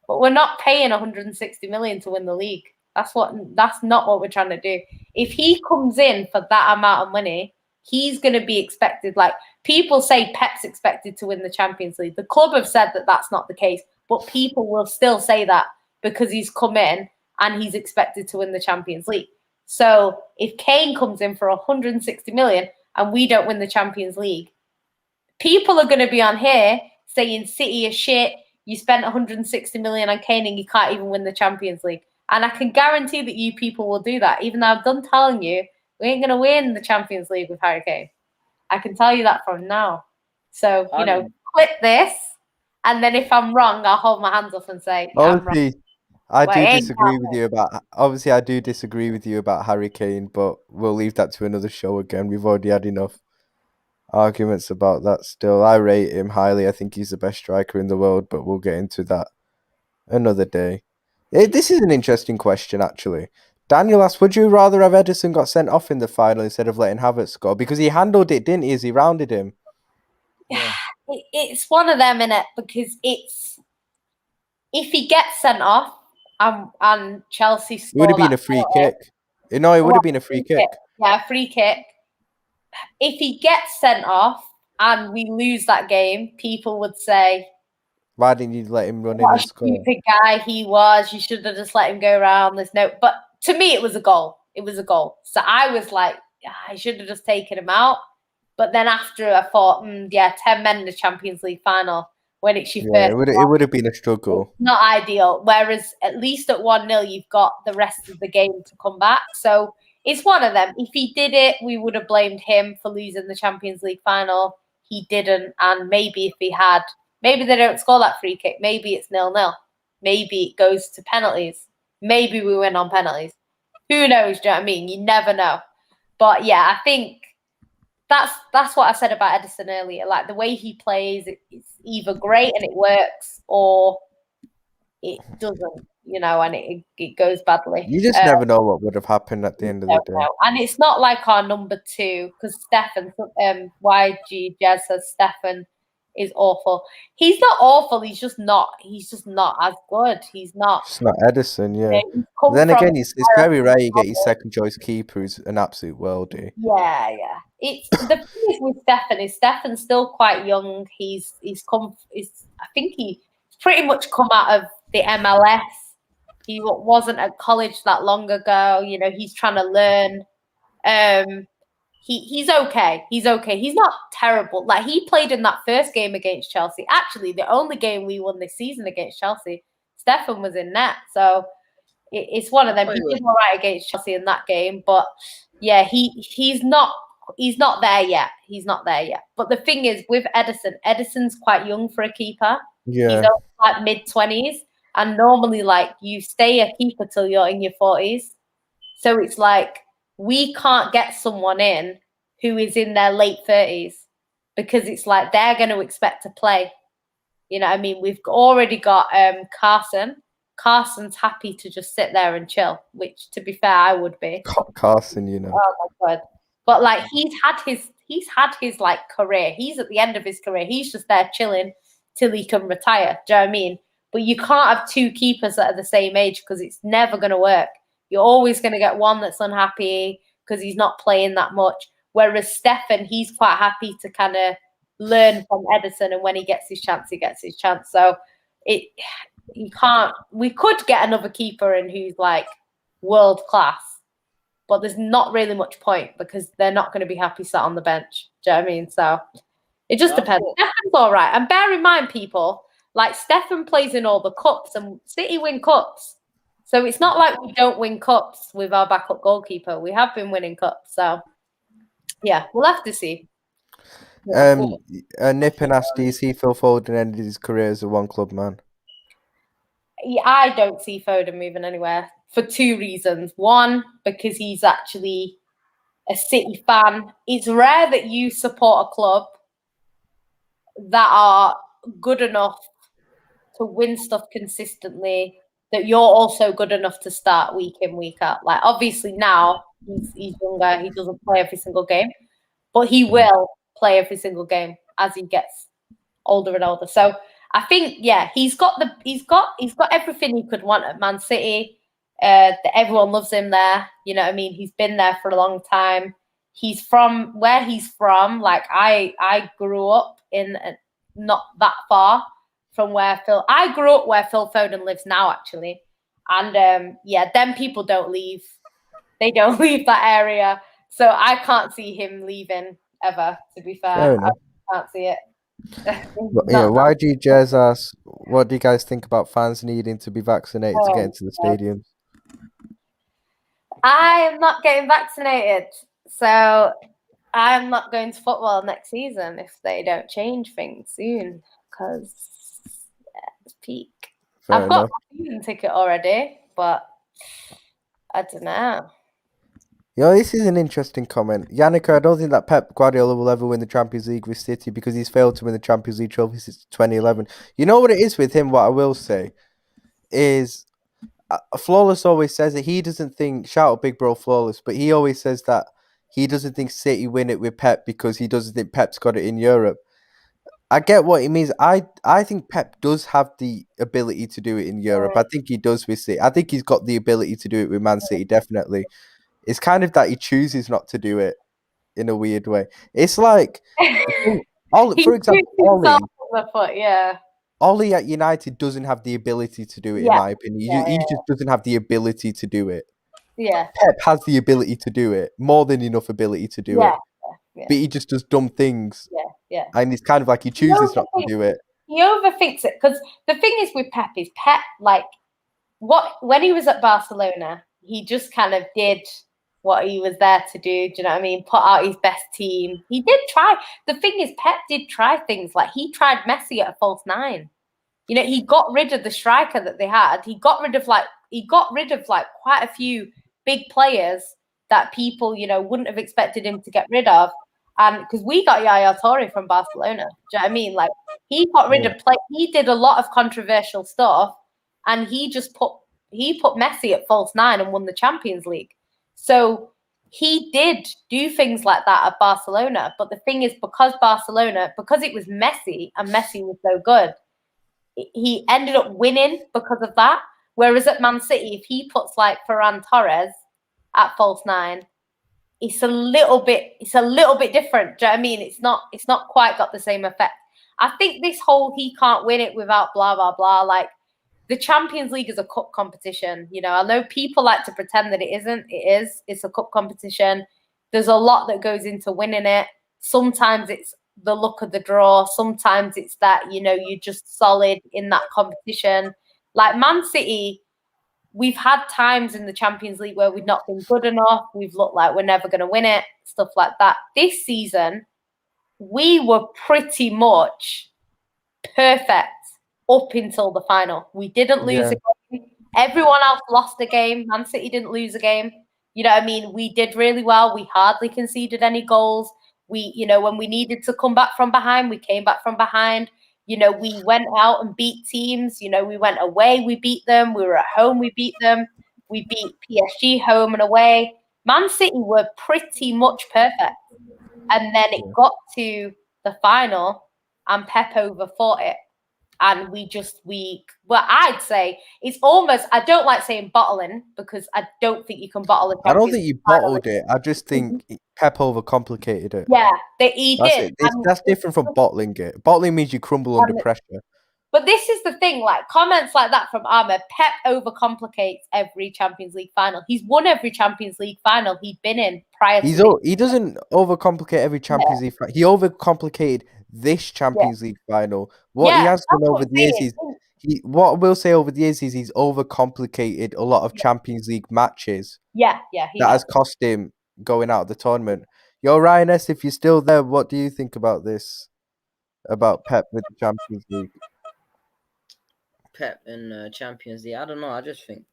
But we're not paying 160 million to win the league. That's not what we're trying to do. If he comes in for that amount of money, he's going to be expected. Like, people say Pep's expected to win the Champions League. The club have said that that's not the case, but people will still say that because he's come in and he's expected to win the Champions League. So if Kane comes in for 160 million and we don't win the Champions League, people are going to be on here saying City is shit. You spent 160 million on Kane and you can't even win the Champions League. And I can guarantee that you people will do that, even though I'm done telling you we ain't going to win the Champions League with Harry Kane. I can tell you that from now. So, clip this, and then if I'm wrong, I'll hold my hands up and say, I'm wrong. I do disagree with you about Harry Kane, but we'll leave that to another show again. We've already had enough arguments about that still. I rate him highly. I think he's the best striker in the world, but we'll get into that another day. This is an interesting question, actually. Daniel asked, would you rather have Ederson got sent off in the final instead of letting Havertz score? Because he handled it, didn't he, as he rounded him? Yeah. It's one of them, innit? Because if he gets sent off and Chelsea score, it would have been a free kick. No, it would have been a free kick. Yeah, a free kick. If he gets sent off and we lose that game, people would say, why didn't you let him run in and score? What a stupid guy he was. You should have just let him go around. But to me, it was a goal. It was a goal. So I was like, I should have just taken him out. But then after, I thought, 10 men in the Champions League final when it's your first. It would have been a struggle. Not ideal. Whereas at least at 1-0, you've got the rest of the game to come back. So it's one of them. If he did it, we would have blamed him for losing the Champions League final. He didn't. And maybe if he had, maybe they don't score that free kick. Maybe it's 0-0. Maybe it goes to penalties. Maybe we win on penalties. Who knows? Do you know what I mean? You never know. But yeah, I think that's what I said about Ederson earlier. Like, the way he plays, it's either great and it works, or it doesn't, and it goes badly. You just never know what would have happened at the end of the day. And it's not like our number 2, because Stefan, YG Jez says Stefan is awful. He's not awful. He's just not as good. He's not. It's not Edison, yeah. Then again, it's very rare you get your second choice keeper who's an absolute worldie. Yeah. It's the thing is with Stefan is Stefan's still quite young. I think he's pretty much come out of the MLS. He wasn't at college that long ago. You know, he's trying to learn. He's okay. He's okay. He's not terrible. Like, he played in that first game against Chelsea. Actually, the only game we won this season against Chelsea, Stefan was in net. So it's one of them. He did all right against Chelsea in that game. But yeah, he's not there yet. He's not there yet. But the thing is, with Edison's quite young for a keeper. Yeah. He's only like mid-20s. And normally, like, you stay a keeper till you're in your 40s. So it's like, we can't get someone in who is in their late 30s because it's like they're going to expect to play. You know what I mean? We've already got Carson. Carson's happy to just sit there and chill, which, to be fair, I would be. Carson, you know. Oh, my God. But, like, he's had his like, career. He's at the end of his career. He's just there chilling till he can retire. Do you know what I mean? But you can't have two keepers that are the same age because it's never going to work. You're always going to get one that's unhappy because he's not playing that much. Whereas Stefan, he's quite happy to kind of learn from Edison, and when he gets his chance, he gets his chance. So we could get another keeper in who's like world class, but there's not really much point because they're not going to be happy sat on the bench. Do you know what I mean? So it just depends. Stefan's all right. And bear in mind, people, like, Stefan plays in all the cups and City win cups. So it's not like we don't win cups with our backup goalkeeper. We have been winning cups. So, yeah, we'll have to see. Nippon asked, do you see Phil Foden ended his career as a one-club man? Yeah, I don't see Foden moving anywhere for two reasons. One, because he's actually a City fan. It's rare that you support a club that are good enough to win stuff consistently, that you're also good enough to start week in, week out. Like, obviously now he's younger, he doesn't play every single game, but he will play every single game as he gets older and older. So I think, yeah, he's got everything he could want at Man City. Everyone loves him there. You know what I mean? He's been there for a long time. He's from where he's from. Like, I grew up in not that far from where I grew up where Phil Foden lives now, actually. And then people don't leave. They don't leave that area. So I can't see him leaving ever, to be fair. I can't see it. YG Jez asks, what do you guys think about fans needing to be vaccinated to get into the stadiums? I am not getting vaccinated. So I'm not going to football next season if they don't change things soon. Because it's peak. I've got a season ticket already, but I don't know. This is an interesting comment. Yannicka, I don't think that Pep Guardiola will ever win the Champions League with City because he's failed to win the Champions League trophy since 2011. You know what it is with him? What I will say is, Flawless always says that he doesn't think, shout out Big Bro Flawless, but he always says that he doesn't think City win it with Pep because he doesn't think Pep's got it in Europe. I get what he means. I think Pep does have the ability to do it in Europe. I think he does with City. I think he's got the ability to do it with Man City, definitely. It's kind of that he chooses not to do it in a weird way. It's like, for example, Ollie at United doesn't have the ability to do it, in my opinion. He just doesn't have the ability to do it. Yeah. Pep has the ability to do it, more than enough ability to do it. Yeah. But he just does dumb things. Yeah. And it's kind of like he chooses not to do it. He overthinks it. Because the thing is with Pep is like, when he was at Barcelona, he just kind of did what he was there to do. Do you know what I mean? Put out his best team. He did try. The thing is, Pep did try things. Like, he tried Messi at a false 9. You know, he got rid of the striker that they had. He got rid of quite a few big players that people, you know, wouldn't have expected him to get rid of. And because we got Yaya Toure from Barcelona. Do you know what I mean? Like, he got rid of he did a lot of controversial stuff, and he just put Messi at false 9 and won the Champions League. So he did do things like that at Barcelona. But the thing is, because it was Messi and Messi was so good, he ended up winning because of that. Whereas at Man City, if he puts like Ferran Torres at false 9, it's a little bit different. Do you know what I mean? It's not quite got the same effect. I think this whole he can't win it without blah blah blah. Like, the Champions League is a cup competition. You know, I know people like to pretend that it isn't. It is. It's a cup competition. There's a lot that goes into winning it. Sometimes it's the luck of the draw. Sometimes it's that, you know, you're just solid in that competition. Like Man City, we've had times in the Champions League where we've not been good enough. We've looked like we're never going to win it, stuff like that. This season, we were pretty much perfect up until the final. We didn't lose a game. Everyone else lost a game. Man City didn't lose a game. You know what I mean? We did really well. We hardly conceded any goals. We, you know, when we needed to come back from behind, we came back from behind. You know, we went out and beat teams. You know, we went away, we beat them. We were at home, we beat them. We beat PSG home and away. Man City were pretty much perfect. And then it got to the final and Pep overthought it. And I'd say it's almost, I don't like saying bottling because I don't think you can bottle it. I don't think you bottled it. I just think Pep overcomplicated it. Yeah, he did. That's different from bottling it. Bottling means you crumble under pressure. But this is the thing, like comments like that from Ahmed, Pep overcomplicates every Champions League final. He's won every Champions League final he'd been in prior to He doesn't overcomplicate every Champions League final. He overcomplicated this Champions League final. What he has done over the years what we'll say over the years is he's overcomplicated a lot of Champions League matches. That has cost him going out of the tournament. Yo, Ryan S., if you're still there, what do you think about this? About Pep with the Champions League? Pep in Champions League, I don't know. I just think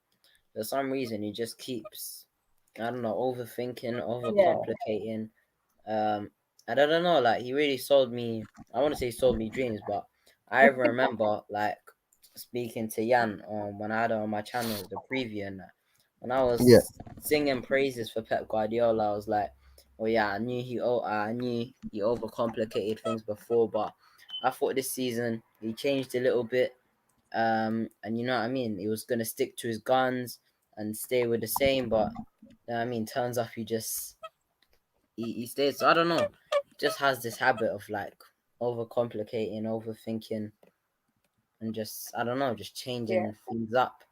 for some reason he just keeps, I don't know, overthinking, overcomplicating. I don't know. Like, he really sold me. I want to say sold me dreams, but I remember like speaking to Jan when I had on my channel the preview, and when I was singing praises for Pep Guardiola, I was like, oh yeah, I knew he overcomplicated things before, but I thought this season he changed a little bit. And you know what I mean, he was gonna stick to his guns and stay with the same, but you know what I mean, turns off he stays. So I don't know, he just has this habit of like overcomplicating, overthinking, and just, I don't know, just changing things up.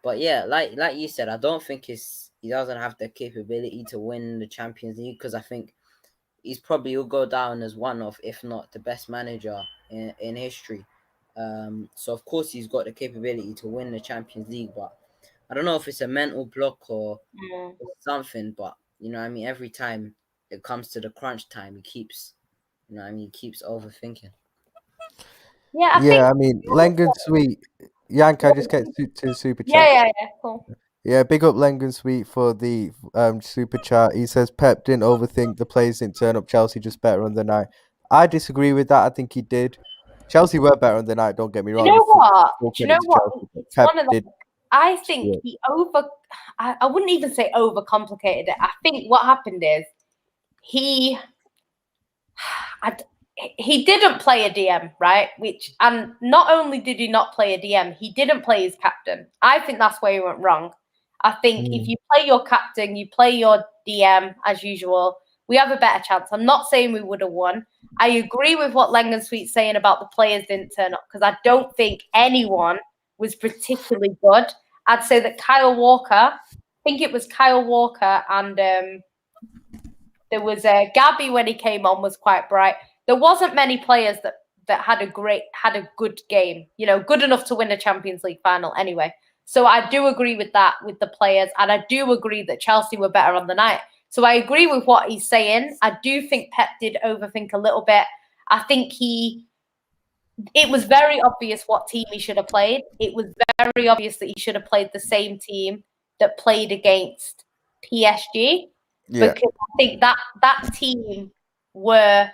But yeah, like you said, I don't think he doesn't have the capability to win the Champions League, because I think he's probably will go down as one of, if not the best manager in history. So of course he's got the capability to win the Champions League, but I don't know if it's a mental block or something. But you know what I mean, every time it comes to the crunch time, he keeps, you know what I mean, he keeps overthinking. I mean, Lengen Sweet. Yank, I just get to super chat. Yeah, cool. Yeah, big up Lengen Sweet for the super chat. He says Pep didn't overthink, the players didn't turn up, Chelsea just better on the night. I disagree with that. I think he did. Chelsea were better on the night, don't get me wrong. You know what? It's one of the, I think I wouldn't even say overcomplicated it. I think what happened is he didn't play a DM, right? And not only did he not play a DM, he didn't play his captain. I think that's where he went wrong. I think if you play your captain, you play your DM as usual, we have a better chance. I'm not saying we would have won. I agree with what Lengen Sweet's saying about the players didn't turn up, because I don't think anyone was particularly good. I'd say that Kyle Walker, I think it was Kyle Walker, and there was Gabby when he came on was quite bright. There wasn't many players that had a good game, you know, good enough to win a Champions League final anyway. So I do agree with that, with the players, and I do agree that Chelsea were better on the night. So I agree with what he's saying. I do think Pep did overthink a little bit. I think it was very obvious what team he should have played. It was very obvious that he should have played the same team that played against PSG. Yeah. Because I think that team were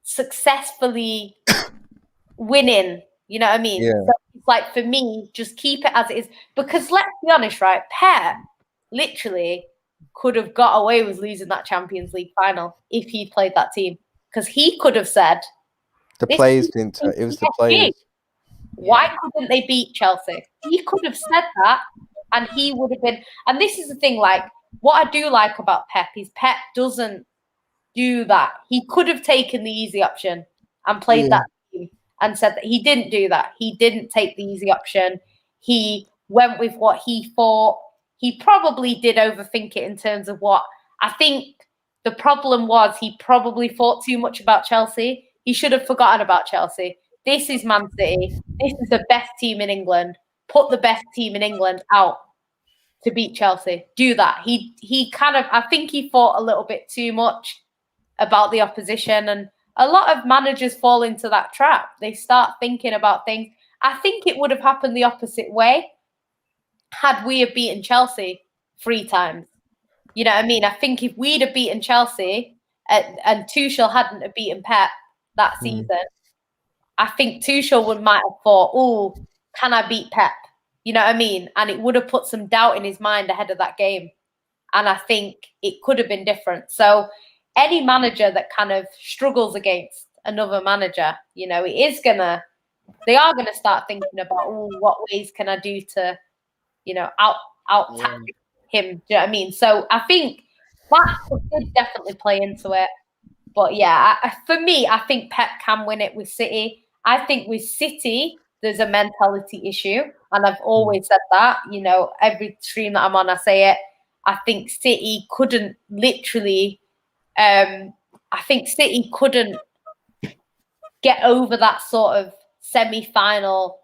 successfully winning. You know what I mean? Yeah. So it's like, for me, just keep it as it is. Because let's be honest, right? Pep, literally, could have got away with losing that Champions League final if he'd played that team. Because he could have said, the players didn't. It was the players. Why couldn't they beat Chelsea? He could have said that, and he would have been. And this is the thing, like, what I do like about Pep is Pep doesn't do that. He could have taken the easy option and played that team and said that he didn't do that. He didn't take the easy option. He went with what he thought. He probably did overthink it in terms of what I think the problem was. He probably thought too much about Chelsea. He should have forgotten about Chelsea. This is Man City. This is the best team in England. Put the best team in England out to beat Chelsea. Do that. He kind of, I think he thought a little bit too much about the opposition, and a lot of managers fall into that trap. They start thinking about things. I think it would have happened the opposite way had we have beaten Chelsea 3 times. You know what I mean? I think if we'd have beaten Chelsea and Tuchel hadn't have beaten Pep that season, I think Tuchel might have thought, oh, can I beat Pep? You know what I mean? And it would have put some doubt in his mind ahead of that game. And I think it could have been different. So any manager that kind of struggles against another manager, you know, they are gonna start thinking about, oh, what ways can I do to, you know, out tactic him? Do you know what I mean? So I think that could definitely play into it. But yeah, for me, I think Pep can win it with City. I think with City, there's a mentality issue, and I've always said that. You know, every stream that I'm on, I say it. I think City couldn't literally. I think City couldn't get over that sort of quarter-final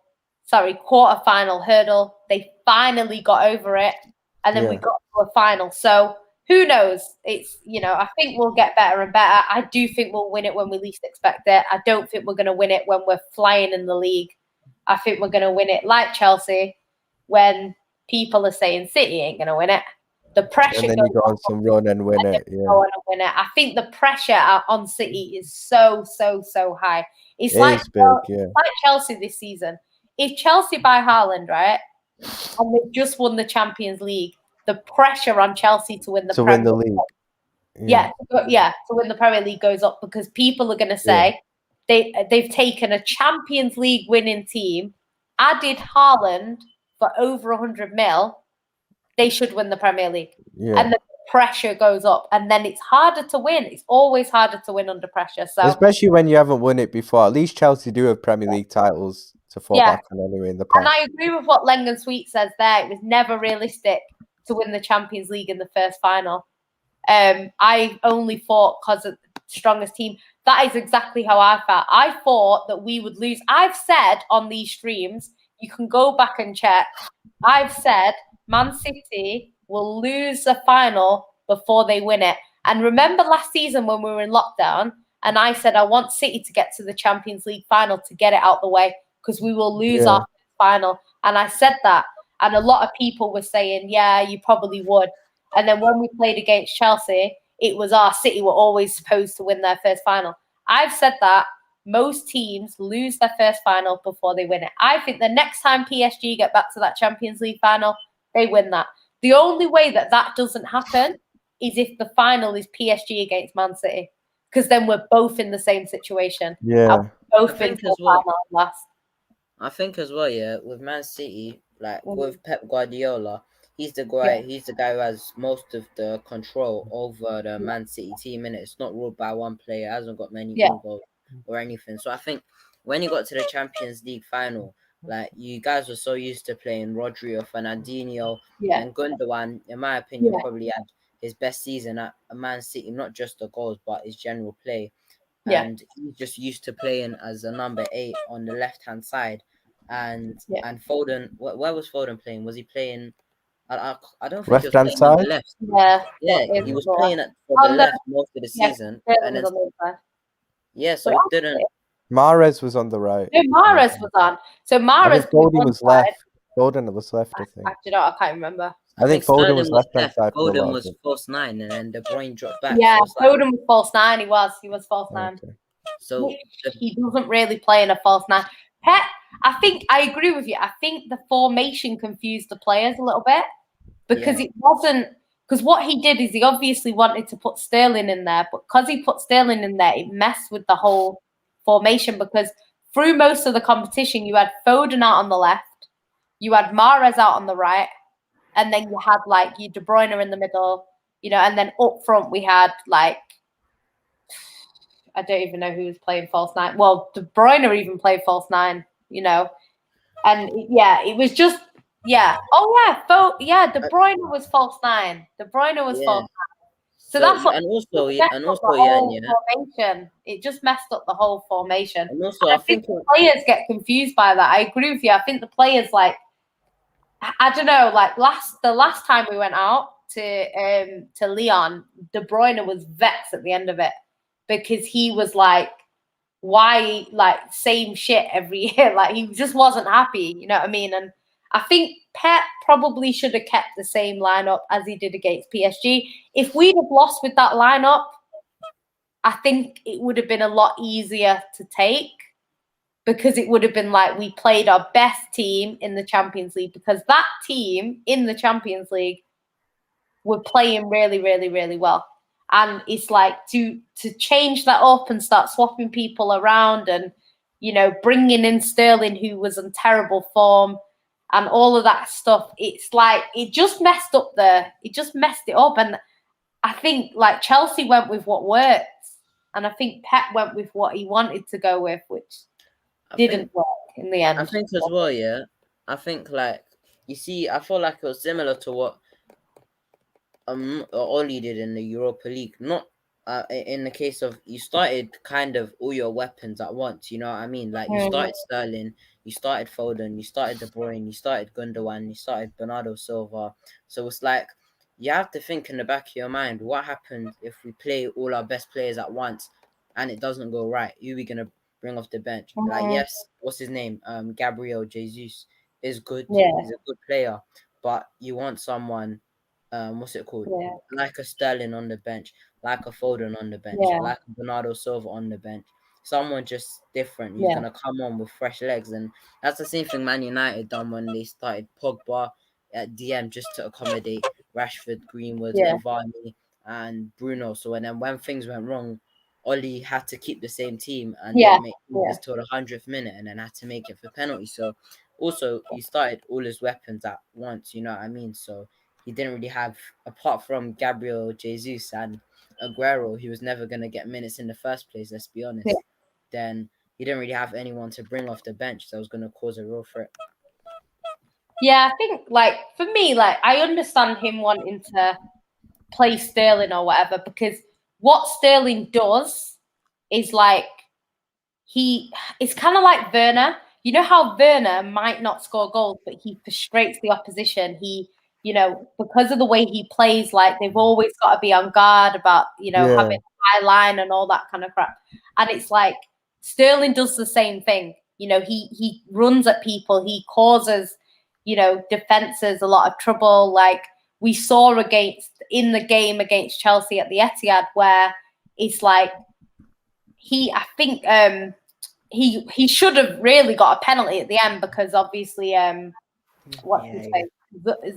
hurdle. They finally got over it, and then we got to a final. So who knows? It's, you know, I think we'll get better and better. I do think we'll win it when we least expect it. I don't think we're going to win it when we're flying in the league. I think we're going to win it like Chelsea when people are saying City ain't going to win it. The pressure. And then you go on some run and win it. Go on and win it. I think the pressure on City is so high. It's like Chelsea this season. If Chelsea buy Haaland, right, and they've just won the Champions League, the pressure on Chelsea to win the Premier League. To win the Premier League goes up, because people are going to say they've taken a Champions League winning team, added Haaland for over 100 mil. They should win the Premier League. And the pressure goes up, and then it's harder to win. It's always harder to win under pressure. So especially when you haven't won it before. At least Chelsea do have Premier League titles to fall back on anyway in the past. And I agree with what Lengen Sweet says there. It was never realistic to win the Champions League in the first final. I only thought because of the strongest team. That is exactly how I felt. I thought that we would lose. I've said on these streams, you can go back and check. I've said Man City will lose the final before they win it. And remember last season when we were in lockdown, and I said I want City to get to the Champions League final to get it out the way, because we will lose our final. And I said that, and a lot of people were saying, yeah, you probably would. And then when we played against Chelsea, it was our City were always supposed to win their first final. I've said that most teams lose their first final before they win it. I think the next time PSG get back to that Champions League final, they win that. The only way that doesn't happen is if the final is PSG against Man City, because then we're both in the same situation. Yeah. Both been to the final last. I think as well, with Man City, like with Pep Guardiola, he's the guy. He's the guy who has most of the control over the Man City team, and it's not ruled by one player. Hasn't got many goals or anything. So I think when he got to the Champions League final, like, you guys were so used to playing Rodri or Fernandinho and Gundogan, in my opinion, probably had his best season at Man City, not just the goals, but his general play. And he's just used to playing as a number 8 on the left-hand side. And Foden, where was Foden playing? Was he playing? I don't think left-hand side. On the left. He was playing for the left most of the season. So it didn't. Mahrez was on the right. No, Mahrez was on. So Mahrez. Foden was left. Foden was left, I think. I can't remember. I think Foden was left-hand side. Foden was false 9, and then De Bruyne dropped back. Yeah, Foden was false 9. He was false 9. Okay. So he doesn't really play in a false 9. Pep, I think I agree with you. I think the formation confused the players a little bit, because it wasn't, because what he did is he obviously wanted to put Sterling in there, but because he put Sterling in there, it messed with the whole formation, because through most of the competition, you had Foden out on the left, you had Mahrez out on the right, and then you had like your De Bruyne in the middle, and then up front we had like, I don't even know who was playing false nine. Well, De Bruyne even played false nine, and it was just, oh yeah, De Bruyne was false nine. De Bruyne was false nine. So that's what, formation. It just messed up the whole formation. And also, I think the players get confused by that. I agree with you. I think the players, like, I don't know, like the last time we went out to Lyon, De Bruyne was vexed at the end of it, because he was like, why, like, same shit every year? Like, he just wasn't happy, you know what I mean? And I think Pep probably should have kept the same lineup as he did against PSG. If we'd have lost with that lineup, I think it would have been a lot easier to take, because it would have been like we played our best team in the Champions League, because that team in the Champions League were playing really, really, really well. And it's like to change that up and start swapping people around and, bringing in Sterling, who was in terrible form, and all of that stuff. It's like it just messed up it just messed it up. And I think like Chelsea went with what worked, and I think Pep went with what he wanted to go with, which didn't work in the end. I think as well, yeah. I think, like, you see, I feel like it was similar to what Oli did in the Europa League. Not in the case of, you started kind of all your weapons at once, you know what I mean? Like, you started Sterling, you started Foden, you started De Bruyne, you started Gundogan, you started Bernardo Silva. So it's like, you have to think in the back of your mind, what happens if we play all our best players at once and it doesn't go right? Who are we going to bring off the bench? Like, yes, what's his name? Gabriel Jesus is good. Yeah. He's a good player, but you want someone, what's it called? Yeah. Like a Sterling on the bench, like a Foden on the bench, like a Bernardo Silva on the bench. Someone just different. You're going to come on with fresh legs. And that's the same thing Man United done when they started Pogba at DM, just to accommodate Rashford, Greenwood, Cavani, and Bruno. So when things went wrong, Oli had to keep the same team and didn't make this till the 100th minute, and then had to make it for penalty. So also he started all his weapons at once, you know what I mean? So he didn't really have, apart from Gabriel Jesus and Aguero, he was never going to get minutes in the first place, let's be honest. Then he didn't really have anyone to bring off the bench that was going to cause a real threat. Yeah, I think, like, for me, like, I understand him wanting to play Sterling or whatever, because what Sterling does is, like, it's kind of like Werner. You know how Werner might not score goals, but he frustrates the opposition. He, because of the way he plays, like, they've always got to be on guard about, having a high line and all that kind of crap. And it's like Sterling does the same thing. He runs at people. He causes, defenses a lot of trouble. Like we saw in the game against Chelsea at the Etihad, where it's like he should have really got a penalty at the end, because obviously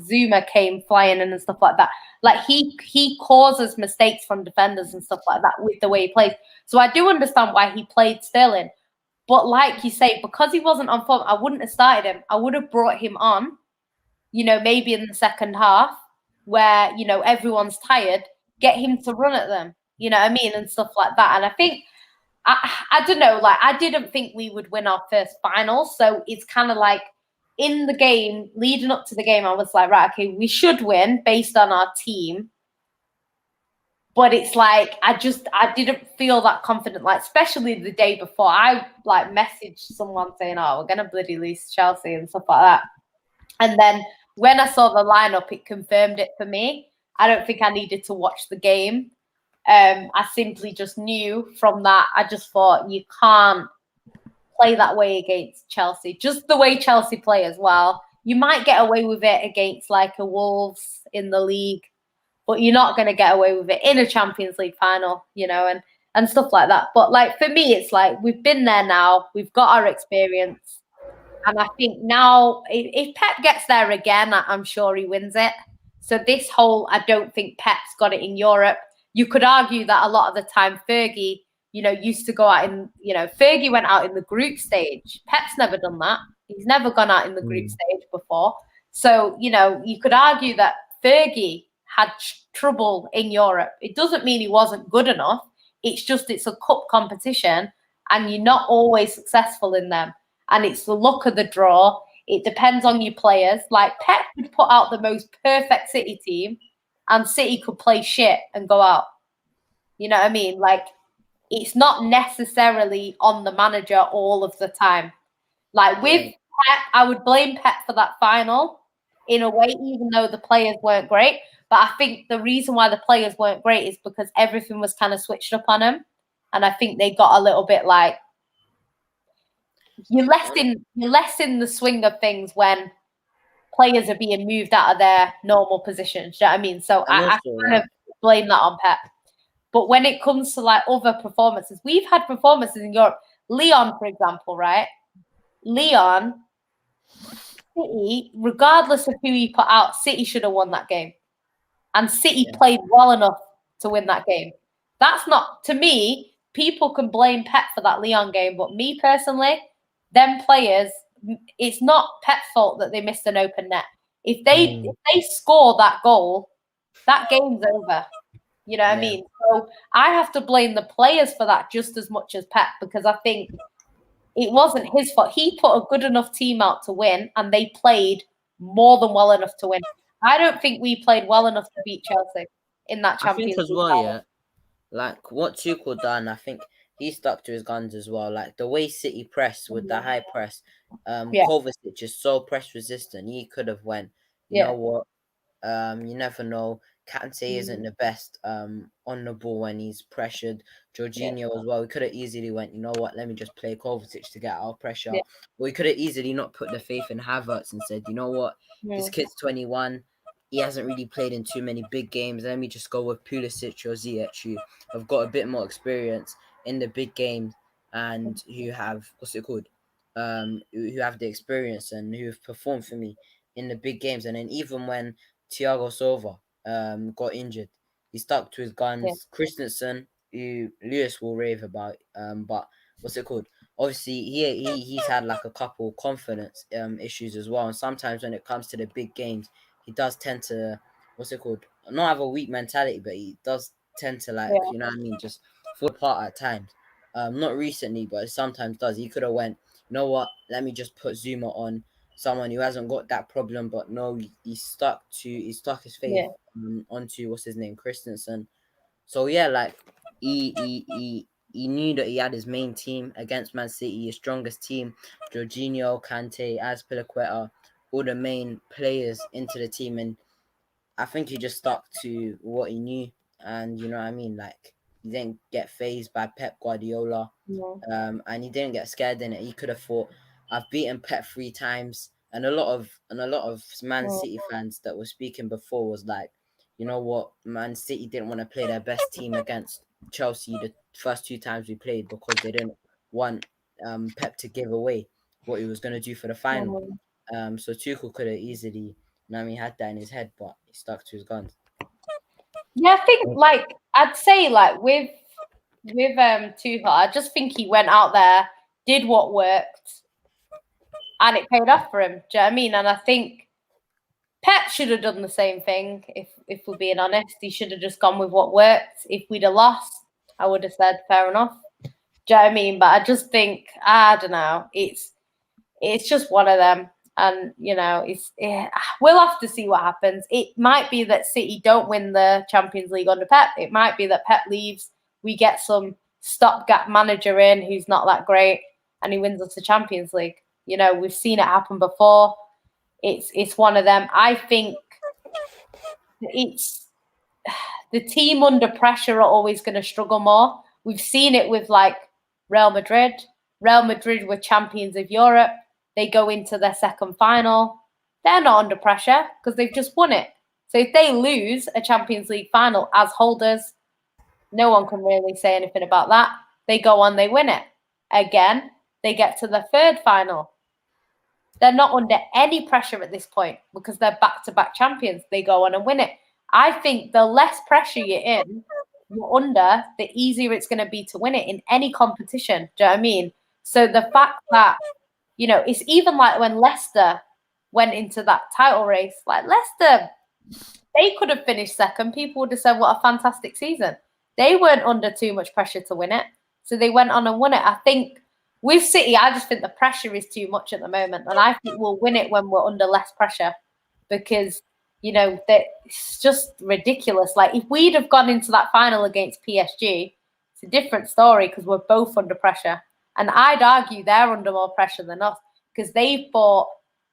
Zuma came flying in and stuff like that. Like he causes mistakes from defenders and stuff like that with the way he plays. So I do understand why he played Sterling. But like you say, because he wasn't on form, I wouldn't have started him. I would have brought him on, maybe in the second half where, everyone's tired, get him to run at them, you know what I mean? And stuff like that. And I think, I don't know, like I didn't think we would win our first final. So it's kind of like in the game, leading up to the game, I was like, right, okay, we should win based on our team. But it's like, I didn't feel that confident, like, especially the day before. I, like, messaged someone saying, oh, we're going to bloody lose Chelsea and stuff like that. And then when I saw the lineup, it confirmed it for me. I don't think I needed to watch the game. I simply just knew from that. I just thought, you can't play that way against Chelsea. Just the way Chelsea play as well. You might get away with it against, like, a Wolves in the league, but you're not going to get away with it in a Champions League final, and stuff like that. But, like, for me, it's like we've been there now. We've got our experience. And I think now if Pep gets there again, I'm sure he wins it. So this whole, I don't think Pep's got it in Europe. You could argue that a lot of the time Fergie, used to go out in, Fergie went out in the group stage. Pep's never done that. He's never gone out in the group stage before. So, you could argue that Fergie had trouble in Europe. It doesn't mean he wasn't good enough. It's a cup competition and you're not always successful in them. And it's the luck of the draw. It depends on your players. Like Pep would put out the most perfect City team and City could play shit and go out. You know what I mean? Like, it's not necessarily on the manager all of the time. Like with Pep, I would blame Pep for that final in a way, even though the players weren't great. But I think the reason why the players weren't great is because everything was kind of switched up on them. And I think they got a little bit like, you're less in the swing of things when players are being moved out of their normal positions. Do you know what I mean? So I kind of blame that on Pep. But when it comes to like other performances, we've had performances in Europe. Leon, for example, right? Leon, City, regardless of who he put out, City should have won that game. And City played well enough to win that game. That's not, to me, people can blame Pep for that Leon game. But me personally, them players, it's not Pep's fault that they missed an open net. If they score that goal, that game's over. You know what I mean? So I have to blame the players for that just as much as Pep, because I think it wasn't his fault. He put a good enough team out to win, and they played more than well enough to win. I don't think we played well enough to beat Chelsea in that Champions League. I think as well, like what Tuchel done, I think he stuck to his guns as well. Like the way City pressed with the high press, Kovacic is so press resistant. He could have went, you know what? You never know. Kante isn't the best on the ball when he's pressured. Jorginho as well. We could have easily went, you know what, let me just play Kovacic to get out pressure. We could have easily not put the faith in Havertz and said, you know what, this kid's 21. He hasn't really played in too many big games. Let me just go with Pulisic or Ziyech, who have got a bit more experience in the big games and who have, who have the experience and who have performed for me in the big games. And then even when Thiago Silva got injured, he stuck to his guns. Christensen, who Lewis will rave about, but obviously he's had like a couple confidence issues as well, and sometimes when it comes to the big games, he does tend to not have a weak mentality, but he does tend to you know what I mean, just fall apart at times. Not recently, but it sometimes does. He could have went, you know what, let me just put Zuma on, someone who hasn't got that problem, but no, he stuck his faith onto Christensen. So like he knew that he had his main team against Man City, his strongest team, Jorginho, Kante, Azpilicueta, all the main players into the team, and I think he just stuck to what he knew, and you know what I mean, like he didn't get fazed by Pep Guardiola, and he didn't get scared in it. He could have thought, I've beaten Pep 3 times, and a lot of Man City fans that were speaking before was like, you know what, Man City didn't want to play their best team against Chelsea the first 2 times we played because they didn't want Pep to give away what he was going to do for the final. So Tuchel could have easily, had that in his head, but he stuck to his guns. Yeah, I think I'd say with Tuchel, I just think he went out there, did what worked, and it paid off for him. Do you know what I mean? And I think Pep should have done the same thing. If we're being honest, he should have just gone with what worked. If we'd have lost, I would have said fair enough. Do you know what I mean? But I just think, I don't know. It's just one of them. And, we'll have to see what happens. It might be that City don't win the Champions League under Pep. It might be that Pep leaves. We get some stopgap manager in who's not that great, and he wins us the Champions League. We've seen it happen before. It's one of them. I think it's the team under pressure are always going to struggle more. We've seen it with Real Madrid. Real Madrid were champions of Europe. They go into their second final. They're not under pressure because they've just won it. So if they lose a Champions League final as holders, no one can really say anything about that. They go on, they win it. Again, they get to the third final. They're not under any pressure at this point because they're back-to-back champions. They go on and win it. I think the less pressure you're under, the easier it's going to be to win it in any competition. Do you know what I mean? So the fact that, you know, it's even like when Leicester went into that title race, like Leicester, they could have finished second. People would have said, what a fantastic season. They weren't under too much pressure to win it. So they went on and won it. I think with City, I just think the pressure is too much at the moment. And I think we'll win it when we're under less pressure because, you know, it's just ridiculous. Like, if we'd have gone into that final against PSG, it's a different story because we're both under pressure. And I'd argue they're under more pressure than us because they've bought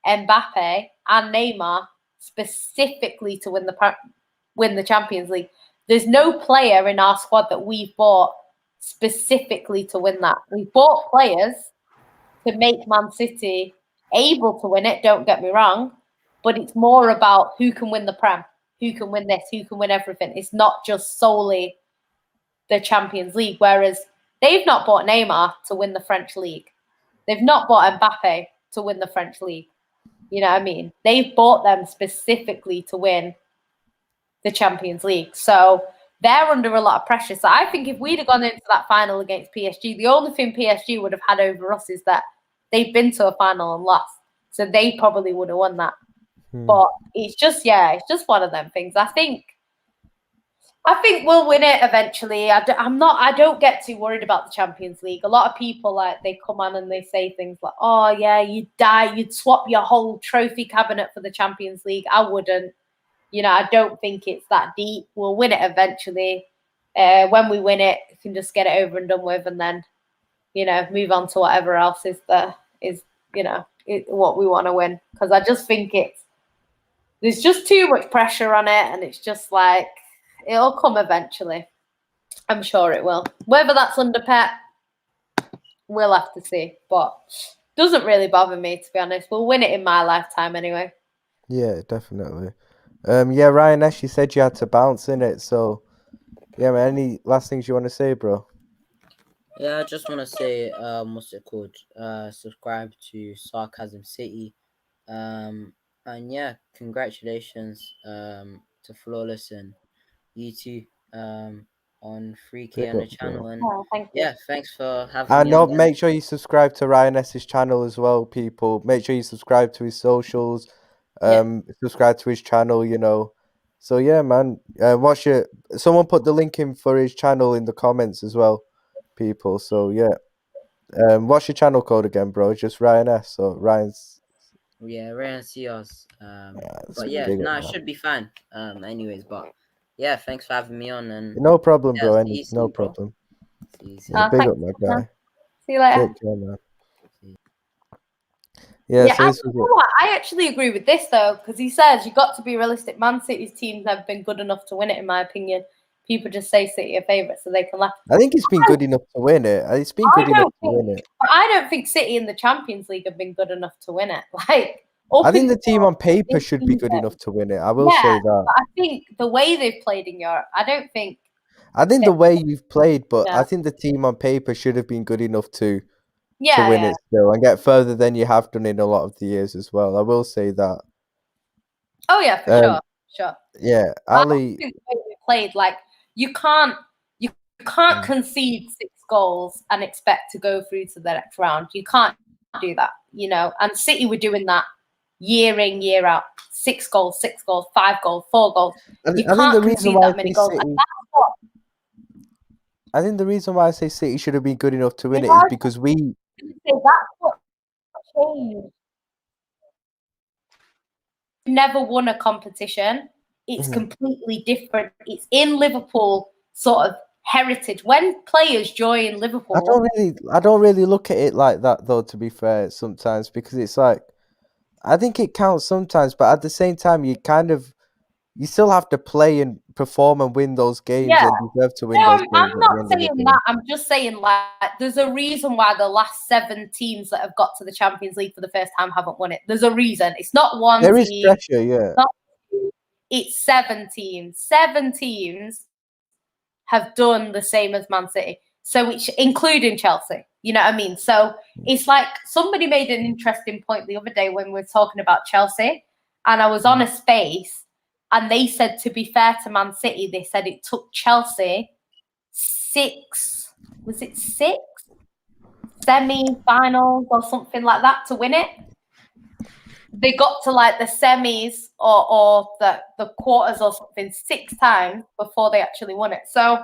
Mbappe and Neymar specifically to win the Champions League. There's no player in our squad that we've bought specifically to win that. We bought players to make Man City able to win it, don't get me wrong, but it's more about who can win the Prem, who can win this, who can win everything. It's not just solely the Champions League, whereas they've not bought Neymar to win the French league. They've not bought Mbappe to win the French league. You know what I mean? They've bought them specifically to win the Champions League. So they're under a lot of pressure. So I think if we'd have gone into that final against PSG, the only thing PSG would have had over us is that they've been to a final and lost. So they probably would have won that. But it's just, it's just one of them things. I think we'll win it eventually. I don't get too worried about the Champions League. A lot of people, like, they come on and they say things like, oh yeah, you'd swap your whole trophy cabinet for the Champions League. I wouldn't. You know, I don't think it's that deep. We'll win it eventually. When we win it, we can just get it over and done with, and then, you know, move on to whatever else is what we want to win. Because I just think there's just too much pressure on it, and it's just like it'll come eventually. I'm sure it will. Whether that's under Pep, we'll have to see. But doesn't really bother me, to be honest. We'll win it in my lifetime anyway. Yeah, definitely. Ryan S, you said you had to bounce in it, so yeah, man, any last things you want to say, bro? Yeah, I just want to say, what's it called? Subscribe to Sarcasm City. And yeah, congratulations to Flawless and you two on 3K on the channel. And thanks for having me. And make sure you subscribe to Ryan S's channel as well, people. Make sure you subscribe to his socials. Subscribe to his channel, you know. So yeah, man. Someone put the link in for his channel in the comments as well, people. So yeah. What's your channel code again, bro? Just Ryan S. So Ryan's. Yeah, Ryan CR's. But yeah, it should be fine. Anyways, but yeah, thanks for having me on. And no problem, bro. No problem. Big up, my guy. See you later. Take care, man. I actually agree with this though, because he says you got to be realistic. Man City's teams have been good enough to win it, in my opinion. People just say City are favourites so they can laugh. I think it's been good enough to win it. It's been good enough to win it. I don't think City in the Champions League have been good enough to win it. Like, I think the team on paper should be good enough to win it. I will say that. But I think the way they've played in Europe, I think the way you've played, but I think the team on paper should have been good enough to win it still and get further than you have done in a lot of the years as well. I will say that. Oh yeah, for sure. Yeah, Ali. I think the way we played, like, you can't concede 6 goals and expect to go through to the next round. You can't do that, you know. And City were doing that year in, year out. 6 goals, 5 goals, 4 goals. You can't concede that many goals. And that's what. I think the reason why I say City should have been good enough to win it is because we. That's what changed. Never won a competition. It's completely different. It's in Liverpool sort of heritage. When players join Liverpool, I don't really look at it like that though. To be fair, sometimes because it's like, I think it counts sometimes, but at the same time, you still have to play and perform and win those games and deserve to win those games. I'm not saying that. I'm just saying, like, there's a reason why the last 7 teams that have got to the Champions League for the first time haven't won it. There's a reason. It's not one team. There is pressure, yeah. It's 7 teams. 7 teams have done the same as Man City. So, including Chelsea. You know what I mean? So it's like somebody made an interesting point the other day when we were talking about Chelsea, and I was on a space, and they said, to be fair to Man City, they said it took Chelsea six semi-finals or something like that to win it. They got to like the semis or the quarters or something 6 times before they actually won it. So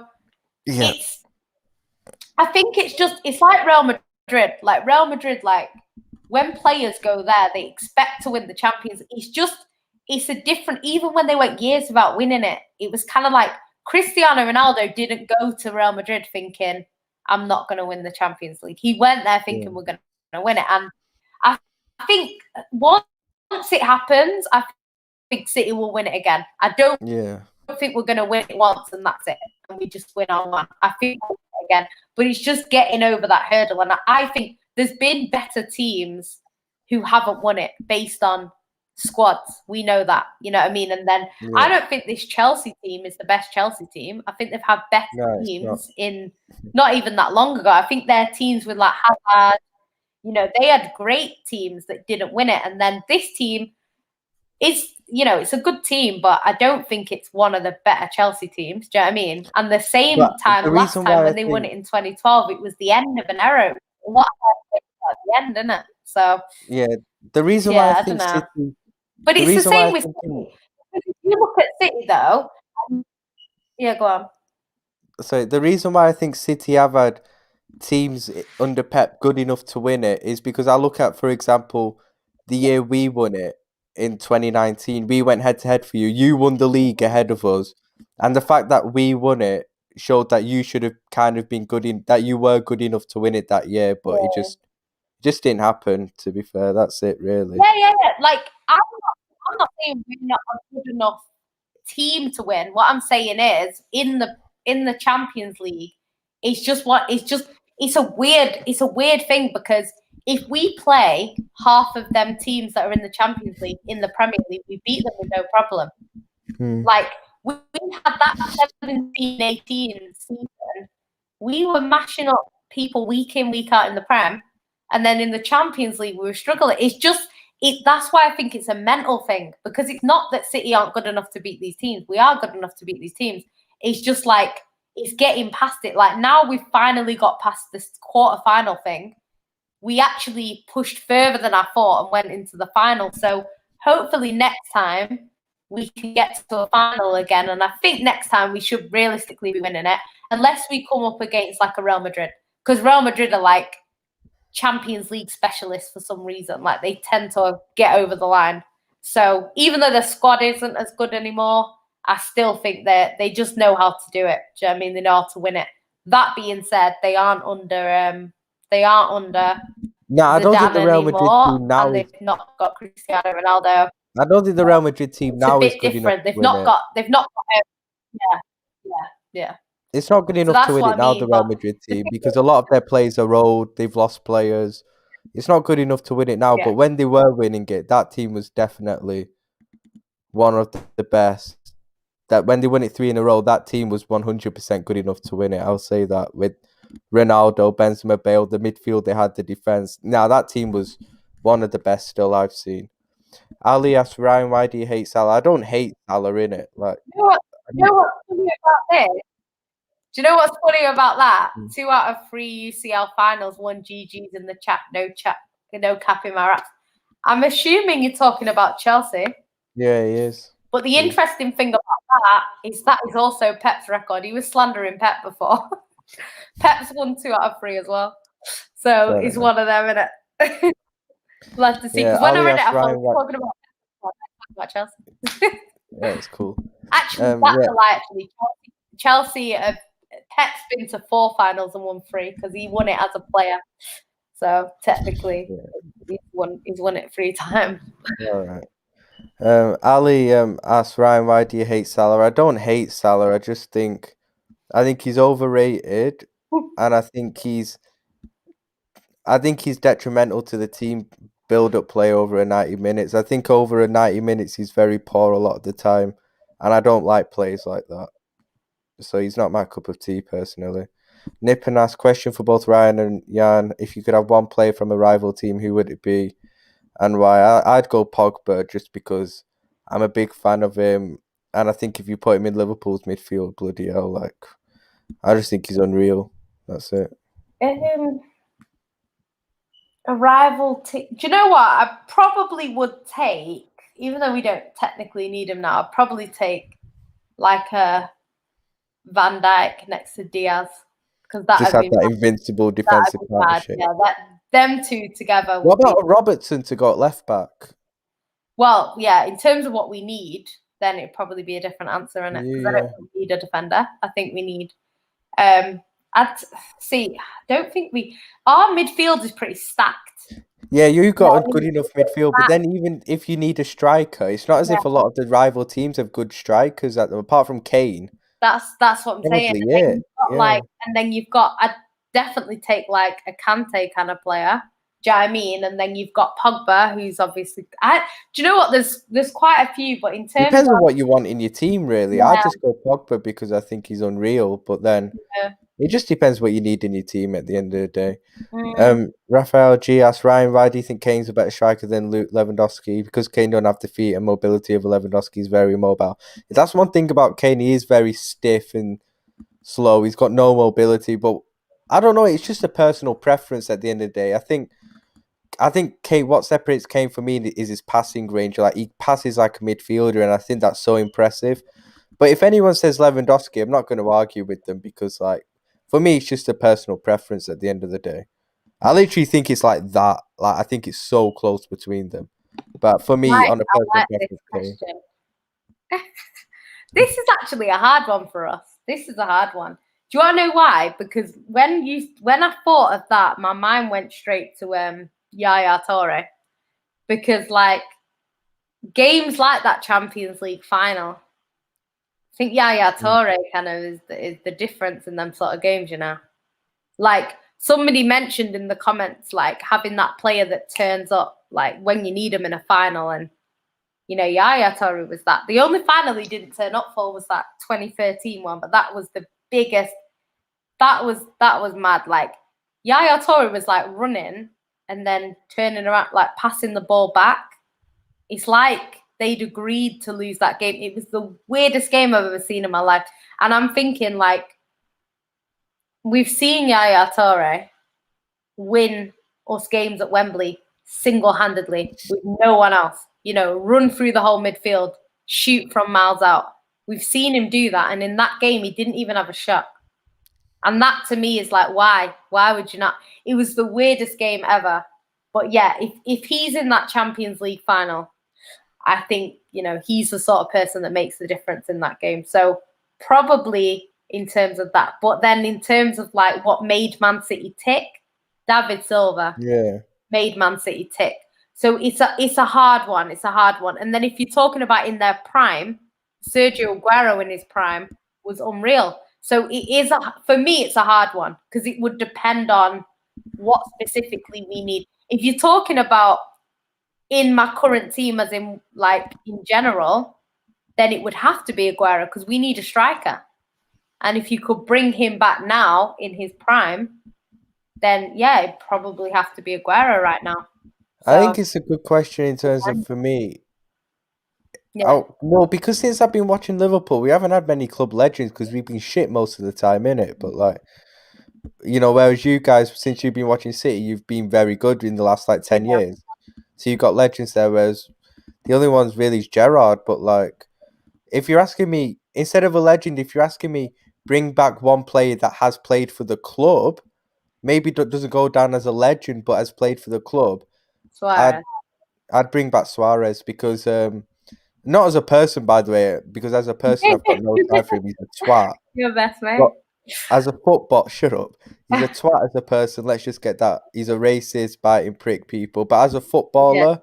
I think it's like Real Madrid. Like Real Madrid, like when players go there, they expect to win the Champions. It's a different, even when they went years without winning it, it was kind of like Cristiano Ronaldo didn't go to Real Madrid thinking, I'm not going to win the Champions League. He went there thinking we're going to win it. And I think once it happens, I think City will win it again. I don't think we're going to win it once and that's it. And we just win on one. I think we'll win it again. But it's just getting over that hurdle. And I think there's been better teams who haven't won it based on squads. We know that. You know what I mean? And then I don't think this Chelsea team is the best Chelsea team. I think they've had better teams in not even that long ago. I think their teams with like Hazard, you know, they had great teams that didn't win it. And then this team is, you know, it's a good team, but I don't think it's one of the better Chelsea teams. Do you know what I mean? And the same time, last time when they won it in 2012, it was the end of an era. What at the end, isn't it? So the reason why I think City, but it's the same with City. If you look at City, though, go on. So the reason why I think City have had teams under Pep good enough to win it is because I look at, for example, the year we won it in 2019. We went head to head for you. You won the league ahead of us, and the fact that we won it showed that you should have kind of been that you were good enough to win it that year, but it just didn't happen. To be fair, that's it, really. Yeah. Like I'm not saying we're not a good enough team to win. What I'm saying is in the Champions League, it's a weird thing, because if we play half of them teams that are in the Champions League in the Premier League, we beat them with no problem. Like we had that 17-18 season, we were mashing up people week in, week out in the Prem, and then in the Champions League we were struggling. That's why I think it's a mental thing, because it's not that City aren't good enough to beat these teams. We are good enough to beat these teams. It's just like it's getting past it. Like now we've finally got past this quarterfinal thing. We actually pushed further than I thought and went into the final. So hopefully next time we can get to a final again. And I think next time we should realistically be winning it, unless we come up against like a Real Madrid, because Real Madrid are like Champions League specialists for some reason. Like they tend to get over the line. So even though the squad isn't as good anymore, I still think that they just know how to do it. Do you know what I mean? They know how to win it. That being said, they aren't under. No, I don't think the Real Madrid team now. And they've not got Cristiano Ronaldo. I don't think the Real Madrid team now is good different. enough. They've not got. Yeah. It's not good enough to win it now, the Real Madrid team, because a lot of their players are old. They've lost players. It's not good enough to win it now. But when they were winning it, that team was definitely one of the best. That when they won it 3 in a row, that team was 100% good enough to win it. I'll say that, with Ronaldo, Benzema, Bale, the midfield they had, the defense. Now that team was one of the best still I've seen. Ali asked Ryan, "Why do you hate Salah?" I don't hate Salah in it. Like, you know what's funny about this? Do you know what's funny about that? 2 out of 3 UCL finals, 1 GG's in the chat. No cap in my raps. I'm assuming you're talking about Chelsea. Yeah, he is. But the interesting thing about that is also Pep's record. He was slandering Pep before. Pep's won 2 out of 3 as well. So he's one of them, innit? We'll have to see. Because when I read it, I thought we were talking about Chelsea. Yeah, it's cool. Actually, that's a lie, actually. Chelsea, Pep's been to 4 finals and won 3 because he won it as a player. So technically, he's won it 3 times. All right. Ali asked Ryan, "Why do you hate Salah?" I don't hate Salah. I think he's overrated, and I think he's detrimental to the team build-up play over 90 minutes. I think over 90 minutes he's very poor a lot of the time, and I don't like plays like that. So he's not my cup of tea personally. Nip and ask question for both Ryan and Jan. If you could have one player from a rival team, who would it be and why? I'd go Pogba just because I'm a big fan of him. And I think if you put him in Liverpool's midfield, bloody hell, like, I just think he's unreal. That's it. A rival team. Do you know what? I probably would take, even though we don't technically need him now, I'd probably take like a Van Dijk next to Diaz. Because that just have that invincible defensive partnership. Yeah, them two together. What about Robertson to go at left back? Well, yeah, in terms of what we need, then it'd probably be a different answer, innit? Because I don't think we need a defender. I think we need don't think our midfield is pretty stacked. Yeah, you've got a good enough midfield, but then even if you need a striker, it's not as if a lot of the rival teams have good strikers at them, apart from Kane. That's what I'm saying. And then you've got, I'd definitely take like a Kante kind of player. Do you know what I mean? And then you've got Pogba, who's obviously. Do you know what? There's quite a few, but in terms depends on what you want in your team, really. I just go Pogba because I think he's unreal, but then it just depends what you need in your team at the end of the day. Raphael G asks Ryan, why do you think Kane's a better striker than Lewandowski? Because Kane don't have the feet and mobility of Lewandowski is very mobile. That's one thing about Kane. He is very stiff and slow. He's got no mobility, but I don't know. It's just a personal preference at the end of the day. I think Kane. What separates Kane for me is his passing range. Like, he passes like a midfielder, and I think that's so impressive. But if anyone says Lewandowski, I'm not going to argue with them because, like, for me, it's just a personal preference at the end of the day. I literally think it's like that. Like, I think it's so close between them. But for me, on a personal preference, this is actually a hard one for us. This is a hard one. Do you want to know why? Because when I thought of that, my mind went straight to Yaya Toure. Because, like, games like that Champions League final, I think Yaya Toure kind of is the difference in them sort of games, you know? Like, somebody mentioned in the comments, like, having that player that turns up, like, when you need him in a final. And, you know, Yaya Toure was that. The only final he didn't turn up for was that 2013 one, but that was the biggest. That was mad. Like, Yaya Toure was, like, running and then turning around, like, passing the ball back. It's like they'd agreed to lose that game. It was the weirdest game I've ever seen in my life. And I'm thinking, like, we've seen Yaya Toure win us games at Wembley single-handedly with no one else. You know, run through the whole midfield, shoot from miles out. We've seen him do that. And in that game, he didn't even have a shot. And that, to me, is like, why? Why would you not? It was the weirdest game ever. But, yeah, if he's in that Champions League final, I think, you know, he's the sort of person that makes the difference in that game. So probably in terms of that. But then in terms of, like, what made Man City tick, David Silva made Man City tick. So it's a hard one. It's a hard one. And then if you're talking about in their prime, Sergio Aguero in his prime was unreal. So it is for me, it's a hard one because it would depend on what specifically we need. If you're talking about in my current team, as in, like, in general, then it would have to be Aguero because we need a striker. And if you could bring him back now in his prime, then, yeah, it'd probably have to be Aguero right now. So, I think it's a good question in terms of, for me. Yeah. Well, because since I've been watching Liverpool, we haven't had many club legends because we've been shit most of the time, innit? But, like, you know, whereas you guys, since you've been watching City, you've been very good in the last, like, 10 years. So you've got legends there, whereas the only one's really is Gerrard. But, like, if you're asking me, instead of a legend, if you're asking me, bring back one player that has played for the club, maybe doesn't go down as a legend, but has played for the club, I'd bring back Suarez because... not as a person, by the way, because as a person, I've got no time for him. He's a twat. Your best mate. But as a football, shut up. He's a twat as a person. Let's just get that. He's a racist, biting prick people. But as a footballer,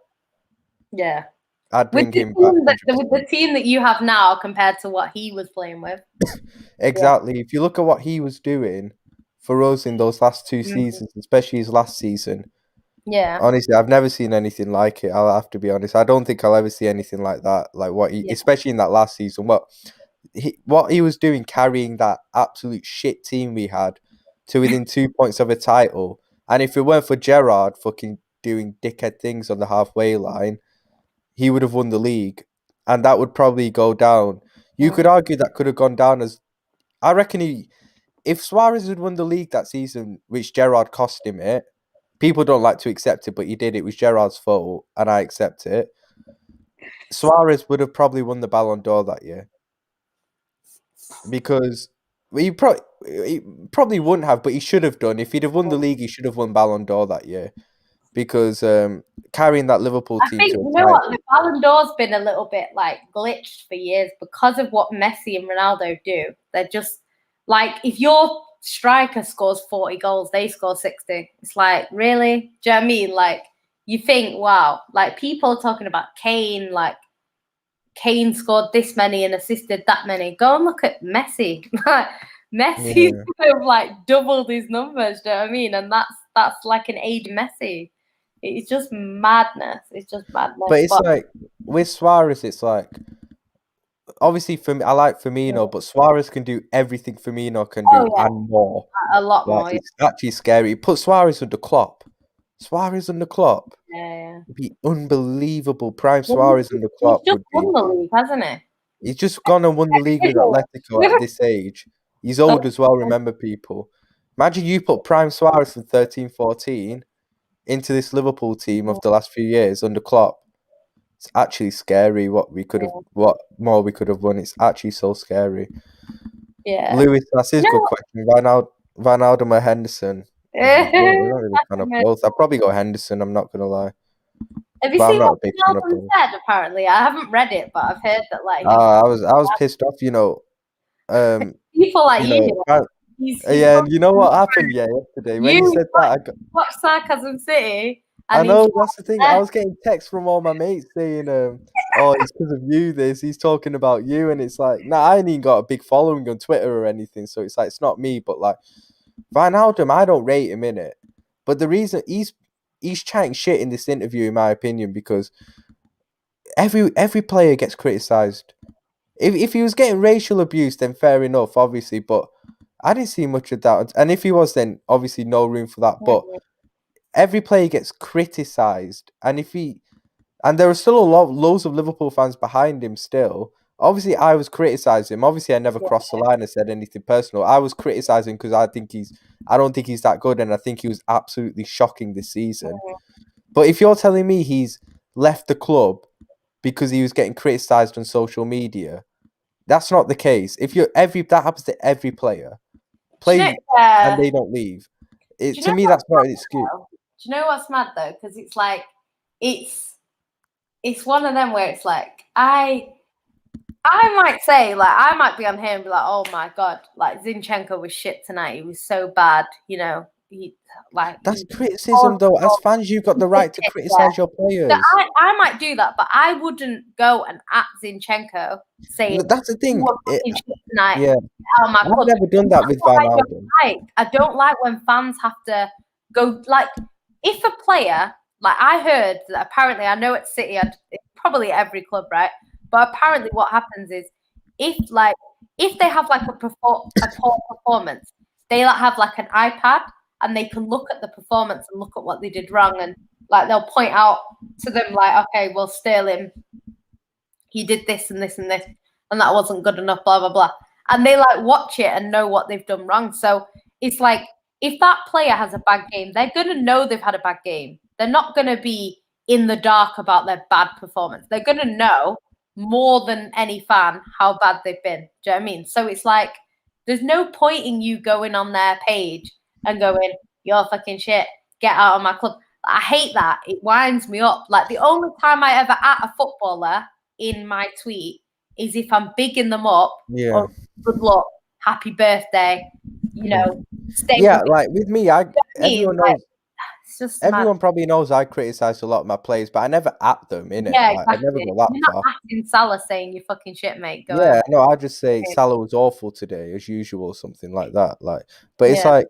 yeah, I'd bring him back. With the team that you have now compared to what he was playing with. Exactly. If you look at what he was doing for us in those last two seasons, especially his last season. Yeah. Honestly, I've never seen anything like it. I'll have to be honest. I don't think I'll ever see anything like that. Like what he, especially in that last season, what he was doing, carrying that absolute shit team we had to within 2 points of a title. And if it weren't for Gerrard fucking doing dickhead things on the halfway line, he would have won the league. And that would probably go down. You could argue that could have gone down as... I reckon if Suarez had won the league that season, which Gerrard cost him it, people don't like to accept it, but he did. It was Gerrard's fault, and I accept it. Suarez would have probably won the Ballon d'Or that year. Because he probably wouldn't have, but he should have done. If he'd have won the league, he should have won Ballon d'Or that year. Because carrying that Liverpool team I think, you know what, the Ballon d'Or's been a little bit like glitched for years because of what Messi and Ronaldo do. They're just like, if your striker scores 40 goals, they score 60. It's like, really? Do you know what I mean? Like, you think, wow, like people are talking about Kane, like Kane scored this many and assisted that many. Go and look at Messi. Messi's kind of like doubled his numbers, do you know what I mean? And that's like an age Messi. It's just madness. It's just madness. But it's like, with Suarez, it's like, obviously, for me, I like Firmino, but Suarez can do everything Firmino can do and more. A lot more. It's actually scary. Put Suarez under Klopp. Suarez under Klopp. Yeah. It'd be unbelievable. Prime Suarez under Klopp. He's just won the league, hasn't he? He's just gone and won the league with Atletico at this age. He's old as well, remember, people. Imagine you put Prime Suarez from 13-14 into this Liverpool team of the last few years under Klopp. It's actually scary what more we could have won. It's actually so scary. Yeah. Lewis, that's his good question. Van Alden or Henderson? I'm not really a fan of both. I'd probably go Henderson, I'm not gonna lie. Have you seen what Van Alden said, apparently? I haven't read it, but I've heard that like I was pissed off, you know. People like and you know what happened yesterday when he said that? Watch Sarcasm City. I know, that's the thing. I was getting texts from all my mates saying, "Oh, it's because of you. He's talking about you," and it's like, nah, I ain't even got a big following on Twitter or anything, so it's like it's not me. But like Van Alden, I don't rate him in it. But the reason he's chatting shit in this interview, in my opinion, because every player gets criticised. If he was getting racial abuse, then fair enough, obviously, but I didn't see much of that. And if he was, then obviously no room for that. But every player gets criticised, and there are still loads of Liverpool fans behind him still. Obviously, I was criticising him. Obviously, I never crossed the line and said anything personal. I was criticising because I don't think he's that good, and I think he was absolutely shocking this season. But if you're telling me he's left the club because he was getting criticised on social media, that's not the case. That happens to every player. And they don't leave. To me, that's not an excuse. Do you know what's mad though? Because it's like it's one of them where it's like I might say, like, I might be on here and be like, oh my god, like Zinchenko was shit tonight. He was so bad, you know. That's criticism though. As fans, you've got the right to criticize your players. So I might do that, but I wouldn't go and at Zinchenko saying that's the thing. Tonight. Yeah, I've never done that with Van Alden. I don't like when fans have to go like if a player, like I heard that apparently, I know at City, probably at every club, right? But apparently, what happens is if they have like a poor performance, they have like an iPad. And they can look at the performance and look at what they did wrong. And like they'll point out to them like, okay, well, Sterling, he did this and this and this. And that wasn't good enough, blah, blah, blah. And they like watch it and know what they've done wrong. So it's like, if that player has a bad game, they're going to know they've had a bad game. They're not going to be in the dark about their bad performance. They're going to know more than any fan how bad they've been. Do you know what I mean? So it's like, there's no point in you going on their page and going, you're fucking shit, get out of my club. I hate that. It winds me up. Like, the only time I ever at a footballer in my tweet is if I'm bigging them up. Yeah. Or good luck, happy birthday, you know, stay with me, everyone probably knows I criticise a lot of my players, but I never at them, innit? Yeah, exactly. I never go that You're far. not acting Salah saying you fucking shit, mate. I just say Salah was awful today, as usual, something like that. But it's like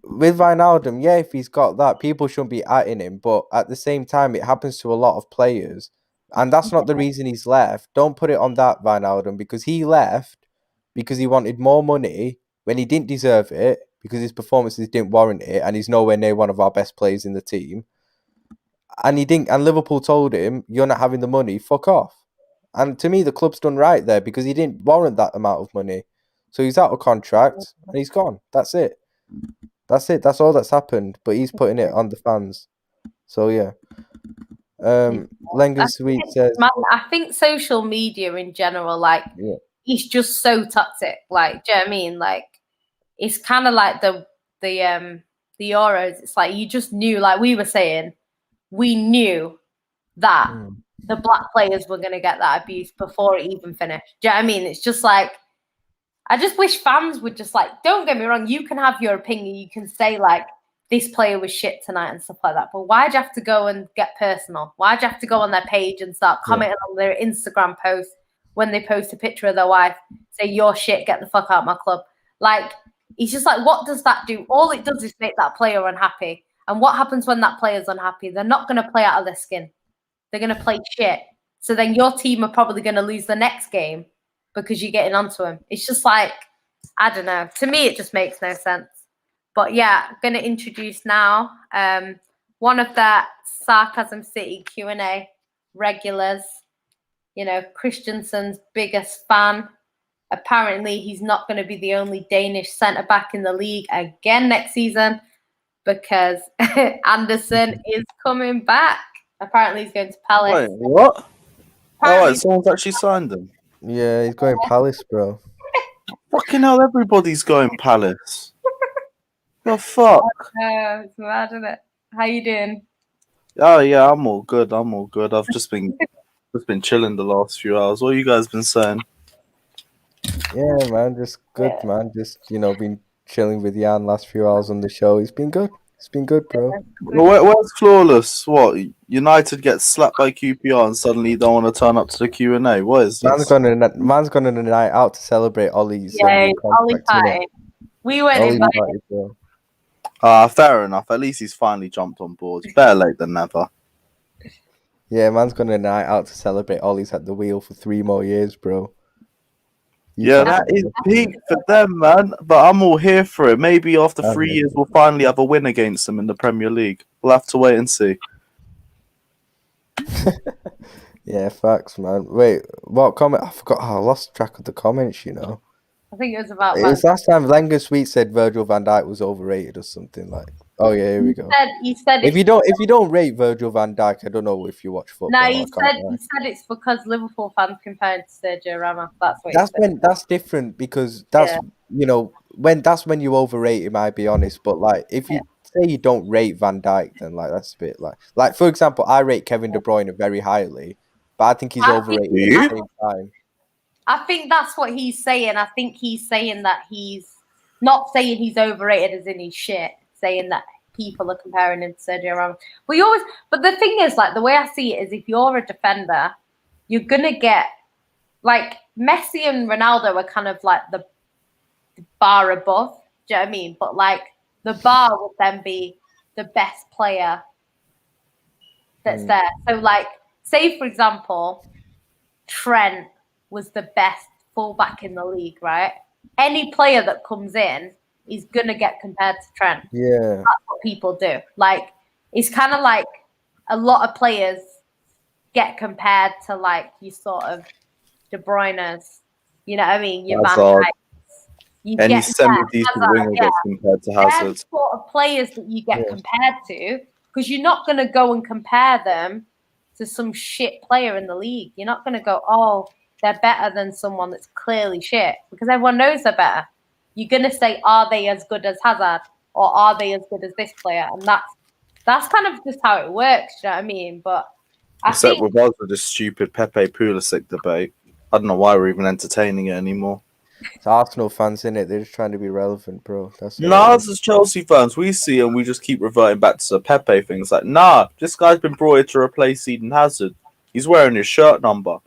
with Van Alden, if he's got that, people shouldn't be atting him. But at the same time, it happens to a lot of players, and that's not the reason he's left. Don't put it on that Van Alden, because he left because he wanted more money when he didn't deserve it. because his performances didn't warrant it, and he's nowhere near one of our best players in the team. And he didn't. And Liverpool told him, "You're not having the money. Fuck off." And to me, the club's done right there because he didn't warrant that amount of money. So he's out of contract and he's gone. That's it. That's it. That's all that's happened. But he's putting it on the fans. So yeah. Lenga Sweet says, I think social media in general, like, it's just so toxic. Like, do you know what I mean? Like, it's kind of like the Euros. It's like you just knew, like we were saying, we knew that the black players were going to get that abuse before it even finished. Do you know what I mean? It's just like, I just wish fans would just like, don't get me wrong, you can have your opinion. You can say like, this player was shit tonight and stuff like that. But why'd you have to go and get personal? Why'd you have to go on their page and start commenting on their Instagram post when they post a picture of their wife, say, you're shit, get the fuck out of my club? Like, it's just like, what does that do? All it does is make that player unhappy. And what happens when that player's unhappy? They're not going to play out of their skin. They're going to play shit. So then your team are probably going to lose the next game because you're getting onto them. It's just like, I don't know. To me, it just makes no sense. But yeah, I'm going to introduce now one of the Sarcasm City Q&A regulars, you know, Christensen's biggest fan. Apparently, he's not going to be the only Danish centre-back in the league again next season because Anderson is coming back. Apparently, he's going to Palace. Wait, what? Oh, someone's actually signed him. Yeah, he's going Palace, bro. Fucking hell, everybody's going Palace. The fuck? It's mad, isn't it? How you doing? Oh yeah, I'm all good. I've just been chilling the last few hours. What have you guys been saying? Yeah, man, just good, man. Just, you know, been chilling with Jan last few hours on the show. It's been good. It's been good, bro. Where's Flawless? What? United gets slapped by QPR and suddenly you don't want to turn up to the Q&A? What is this? Man's gone on a night out to celebrate Ollie's Ollie party. We weren't invited. Fair enough. At least he's finally jumped on board. Better late than never. Yeah, man's gone on a night out to celebrate Ollie's at the wheel for 3 more years, bro. Yeah, that is peak for them, man. But I'm all here for it. Maybe after 3 years, we'll finally have a win against them in the Premier League. We'll have to wait and see. Yeah, facts, man. Wait, what comment? I forgot. I lost track of the comments, you know. I think it was about. It was last time Lenga Sweet said Virgil van Dijk was overrated or something like. Oh yeah, here we go. He said if you don't rate Virgil van Dijk, I don't know if you watch football. No, he said it's because Liverpool fans compared to Sergio Ramos. That's what. That's different because that's you know when you overrate him. I'll be honest, but like if you say you don't rate Van Dijk, then like that's a bit like for example, I rate Kevin De Bruyne very highly, but I think he's overrated at the same time. I think that's what he's saying. I think he's saying that he's not saying he's overrated as in he's shit, saying that people are comparing him to Sergio Ramos. But the thing is, like, the way I see it is if you're a defender, you're going to get, like, Messi and Ronaldo are kind of like the bar above. Do you know what I mean? But, like, the bar would then be the best player that's there. So, like, say, for example, Trent was the best fullback in the league, right? Any player that comes in is going to get compared to Trent. Yeah. That's what people do. Like, it's kind of like a lot of players get compared to, like, you sort of De Bruyne's, you know what I mean? Your Van Dijk's. Any 70s winger gets compared to Hazard. They're the sort of players that you get compared to because you're not going to go and compare them to some shit player in the league. You're not going to go, oh, they're better than someone that's clearly shit because everyone knows they're better. You're going to say, are they as good as Hazard or are they as good as this player? And that's kind of just how it works, you know what I mean? But Except with us with this stupid Pepe Pulisic debate. I don't know why we're even entertaining it anymore. It's Arsenal fans, innit? They're just trying to be relevant, bro. That's us as Chelsea fans, we see and we just keep reverting back to the Pepe thing. It's like, this guy's been brought here to replace Eden Hazard. He's wearing his shirt number.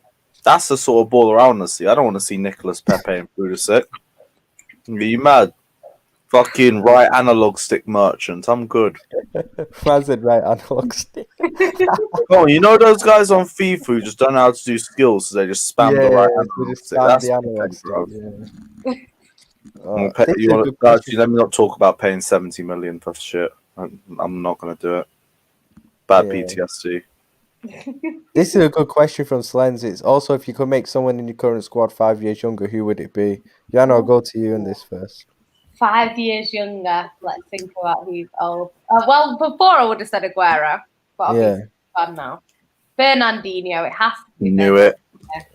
That's the sort of baller I want to see. I don't want to see Nicolas Pepe and Pulisic. Are you mad? Fucking right analog stick merchant. I'm good. I said right analog stick. Oh, you know those guys on FIFA who just don't know how to do skills, so they just spam the right analog stick. That's the analog stick. Let me not talk about paying 70 million for shit. I'm not going to do it. Bad PTSD. This is a good question from Slens. It's also, if you could make someone in your current squad 5 years younger, who would it be? Jan, I'll go to you in this first. 5 years younger. Let's think about who's old. Well, before I would have said Aguero, but obviously bad now. Fernandinho, it has to be. Knew it.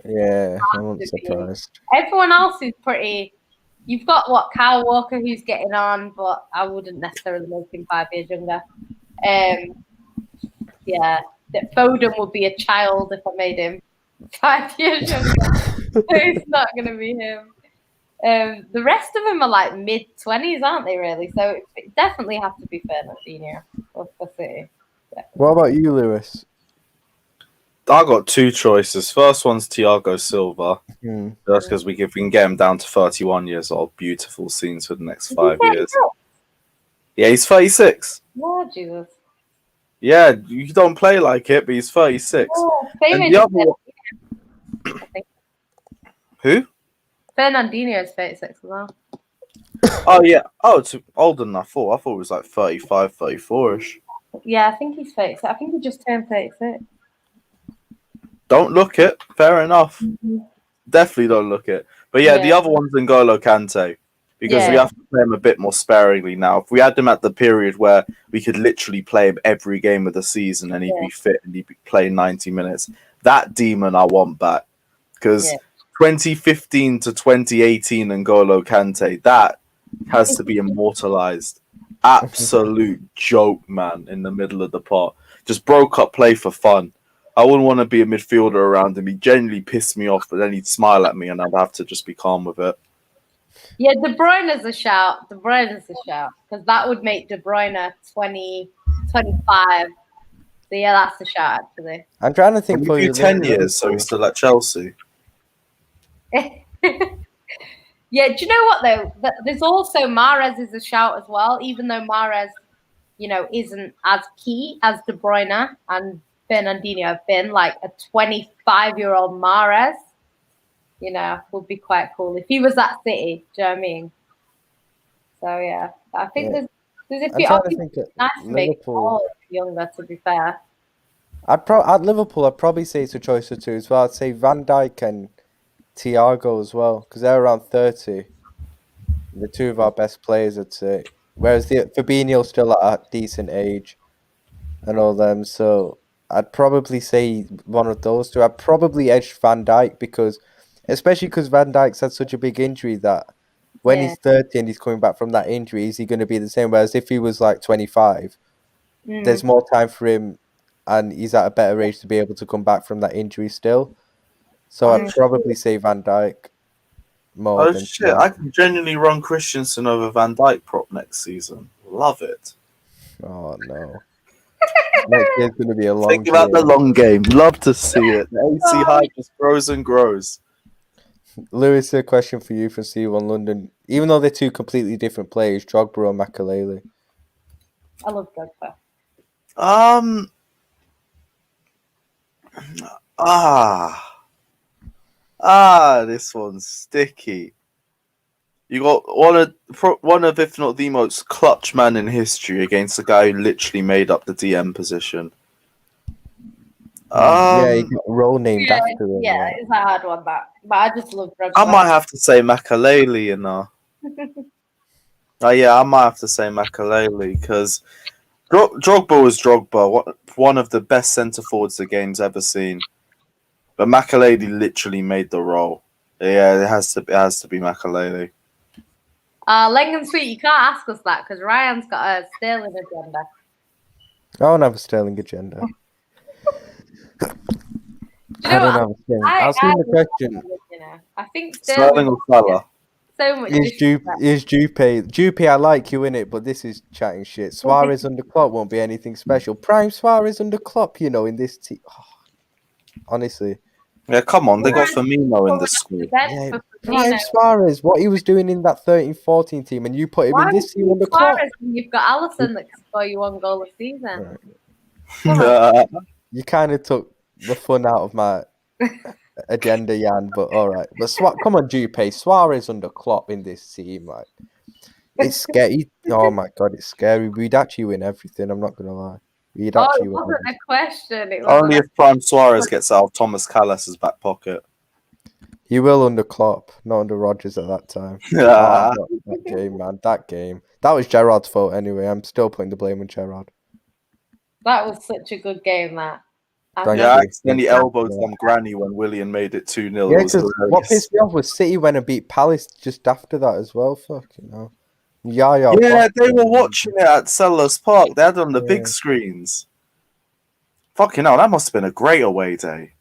Yeah, I wasn't surprised. Everyone else is pretty. You've got Kyle Walker, who's getting on, but I wouldn't necessarily make him 5 years younger. Yeah, Foden would be a child if I made him 5 years younger. It's not going to be him. The rest of them are like mid-20s, aren't they, really? So it definitely has to be Fernandinho for City. What about you, Lewis? I got 2 choices. First one's Thiago Silva. That's because we can get him down to 31 years old. Beautiful scenes for the next 5 years. Yeah, he's 36. Oh, Jesus. Yeah, you don't play like it, but he's 36. Oh, and the other one... Who? Fernandinho is 36 as well. Oh, yeah. Oh, it's older than I thought. I thought it was like 35, 34-ish. Yeah, I think he's 36. I think he just turned 36. Don't look it. Fair enough. Definitely don't look it. But yeah, the other one's N'Golo Kante. Because we have to play him a bit more sparingly now. If we had him at the period where we could literally play him every game of the season and he'd be fit and he'd be playing 90 minutes, that demon I want back. Because 2015 to 2018 N'Golo Kante, that has to be immortalized. Absolute joke, man, in the middle of the park. Just broke up play for fun. I wouldn't want to be a midfielder around him. He genuinely pissed me off, but then he'd smile at me and I'd have to just be calm with it. Yeah, De Bruyne is a shout. Because that would make De Bruyne 20, 25. So yeah, that's a shout, actually. I'm trying to think for you. 10 years, so he's still at Chelsea. Yeah, do you know what, though? There's also Mahrez is a shout as well, even though Mahrez, isn't as key as De Bruyne and Fernandinho have been. Like a 25-year-old Mahrez, would be quite cool if he was at City. Do you know what I mean? So yeah, I think there's a few. Nice to make it all younger. To be fair, at Liverpool, I'd probably say it's a choice of 2 as well. I'd say Van Dijk and Thiago as well, because they're around 30. The 2 of our best players, I'd say. Whereas Fabinho's still at a decent age, and all them. So I'd probably say one of those 2. I'd probably edge Van Dijk especially because Van Dijk's had such a big injury that when he's 30 and he's coming back from that injury, is he going to be the same? Whereas if he was like 25, there's more time for him and he's at a better age to be able to come back from that injury still. So I'd probably say Van Dijk more. Oh shit, I can genuinely run Christensen over Van Dijk prop next season. Love it. Oh no. Next year's going to be a long Think about the long game. Love to see it. The AC hype just grows and grows. Lewis, a question for you from C1 London. Even though they're 2 completely different players, Drogba or Makelele? I love Drogba. This one's sticky. You got one of, if not the most clutch man in history against a guy who literally made up the DM position. He got a role named after him. Yeah, it's a hard one, but I just love Drogba. I might have to say Makelele, I might have to say Makelele because Drogba was Drogba, one of the best centre forwards the game's ever seen. But Makelele literally made the role. Yeah, it has to be Makelele. Leng and Sweet, you can't ask us that because Ryan's got a Sterling agenda. I don't have a Sterling agenda. I don't have a Sterling. I'll see the question. I think Sterling or Salah? So much. Is Jupe, I like you in it, but this is chatting shit. Suarez under Klopp won't be anything special. Prime Suarez under Klopp, in this team. Oh, honestly. Yeah, come on. They got Firmino in the squad. Yeah, Prime Suarez, what he was doing in that 13-14 team, and you put him in this team under Klopp. You've got Alisson that can score you 1 goal a season. Right. You kind of took the fun out of my agenda, Jan. But all right. But come on, Jupe. Suarez under Klopp in this team, like it's scary. Oh my god, it's scary. We'd actually win everything. I'm not gonna lie. We'd actually it win. wasn't a question. It was Only if Prime Suarez gets out of Thomas Callas's back pocket. He will under Klopp, not under Rodgers at that time. Yeah. That game, man. That game. That was Gerrard's fault anyway. I'm still putting the blame on Gerrard. That was such a good game, that. Yeah, accidentally elbowed some granny when Willian made it 2-0. Yeah, because what pissed me off was City went and beat Palace just after that as well. Fucking hell. Yeah, they were watching it at Selhurst Park. They had it on the big screens. Fucking hell, that must have been a great away day.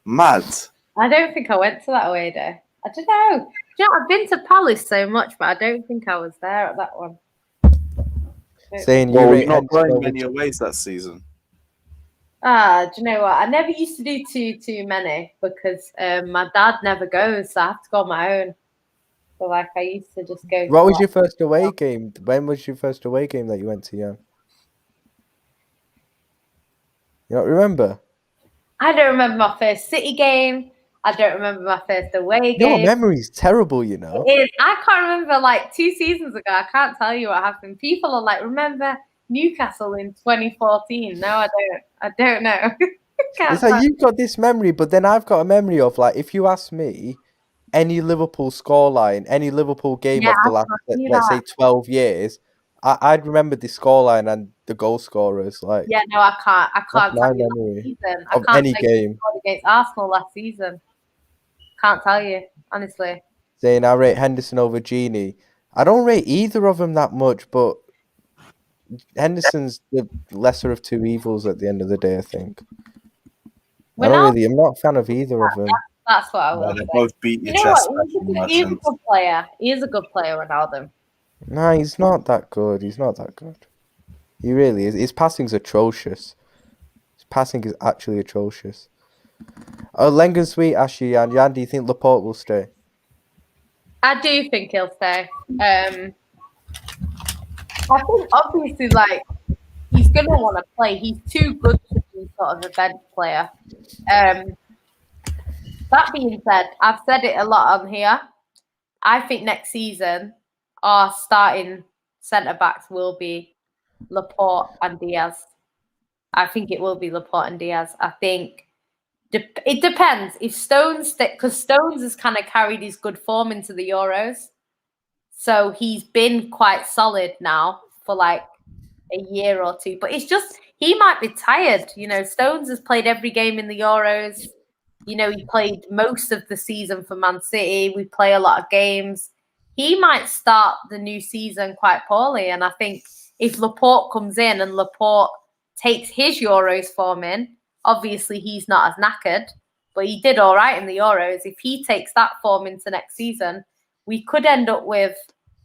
Mad. I don't think I went to that away day. I don't know. You know, I've been to Palace so much, but I don't think I was there at that one. Saying you're not going many aways that season. Do you know what? I never used to do too many because my dad never goes, so I have to go on my own. So like I used to just go. What was your first away game? When was your first away game that you went to, Jan? You don't remember? I don't remember my first City game. I don't remember my first away game. Your memory's terrible, you know. It is. I can't remember, like 2 seasons ago. I can't tell you what happened. People are like, remember Newcastle in 2014? No, I don't. I don't know. It's like you've got this memory, but then I've got a memory of, like, if you ask me any Liverpool scoreline, any Liverpool game of the last, let's say, 12 years, I'd remember the scoreline and the goal scorers. Like, yeah, no, I can't. I can't tell you last season. I can't any game against Arsenal last season. Can't tell you, honestly. Saying I rate Henderson over Gini. I don't rate either of them that much, but Henderson's the lesser of two evils at the end of the day, I think. I'm not a fan of either of them. That's what I will say. They both beat your chest. He's a good player. He is a good player, Ronaldo. No, he's not that good. He's not that good. He really is. His passing's atrocious. His passing is actually atrocious. Lengen Sweet, Ashley, and Jan, do you think Laporte will stay? I do think he'll stay. I think obviously, like, he's going to want to play. He's too good to be sort of a bench player. That being said, I've said it a lot on here. I think next season our starting centre-backs will be Laporte and Diaz. I think it will be Laporte and Diaz. I think it depends. If Stones, because Stones has kind of carried his good form into the Euros. So he's been quite solid now for like a year or two. But it's just, he might be tired. You know, Stones has played every game in the Euros. You know, he played most of the season for Man City. We play a lot of games. He might start the new season quite poorly. And I think if Laporte comes in and Laporte takes his Euros form in, obviously he's not as knackered, but he did all right in the Euros. If he takes that form into next season, we could end up with,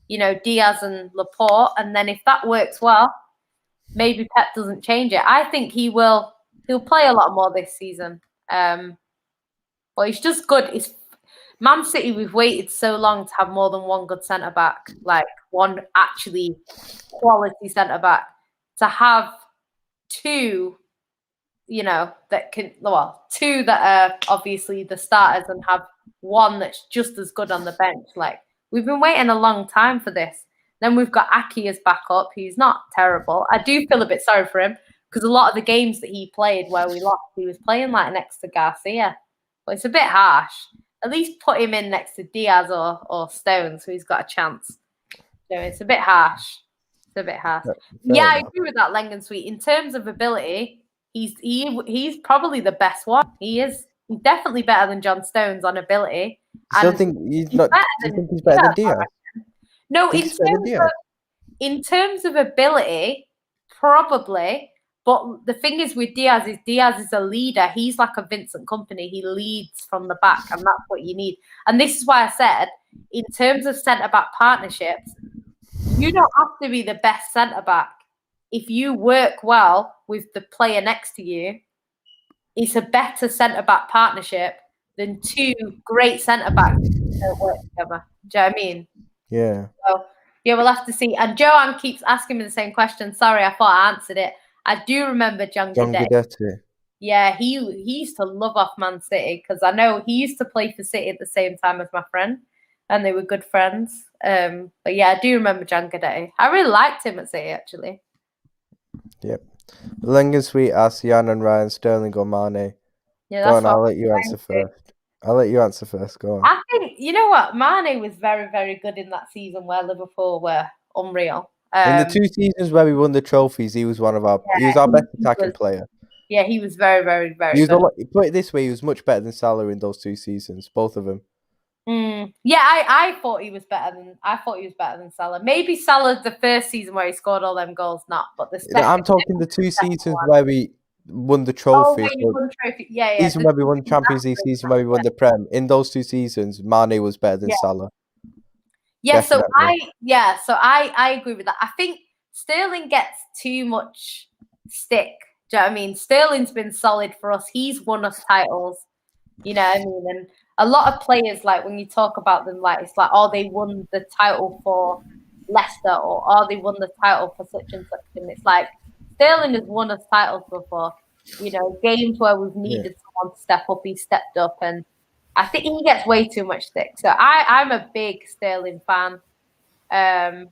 you know, Diaz and Laporte. And then if that works well, maybe Pep doesn't change it. I think he'll play a lot more this season. But it's just good. It's Man City, we've waited so long to have more than one good centre-back, like one actually quality centre-back. To have two, you know, two that are obviously the starters and have one that's just as good on the bench. Like, we've been waiting a long time for this. Then we've got Aki as backup, who's not terrible. I do feel a bit sorry for him because a lot of the games that he played where we lost, he was playing like next to Garcia. But it's a bit harsh. At least put him in next to Diaz or Stones, so he's got a chance. So it's a bit harsh. It's a bit harsh. Yeah, I agree with that, Lengen Sweet. In terms of ability, he's probably the best one. He's definitely better than John Stones on ability. Do you think he's better than Diaz? No, in terms of ability, probably. But the thing is with Diaz is a leader. He's like a Vincent Kompany. He leads from the back, and that's what you need. And this is why I said, in terms of centre-back partnerships, you don't have to be the best centre-back. If you work well with the player next to you, it's a better centre-back partnership than two great centre-backs that don't work together. Do you know what I mean? Yeah. So, yeah, we'll have to see. And Joanne keeps asking me the same question. Sorry, I thought I answered it. I do remember John Guidetti. Yeah, he used to love off Man City because I know he used to play for City at the same time as my friend, and they were good friends. But yeah, I do remember Jan Guedetti. I really liked him at City actually. Yep. Long and sweet ask Jan and Ryan, Sterling or Mane. Yeah, go that's on, I'll let you answer first. I'll let you answer first. Go on. I think you know what, Mane was very, very good in that season where Liverpool were unreal. In the 2 seasons where we won the trophies, he was he was our best attacking player. Yeah, he was very, very, very good. Put it this way, he was much better than Salah in those 2 seasons, both of them. Yeah, I thought he was better than Salah. Maybe Salah the first season where he scored all them goals, not. But the second, I'm talking the 2 seasons where we won the trophy. Oh, you won the trophy. Yeah. Season where we won the Champions League, season where we won the Prem. In those 2 seasons, Mane was better than Salah. Yeah, so I agree with that. I think Sterling gets too much stick. Do you know what I mean? Sterling's been solid for us. He's won us titles. You know what I mean? And a lot of players, like when you talk about them, like it's like, oh, they won the title for Leicester, or oh, they won the title for such and such. And it's like Sterling has won us titles before. You know, games where we've needed someone to step up, he stepped up, and I think he gets way too much stick. So I'm a big Sterling fan. So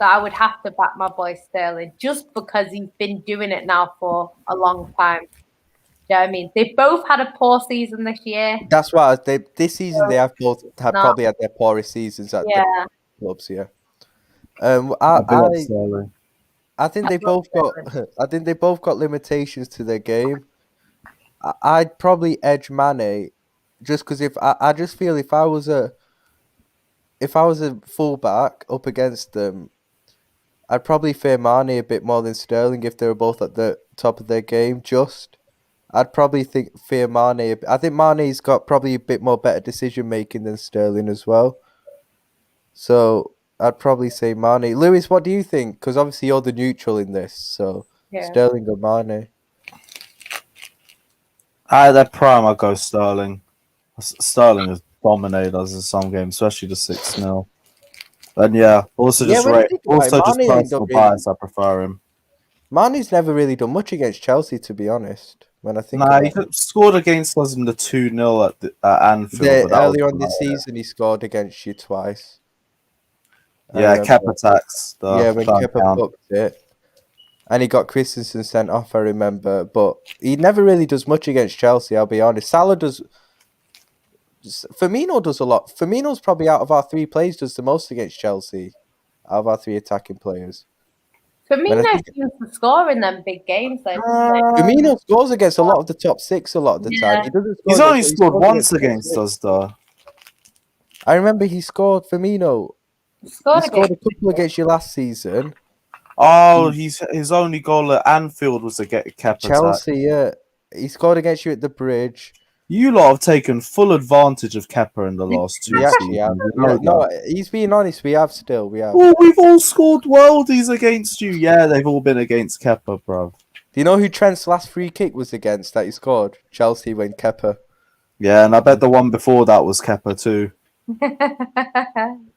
I would have to back my boy Sterling just because he's been doing it now for a long time. You know what I mean? They both had a poor season this year. That's why this season they have both probably had their poorest seasons at the clubs. Yeah. I think they both got. I think they both got limitations to their game. I'd probably edge Mane, just because I just feel if I was a fullback up against them, I'd probably fear Mane a bit more than Sterling if they were both at the top of their game. I'd probably fear Mane. I think Mane's got probably a bit more better decision making than Sterling as well. So I'd probably say Mane. Lewis, what do you think? Because obviously you're the neutral in this. So Sterling or Mane? At their prime, I'd go Sterling. Sterling has dominated us in some games, especially the 6-0. And just personal bias, I prefer him. Mane's never really done much against Chelsea, to be honest. When I think he scored against us in the 2-0 at Anfield. Earlier on this season, he scored against you twice. Kepa tax. When Kepa booked it. And he got Christensen sent off, I remember. But he never really does much against Chelsea, I'll be honest. Salah does... Firmino does a lot. Firmino's probably out of our 3 players does the most against Chelsea. Out of our 3 attacking players. Firmino seems to score in them big games. Firmino scores against a lot of the top 6 a lot of the time. He's only scored once against us, though. I remember he scored, Firmino. He scored a couple against you last season. Oh, his only goal at Anfield was against Chelsea, He scored against you at the Bridge. You lot have taken full advantage of Kepa in the last 2 seasons. No, he's being honest. We have. Well, we've all scored worldies against you. Yeah, they've all been against Kepa, bruv. Do you know who Trent's last free kick was against that he scored? Chelsea when Kepa. Yeah, and I bet the one before that was Kepa too.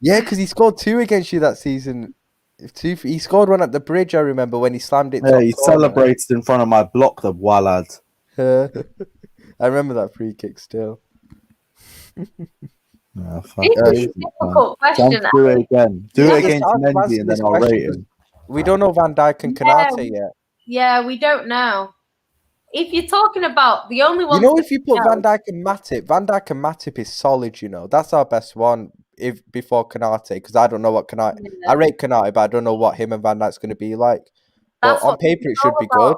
Yeah, because he scored 2 against you that season. He scored one at the Bridge, I remember, when he slammed it. Yeah, he celebrated in front of my block, the Wallad. I remember that free kick still. It's a difficult question. Do it again. Do it against Mendy and then I'll rate him. We don't know Van Dijk and Konate yet. Yeah, we don't know. If you're talking about the only one... You know, if you put Van Dijk and Matip is solid, you know. That's our best one before Konate, because I don't know what Konate... Yeah. I rate Konate, but I don't know what him and Van Dijk's going to be like. But on paper, it should be good.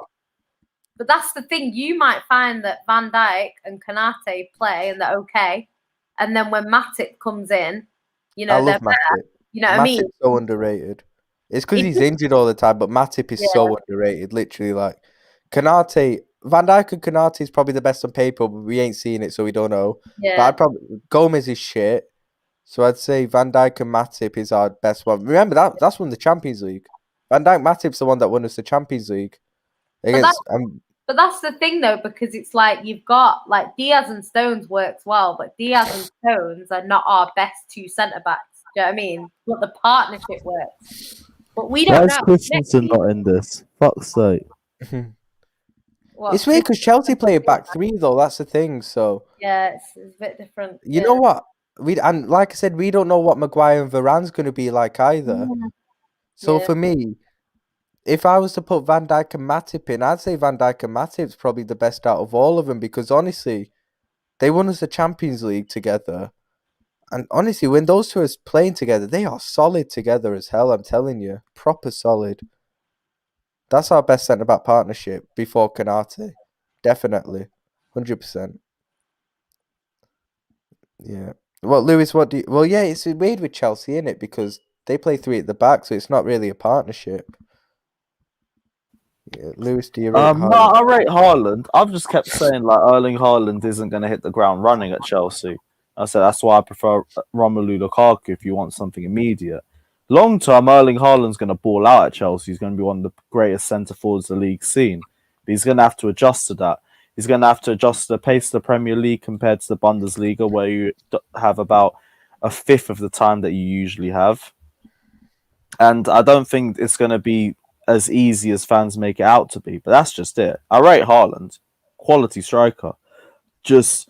But that's the thing. You might find that Van Dijk and Konate play and they're okay. And then when Matip comes in, you know, they're better. You know what I mean? Matip's so underrated. It's because he's injured all the time, but Matip is so underrated. Literally, like, Konate... Van Dijk and Konate is probably the best on paper, but we ain't seen it, so we don't know. Yeah. But Gomez is shit. So I'd say Van Dijk and Matip is our best one. Remember, that's won the Champions League. Van Dijk Matip's the one that won us the Champions League. But that's the thing, though, because it's like you've got, like, Diaz and Stones works well, but Diaz and Stones are not our best 2 centre-backs. Do you know what I mean? But the partnership works. But we don't know. Why is Christensen not in this? Fuck's sake. It's weird because Chelsea play a back three though. That's the thing. So yeah, it's a bit different. You know what? And like I said, we don't know what Maguire and Varane's going to be like either. So for me, if I was to put Van Dijk and Matip in, I'd say Van Dijk and Matip's probably the best out of all of them because honestly, they won us the Champions League together. And honestly, when those two are playing together, they are solid together as hell, I'm telling you. Proper solid. That's our best centre-back partnership before Konate. Definitely. 100%. Yeah. Well, Lewis, what do you... Well, yeah, it's weird with Chelsea, isn't it? Because they play three at the back, so it's not really a partnership. Yeah. Lewis, do you rate Haaland? No, I rate Haaland. I've just kept saying, like, Erling Haaland isn't going to hit the ground running at Chelsea. I said that's why I prefer Romelu Lukaku if you want something immediate. Long term, Erling Haaland's going to ball out at Chelsea. He's going to be one of the greatest centre forwards the league's seen. But he's going to have to adjust to that. He's going to have to adjust to the pace of the Premier League compared to the Bundesliga, where you have about a fifth of the time that you usually have. And I don't think it's going to be as easy as fans make it out to be. But that's just it. I rate Haaland. Quality striker. Just...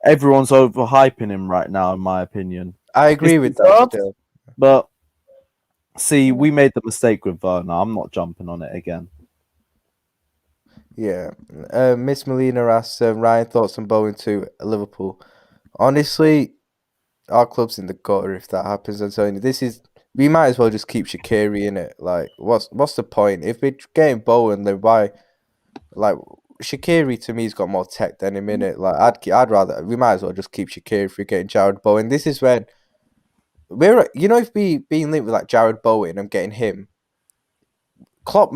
everyone's overhyping him right now, in my opinion. I agree with that still. But, see, we made the mistake with Werner. I'm not jumping on it again. Yeah. Miss Molina asks, Ryan, thoughts on Bowen to Liverpool? Honestly, our club's in the gutter if that happens. I'm telling you, we might as well just keep Shaqiri in it. Like, what's the point? If we're getting Bowen, then why? Like... Shaqiri to me has got more tech than him in it. Like I'd rather we might as well just keep Shaqiri if we're getting Jared Bowen. This is when if we being linked with like Jared Bowen, I'm getting him. Klopp.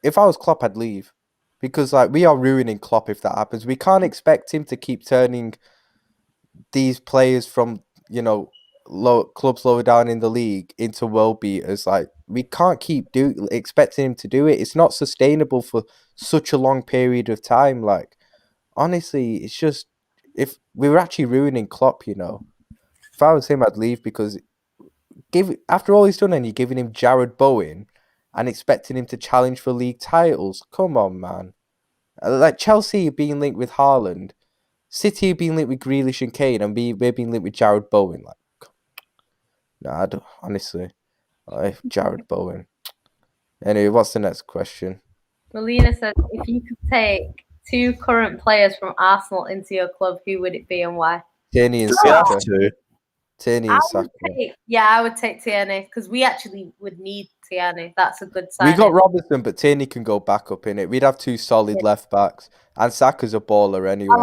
If I was Klopp, I'd leave because like we are ruining Klopp if that happens. We can't expect him to keep turning these players from clubs lower down in the league into world beaters. Like we can't keep expecting him to do it. It's not sustainable for such a long period of time. Like honestly, it's just if we were actually ruining Klopp, if I was him, I'd leave because after all he's done and you're giving him Jared Bowen and expecting him to challenge for league titles. Come on, man. Like Chelsea being linked with Haaland, City being linked with Grealish and Kane, and we're being linked with Jared Bowen. Like, nah, I don't, honestly, Jared Bowen. Anyway, what's the next question? Melina says, if you could take 2 current players from Arsenal into your club, who would it be and why? Tierney and Saka. Tierney and Saka. I would take Tierney because we actually would need Tierney. That's a good sign. We got Robertson, but Tierney can go back up in it. We'd have 2 solid left backs, and Saka's a baller anyway.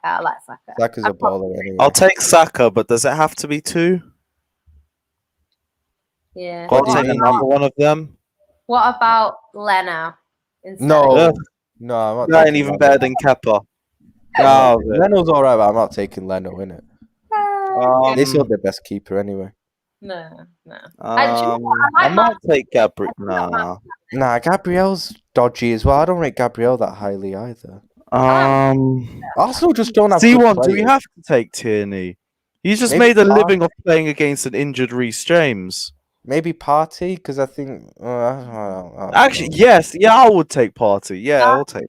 I like Saka. Saka's a baller anyway. I'll take Saka, but does it have to be 2? Yeah. Got to take another one of them. What about Leno? No, I'm not. That ain't even better than Kepa. No, Leno's alright, but I'm not taking Leno in it. He's not the best keeper anyway. No. I might take Gabriel. Nah, Gabriel's dodgy as well. I don't rate Gabriel that highly either. Arsenal just don't have. C1, do we have to take Tierney? He's just made a living off playing against an injured Reece James. Maybe Partey, because I think... Actually, yes. Yeah, I would take Partey. Yeah, I'll take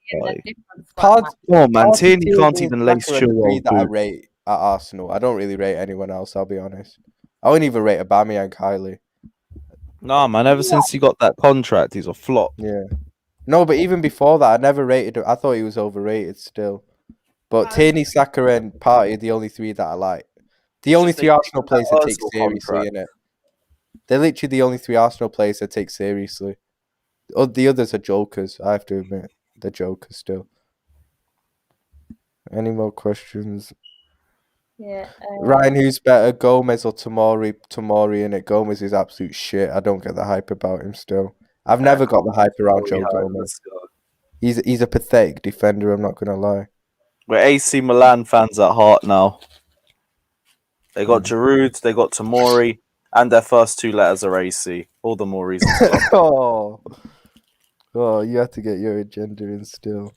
Partey. Oh, man. Tierney can't even lace Chilwell. That I rate at Arsenal. I don't really rate anyone else, I'll be honest. I wouldn't even rate Aubameyang highly. Nah, man. Ever since he got that contract, he's a flop. Yeah. No, but even before that, I never rated him. I thought he was overrated still. But Tierney, Saka, and Partey are the only 3 that I like. The only 3 Arsenal players that take seriously, innit? They're literally the only 3 Arsenal players that take seriously. The others are jokers, I have to admit. They're jokers still. Any more questions? Yeah. Ryan, who's better, Gomez or Tomori? Tomori, innit? Gomez is absolute shit. I don't get the hype about him still. I've never got the hype around Joe Gomez. He's a pathetic defender, I'm not going to lie. We're AC Milan fans at heart now. They got Giroud, they got Tomori. And their first 2 letters are AC. All the more reason. Oh, you have to get your agenda in still.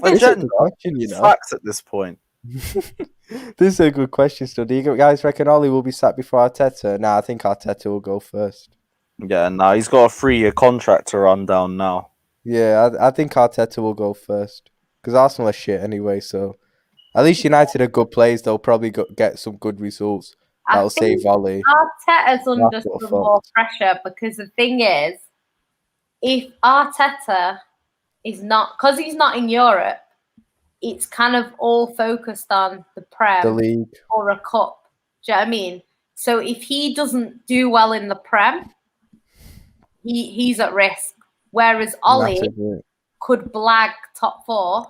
Agenda? It's facts at this point. This is a good question still. Do you guys reckon Ollie will be sacked before Arteta? Nah, I think Arteta will go first. Yeah, nah, he's got a 3-year contract to run down now. Yeah, I think Arteta will go first. because Arsenal are shit anyway. So at least United are good players. They'll probably get some good results. That'll save Ollie. Arteta's under some more pressure because the thing is, if Arteta is not, because he's not in Europe, it's kind of all focused on the Prem, the league, or a cup. Do you know what I mean? So if he doesn't do well in the Prem, he's at risk. Whereas Ollie could blag top 4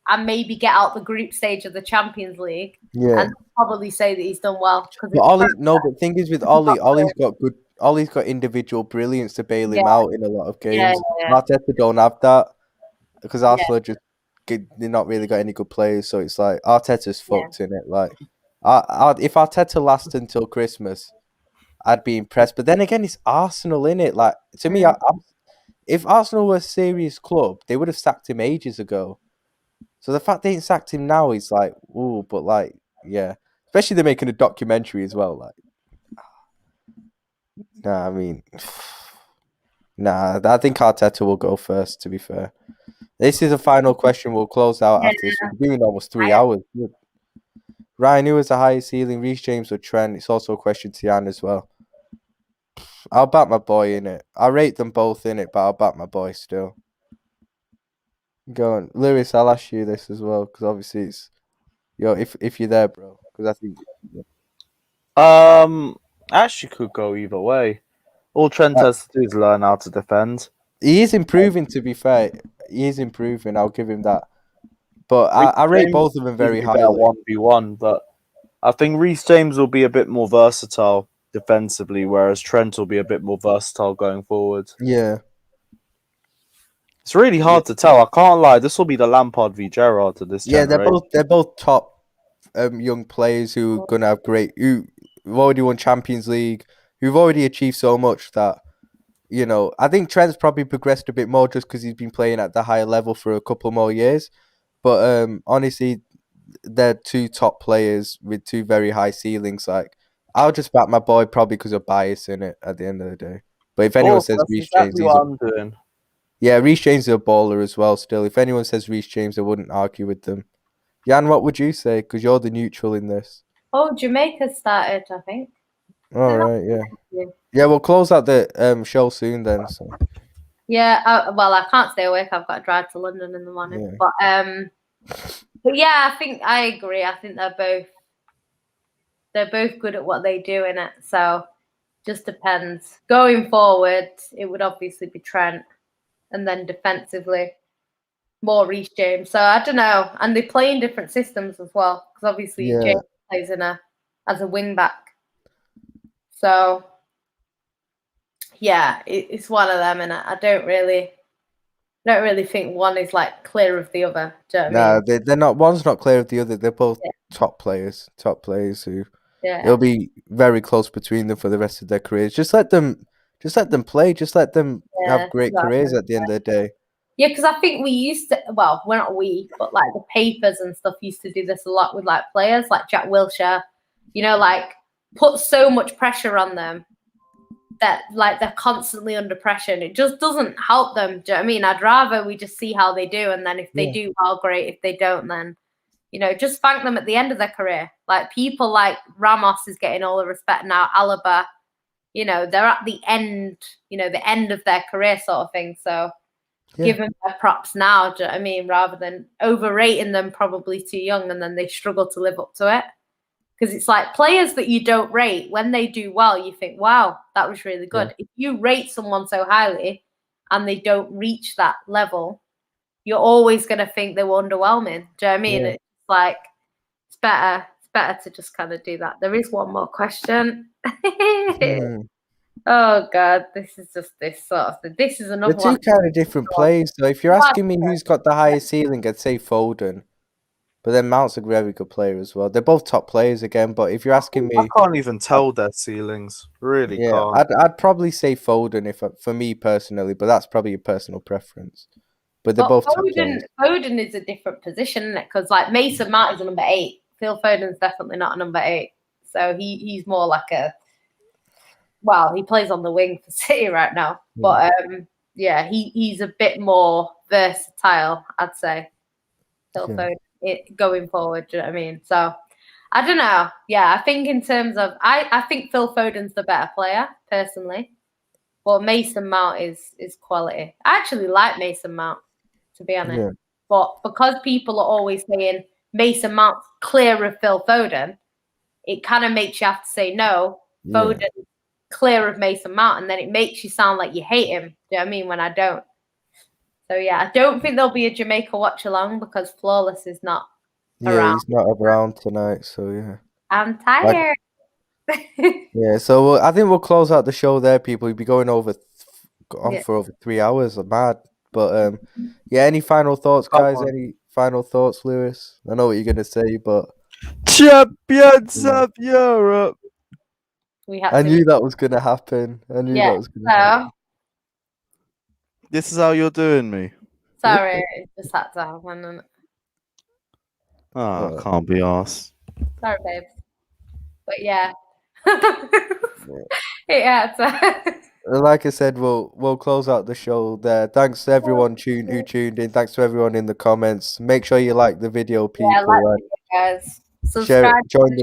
and maybe get out the group stage of the Champions League, and probably say that he's done well. But Ollie, no, but the thing is with Ollie, Ollie's got individual brilliance to bail him out in a lot of games. Arteta don't have that because Arsenal they're not really got any good players, so it's like Arteta's fucked in it. Like, if Arteta lasts until Christmas, I'd be impressed. But then again, it's Arsenal in it. Like, to me, if Arsenal were a serious club, they would have sacked him ages ago. So the fact they ain't sacked him now is like, ooh, but like, yeah. Especially they're making a documentary as well. Like, nah, I mean, nah, I think Arteta will go first, to be fair. This is a final question. We'll close out after this. We're doing almost 3 hours. Good. Ryan, who has the highest ceiling, Reece James or Trent? It's also a question to Jan as well. I'll back my boy in it. I rate them both in it, but I'll back my boy still. Go on. Lewis, I'll ask you this as well, because obviously it's... if you're there, bro. Because I think... Actually could go either way. All Trent has to do is learn how to defend. He is improving, to be fair. He is improving. I'll give him that. But I rate both of them very highly. 1v1, but I think Reece James will be a bit more versatile defensively, whereas Trent will be a bit more versatile going forward. Yeah. It's really hard to tell. I can't lie. This will be the Lampard v Gerrard to this generation. They're both top young players who are gonna have who've already won Champions League, who've already achieved so much that, I think Trent's probably progressed a bit more just because he's been playing at the higher level for a couple more years. But honestly, they're two top players with two very high ceilings. Like, I'll just back my boy probably because of bias in it at the end of the day. But if anyone says Reece James, I'm doing. Yeah, Reece James is a baller as well still. If anyone says Reece James, I wouldn't argue with them. Jan, what would you say? Because you're the neutral in this. Oh, Jamaica started, I think. All right, yeah. Yeah, we'll close out the show soon then. So. Yeah, well, I can't stay awake. I've got to drive to London in the morning. Yeah. But yeah, I think I agree. I think they're both good at what they do in it. So just depends. Going forward, it would obviously be Trent, and then defensively, more Reece James. So I don't know. And they play in different systems as well, because obviously James plays as a wing back. So yeah, it's one of them, and I don't really think one is like clear of the other. Do you know what I mean? They're not. One's not clear of the other. They're both top players who. Yeah. It'll be very close between them for the rest of their careers. Just let them play. Just let them have great careers at the end of the day. Yeah, because I think we used to. Well, we're not but like the papers and stuff used to do this a lot with like players like Jack Wilshere. Like put so much pressure on them that like they're constantly under pressure, and it just doesn't help them. Do you know what I mean? I'd rather we just see how they do, and then if they do well, great. If they don't, then just thank them at the end of their career. Like people like Ramos is getting all the respect now. Alaba, they're at the end, the end of their career sort of thing. So give them their props now. Do you know what I mean? Rather than overrating them probably too young, and then they struggle to live up to it. Because it's like players that you don't rate, when they do well, you think, wow, that was really good. If you rate someone so highly and they don't reach that level, you're always going to think they were underwhelming. Do you know what I mean? It's like, it's better to just kind of do that. There is one more question. Oh, God, this is just this sort of thing. This is another one. They're two kind of different players. So if you're asking me who's got the highest ceiling, I'd say Foden. But then Mount's a very good player as well. They're both top players again. But if you're asking me, I can't even tell their ceilings. Really can't. I'd probably say Foden for me personally, but that's probably a personal preference. But they're both top players. Foden is a different position, isn't it? Because like Mason Mount is a number 8. Phil Foden's definitely not a number 8. So he's more like he plays on the wing for City right now. But he's a bit more versatile, I'd say. Phil Foden going forward. Do you know what I mean? So I don't know. Yeah, I think in terms of I think Phil Foden's the better player personally, but Mason Mount is quality. I actually like Mason Mount, to be honest. Yeah. But because people are always saying Mason Mount's clear of Phil Foden, it kind of makes you have to say no. Foden clear of Mason Mount, and then it makes you sound like you hate him. Do you know what I mean? When I don't. So yeah, I don't think there'll be a Jamaica watch along because Flawless is not around. He's not around tonight, so yeah. I'm tired. Yeah, so I think we'll close out the show there, people. We'll be going on for over 3 hours. I'm mad. But any final thoughts, guys? Any final thoughts, Lewis? I know what you're gonna say, but Champions of Europe. I knew that was gonna happen. I knew that was gonna happen. This is how you're doing me. Sorry, it just had to happen. Oh, can't be arsed. Sorry, babe. But yeah. Like I said, we'll close out the show there. Thanks to everyone who tuned in. Thanks to everyone in the comments. Make sure you like the video, people. Yeah, like the video, guys. Subscribe to the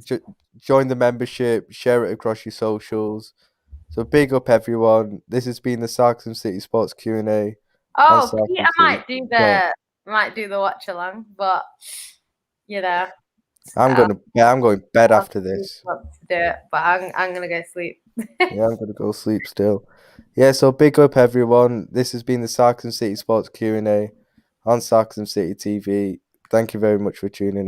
channel. Join the membership. Share it across your socials. So big up, everyone. This has been the Sarcasm City Sports Q&A. Oh, Peter might do the watch along, but you know. I'm going bed after this. To do it, but I'm gonna go sleep. Yeah, I'm gonna go sleep still. Yeah, so big up, everyone. This has been the Sarcasm City Sports Q&A on Sarcasm City TV. Thank you very much for tuning in.